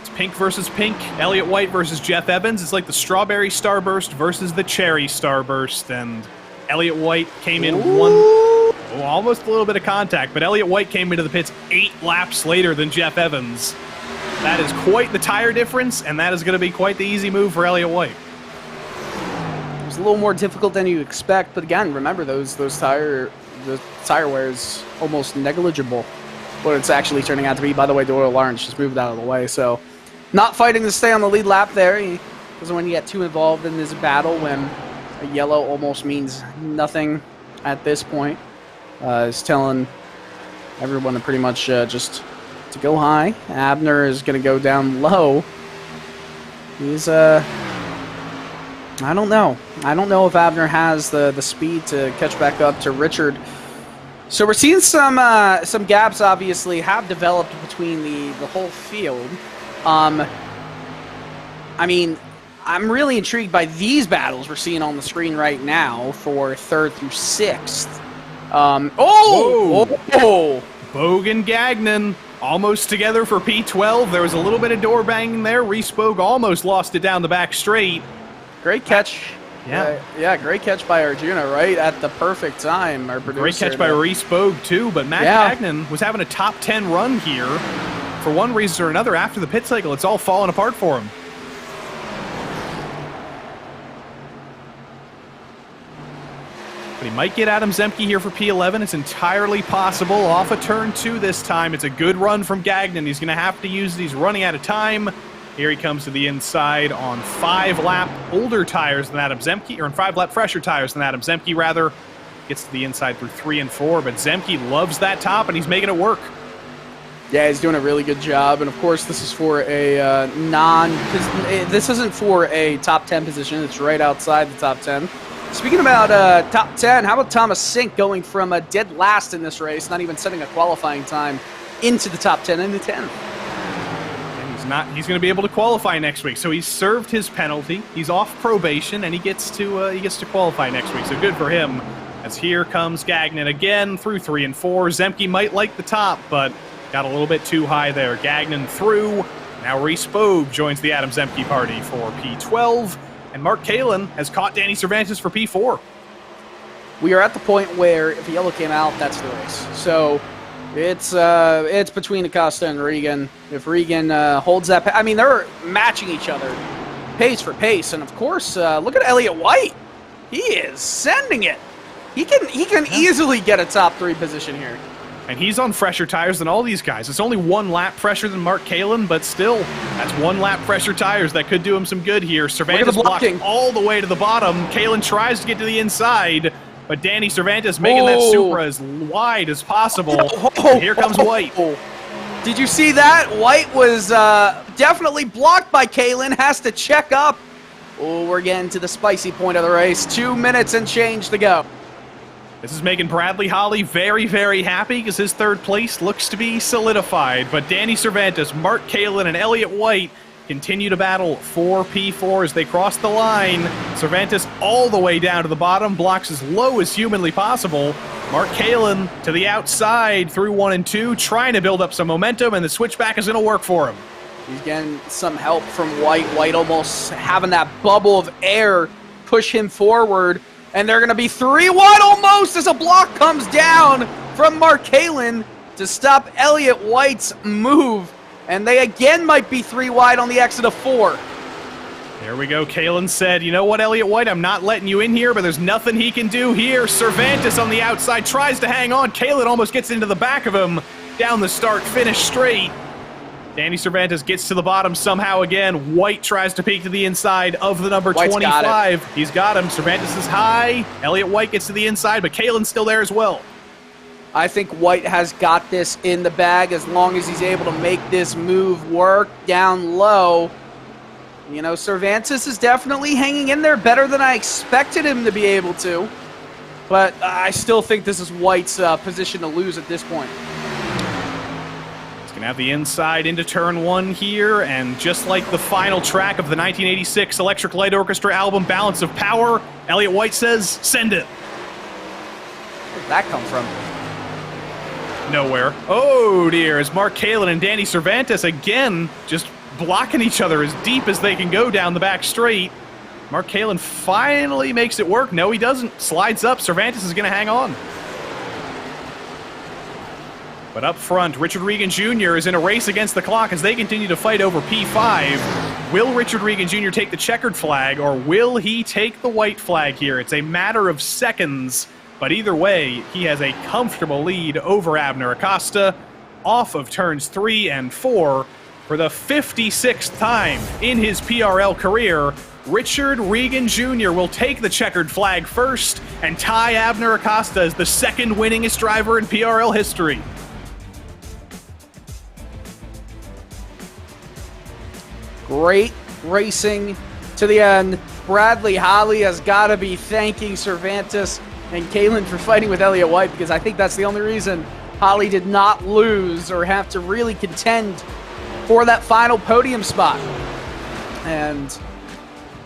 It's pink versus pink, Elliott White versus Jeff Evans. It's like the strawberry starburst versus the cherry starburst, and Elliott White came in almost a little bit of contact, but Elliott White came into the pits 8 laps later than Jeff Evans. That is quite the tire difference, and that is going to be quite the easy move for Elliott White. It was a little more difficult than you expect, but again, remember the tire wear is almost negligible. What it's actually turning out to be. By the way, Doyle Lawrence just moved out of the way, so not fighting to stay on the lead lap there. He doesn't want to get too involved in this battle when a yellow almost means nothing at this point. Is telling everyone to pretty much just to go high. Abner is going to go down low. He's I don't know. I don't know if Abner has the speed to catch back up to Richard. So we're seeing some gaps obviously have developed between the whole field. I mean, I'm really intrigued by these battles we're seeing on the screen right now for 3rd through 6th. Bogan Gagnon almost together for P12. There was a little bit of door banging there. Reese Bogue almost lost it down the back straight. Great catch. Yeah, great catch by Arjuna right at the perfect time. Our producer. Great catch by Reese Bogue too, but Matt Gagnon was having a top 10 run here. For one reason or another, after the pit cycle, it's all falling apart for him. But he might get Adam Zemke here for P11. It's entirely possible. Off of turn 2 this time. It's a good run from Gagnon. He's going to have to use these running out of time. Here he comes to the inside on 5-lap older tires than Adam Zemke, or on 5-lap fresher tires than Adam Zemke, rather. Gets to the inside through 3 and 4, but Zemke loves that top, and he's making it work. Yeah, he's doing a really good job, and of course this is for a this isn't for a top 10 position. It's right outside the top 10. Speaking about top 10, how about Thomas Sink going from a dead last in this race, not even setting a qualifying time, into the top 10 in the 10th? And he's going to be able to qualify next week. So he's served his penalty. He's off probation, and he gets to qualify next week. So good for him. As here comes Gagnon again through 3 and 4. Zemke might like the top, but got a little bit too high there. Gagnon through. Now Reese Bogue joins the Adam Zemke party for P12. And Mark Kalin has caught Danny Cervantes for P4. We are at the point where if the yellow came out, that's the race. So it's between Acosta and Regan. If Regan holds that, I mean, they're matching each other pace for pace. And of course, look at Elliott White. He is sending it. He can easily get a top 3 position here. And he's on fresher tires than all these guys. It's only 1 lap fresher than Mark Kalin, but still, that's 1 lap fresher tires that could do him some good here. Cervantes blocked all the way to the bottom. Kalin tries to get to the inside, but Danny Cervantes making that Supra as wide as possible. And here comes White. Did you see that? White was definitely blocked by Kalin. Has to check up. Oh, we're getting to the spicy point of the race. 2 minutes and change to go. This is making Bradley Holly very, very happy because his 3rd place looks to be solidified. But Danny Cervantes, Mark Kalin, and Elliott White continue to battle for P4 as they cross the line. Cervantes all the way down to the bottom, blocks as low as humanly possible. Mark Kalin to the outside through 1 and 2, trying to build up some momentum, and the switchback is going to work for him. He's getting some help from White. White almost having that bubble of air push him forward. And they're going to be 3 wide almost as a block comes down from Mark Kalin to stop Elliott White's move. And they again might be 3 wide on the exit of 4. There we go. Kalin said, you know what, Elliott White, I'm not letting you in here, but there's nothing he can do here. Cervantes on the outside tries to hang on. Kalin almost gets into the back of him. Down the start, finish straight. Danny Cervantes gets to the bottom somehow again. White tries to peek to the inside of the number White's 25. He's got him. Cervantes is high. Elliott White gets to the inside, but Kalin's still there as well. I think White has got this in the bag as long as he's able to make this move work down low. You know, Cervantes is definitely hanging in there better than I expected him to be able to. But I still think this is White's position to lose at this point. Gonna have the inside into turn 1 here, and just like the final track of the 1986 Electric Light Orchestra album, Balance of Power, Elliott White says, send it. Where did that come from? Nowhere. Oh dear, as Mark Kalin and Danny Cervantes again just blocking each other as deep as they can go down the back straight. Mark Kalin finally makes it work. No, he doesn't. Slides up. Cervantes is gonna hang on. But up front, Richard Regan Jr. is in a race against the clock as they continue to fight over P5. Will Richard Regan Jr. take the checkered flag, or will he take the white flag here? It's a matter of seconds, but either way, he has a comfortable lead over Abner Acosta off of turns 3 and 4 for the 56th time in his PRL career. Richard Regan Jr. will take the checkered flag first and tie Abner Acosta as the second winningest driver in PRL history. Great racing to the end. Bradley Holly has got to be thanking Cervantes and Kalin for fighting with Elliott White, because I think that's the only reason Holly did not lose or have to really contend for that final podium spot. And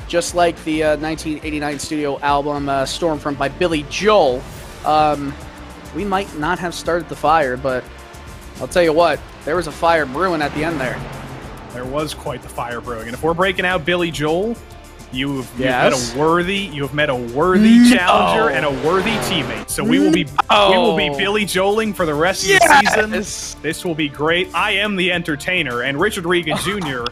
just like the 1989 studio album Stormfront by Billy Joel, we might not have started the fire, but I'll tell you what, there was a fire brewing at the end there. There was quite the fire brewing, and if we're breaking out Billy Joel, you've met a worthy challenger and a worthy teammate. So we will be Billy Joeling for the rest of the season. This will be great. I am the entertainer, and Richard Regan Jr.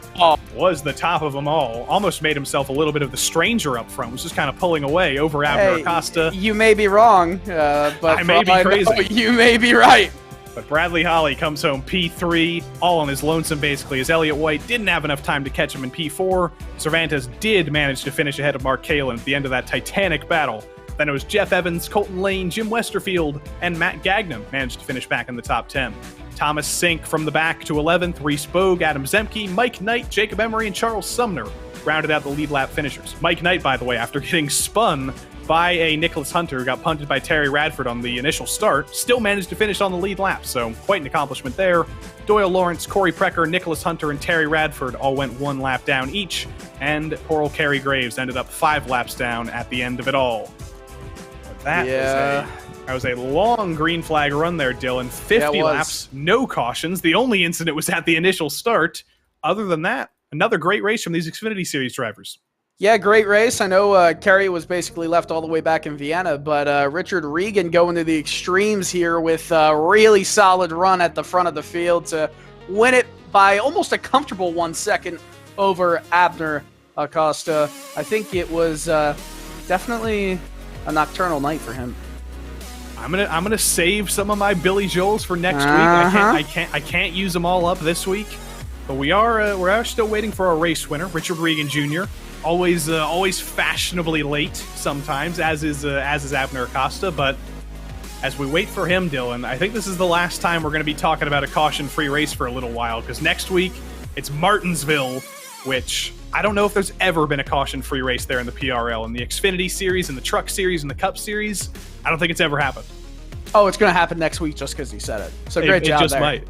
was the top of them all. Almost made himself a little bit of the stranger up front, was just kind of pulling away over Abner Acosta. You may be wrong, but I may be crazy. You may be right. But Bradley Holly comes home P3, all on his lonesome basically, as Elliott White didn't have enough time to catch him in P4. Cervantes did manage to finish ahead of Mark Kalin at the end of that titanic battle. Then it was Jeff Evans, Colton Lane, Jim Westerfield, and Matt Gagnon managed to finish back in the top 10. Thomas Sink from the back to 11th, Reese Bogue, Adam Zemke, Mike Knight, Jacob Emery, and Charles Sumner rounded out the lead lap finishers. Mike Knight, by the way, after getting spun by a Nicholas Hunter who got punted by Terry Radford on the initial start, still managed to finish on the lead lap, so quite an accomplishment there. Doyle Lawrence, Corey Precker, Nicholas Hunter, and Terry Radford all went 1 lap down each, and poor old Kerry Graves ended up 5 laps down at the end of it all. But that was a long green flag run there, Dylan. 50 laps, no cautions. The only incident was at the initial start. Other than that, another great race from these Xfinity Series drivers. Yeah, great race. I know Kerry was basically left all the way back in Vienna, but Richard Regan going to the extremes here with a really solid run at the front of the field to win it by almost a comfortable 1 second over Abner Acosta. I think it was definitely a nocturnal night for him. I'm gonna save some of my Billy Joels for next week. I can't use them all up this week, but we are still waiting for our race winner, Richard Regan Jr. Always fashionably late sometimes, as is Abner Acosta. But as we wait for him, Dylan, I think this is the last time we're going to be talking about a caution-free race for a little while, because next week it's Martinsville, which I don't know if there's ever been a caution-free race there in the PRL, in the Xfinity Series, in the Truck Series, in the Cup Series. I don't think it's ever happened. Oh, it's going to happen next week just because he said it. So great job there. It just might.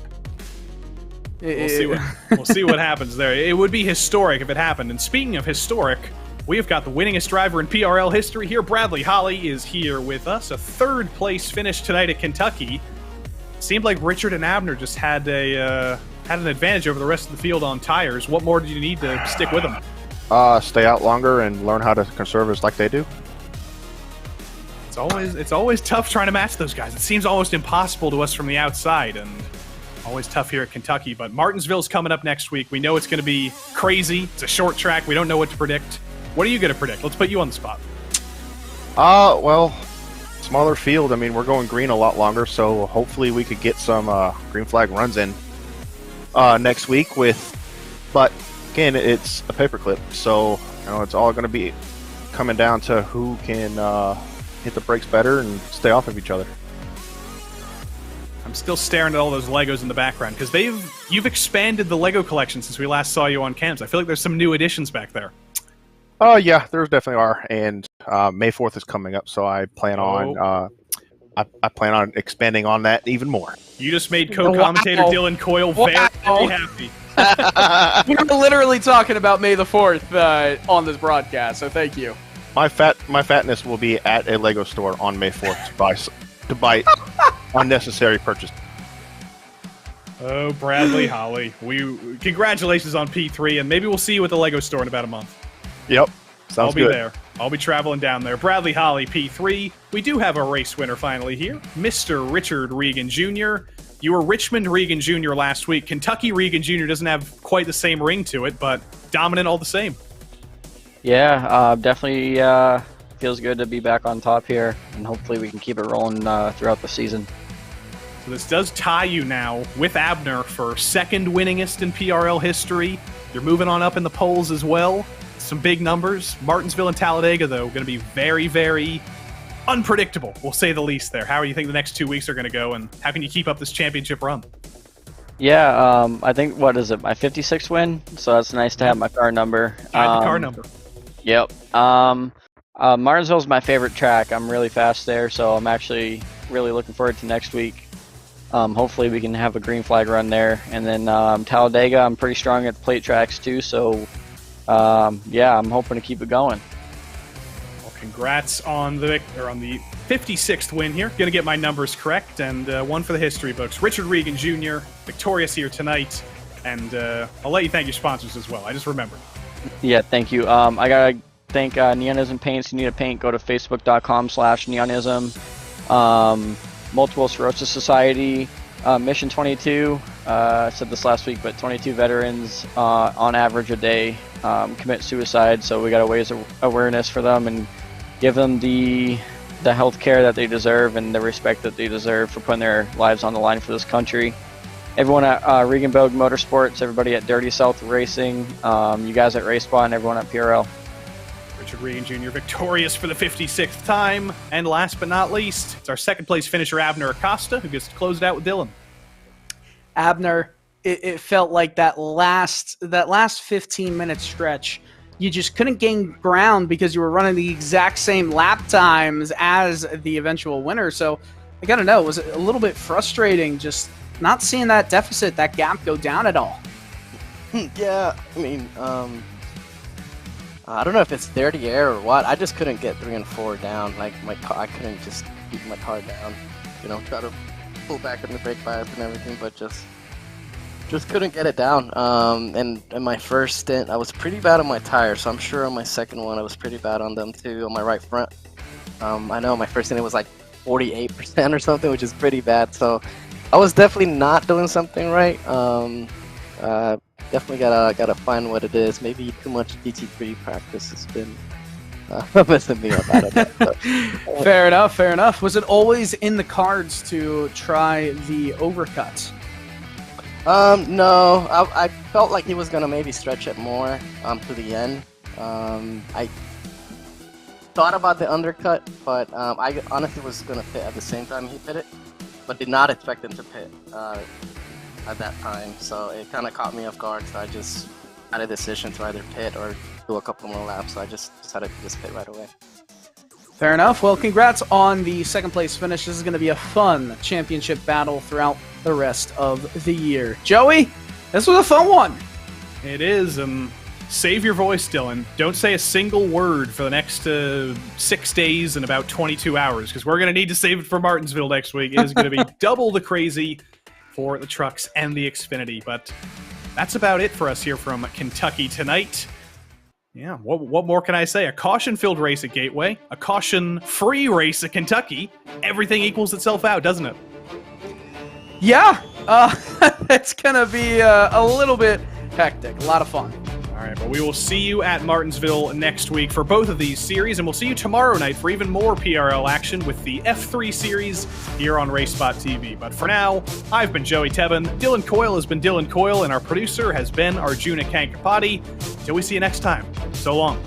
We'll see what happens there. It would be historic if it happened. And speaking of historic, We have got the winningest driver in PRL history here. Bradley Holly is here with us. A third place finish tonight at Kentucky. Seemed like Richard and Abner just had an advantage over the rest of the field on tires. What more did you need to stick with them? Stay out longer and learn how to conserve us like they do. It's always tough trying to match those guys. It seems almost impossible to us from the outside, and always tough here at Kentucky. But Martinsville's coming up next week. We know it's going to be crazy. It's a short track. We don't know what to predict. What are you going to predict? Let's put you on the spot. Well, smaller field. I mean, we're going green a lot longer, so hopefully we could get some green flag runs in next week. But again, it's a paperclip, so it's all going to be coming down to who can hit the brakes better and stay off of each other. I'm still staring at all those Legos in the background because you've expanded the Lego collection since we last saw you on cams. I feel like there's some new additions back there. Oh yeah, there definitely are, and May 4th is coming up, so I plan on I plan on expanding on that even more. You just made co-commentator Dylan Coyle very happy. We're literally talking about May the 4th on this broadcast, so thank you. My fatness will be at a Lego store on May 4th to buy unnecessary purchase. Oh, Bradley Holly, congratulations on P3, and maybe we'll see you at the Lego store in about a month. Yep, sounds good. I'll be there. I'll be traveling down there. Bradley Holly, P3. We do have a race winner finally here, Mr. Richard Regan Jr. You were Richmond Regan Jr. last week. Kentucky Regan Jr. doesn't have quite the same ring to it, but dominant all the same. Yeah, definitely feels good to be back on top here, and hopefully we can keep it rolling throughout the season. So this does tie you now with Abner for second winningest in PRL history. You're moving on up in the polls as well. Some big numbers. Martinsville and Talladega, though, going to be very, very unpredictable, we'll say the least there. How do you think the next 2 weeks are going to go, and how can you keep up this championship run? Yeah, I think, what is it, my 56th win? So that's nice to have my car number. The car number. Yep. Martinsville's my favorite track. I'm really fast there, so I'm actually really looking forward to next week. Hopefully we can have a green flag run there. And then Talladega, I'm pretty strong at the plate tracks too, so yeah, I'm hoping to keep it going. Well, congrats on the 56th win here. Going to get my numbers correct, and one for the history books. Richard Regan Jr., victorious here tonight, and I'll let you thank your sponsors as well. I just remembered. Yeah, thank you. I gotta thank Neonism Paints. You need a paint, go to facebook.com/neonism. Multiple Sclerosis Society, Mission 22, I said this last week, but 22 veterans on average a day commit suicide, so we got to raise awareness for them and give them the health care that they deserve and the respect that they deserve for putting their lives on the line for this country. Everyone at Regenboog Motorsports, everybody at Dirty South Racing, you guys at RaceSpot, and everyone at PRL. Richard Regan Jr. victorious for the 56th time. And last but not least, it's our second place finisher, Abner Acosta, who gets to close it out with Dylan. Abner, it felt like that last 15-minute stretch, you just couldn't gain ground because you were running the exact same lap times as the eventual winner. So I got to know, was it a little bit frustrating just not seeing that deficit, that gap go down at all? Yeah, I mean, I don't know if it's dirty air or what. I just couldn't get 3 and 4 down. Like my car, I couldn't just keep my car down. Try to pull back on the brake pads and everything, but just couldn't get it down. And in my first stint, I was pretty bad on my tires. So I'm sure on my second one, I was pretty bad on them too, on my right front. I know my first stint it was like 48% or something, which is pretty bad. So I was definitely not doing something right. Definitely gotta find what it is. Maybe too much DT3 practice has been messing me up out of that. So. Fair enough. Was it always in the cards to try the overcuts? No. I felt like he was gonna maybe stretch it more to the end. I thought about the undercut, but I honestly was gonna pit at the same time he pit it, but did not expect him to pit at that time, so it kind of caught me off guard. So I just had a decision to either pit or do a couple more laps, so I just decided to just pit right away. Fair enough. Well, congrats on the second place finish. This is going to be a fun championship battle throughout the rest of the year. Joey, this was a fun one. It is. Save your voice, Dylan. Don't say a single word for the next 6 days and about 22 hours, because we're going to need to save it for Martinsville next week. It is going to be double the crazy for the trucks and the Xfinity. But that's about it for us here from Kentucky tonight. Yeah, what more can I say? A caution-filled race at Gateway, a caution-free race at Kentucky. Everything equals itself out, doesn't it? Yeah, it's going to be a little bit hectic. A lot of fun. All right, but we will see you at Martinsville next week for both of these series, and we'll see you tomorrow night for even more PRL action with the F3 series here on RaceSpotTV. But for now, I've been Joey Tebben, Dylan Coyle has been Dylan Coyle, and our producer has been Arjuna Kankapati. Till we see you next time, so long.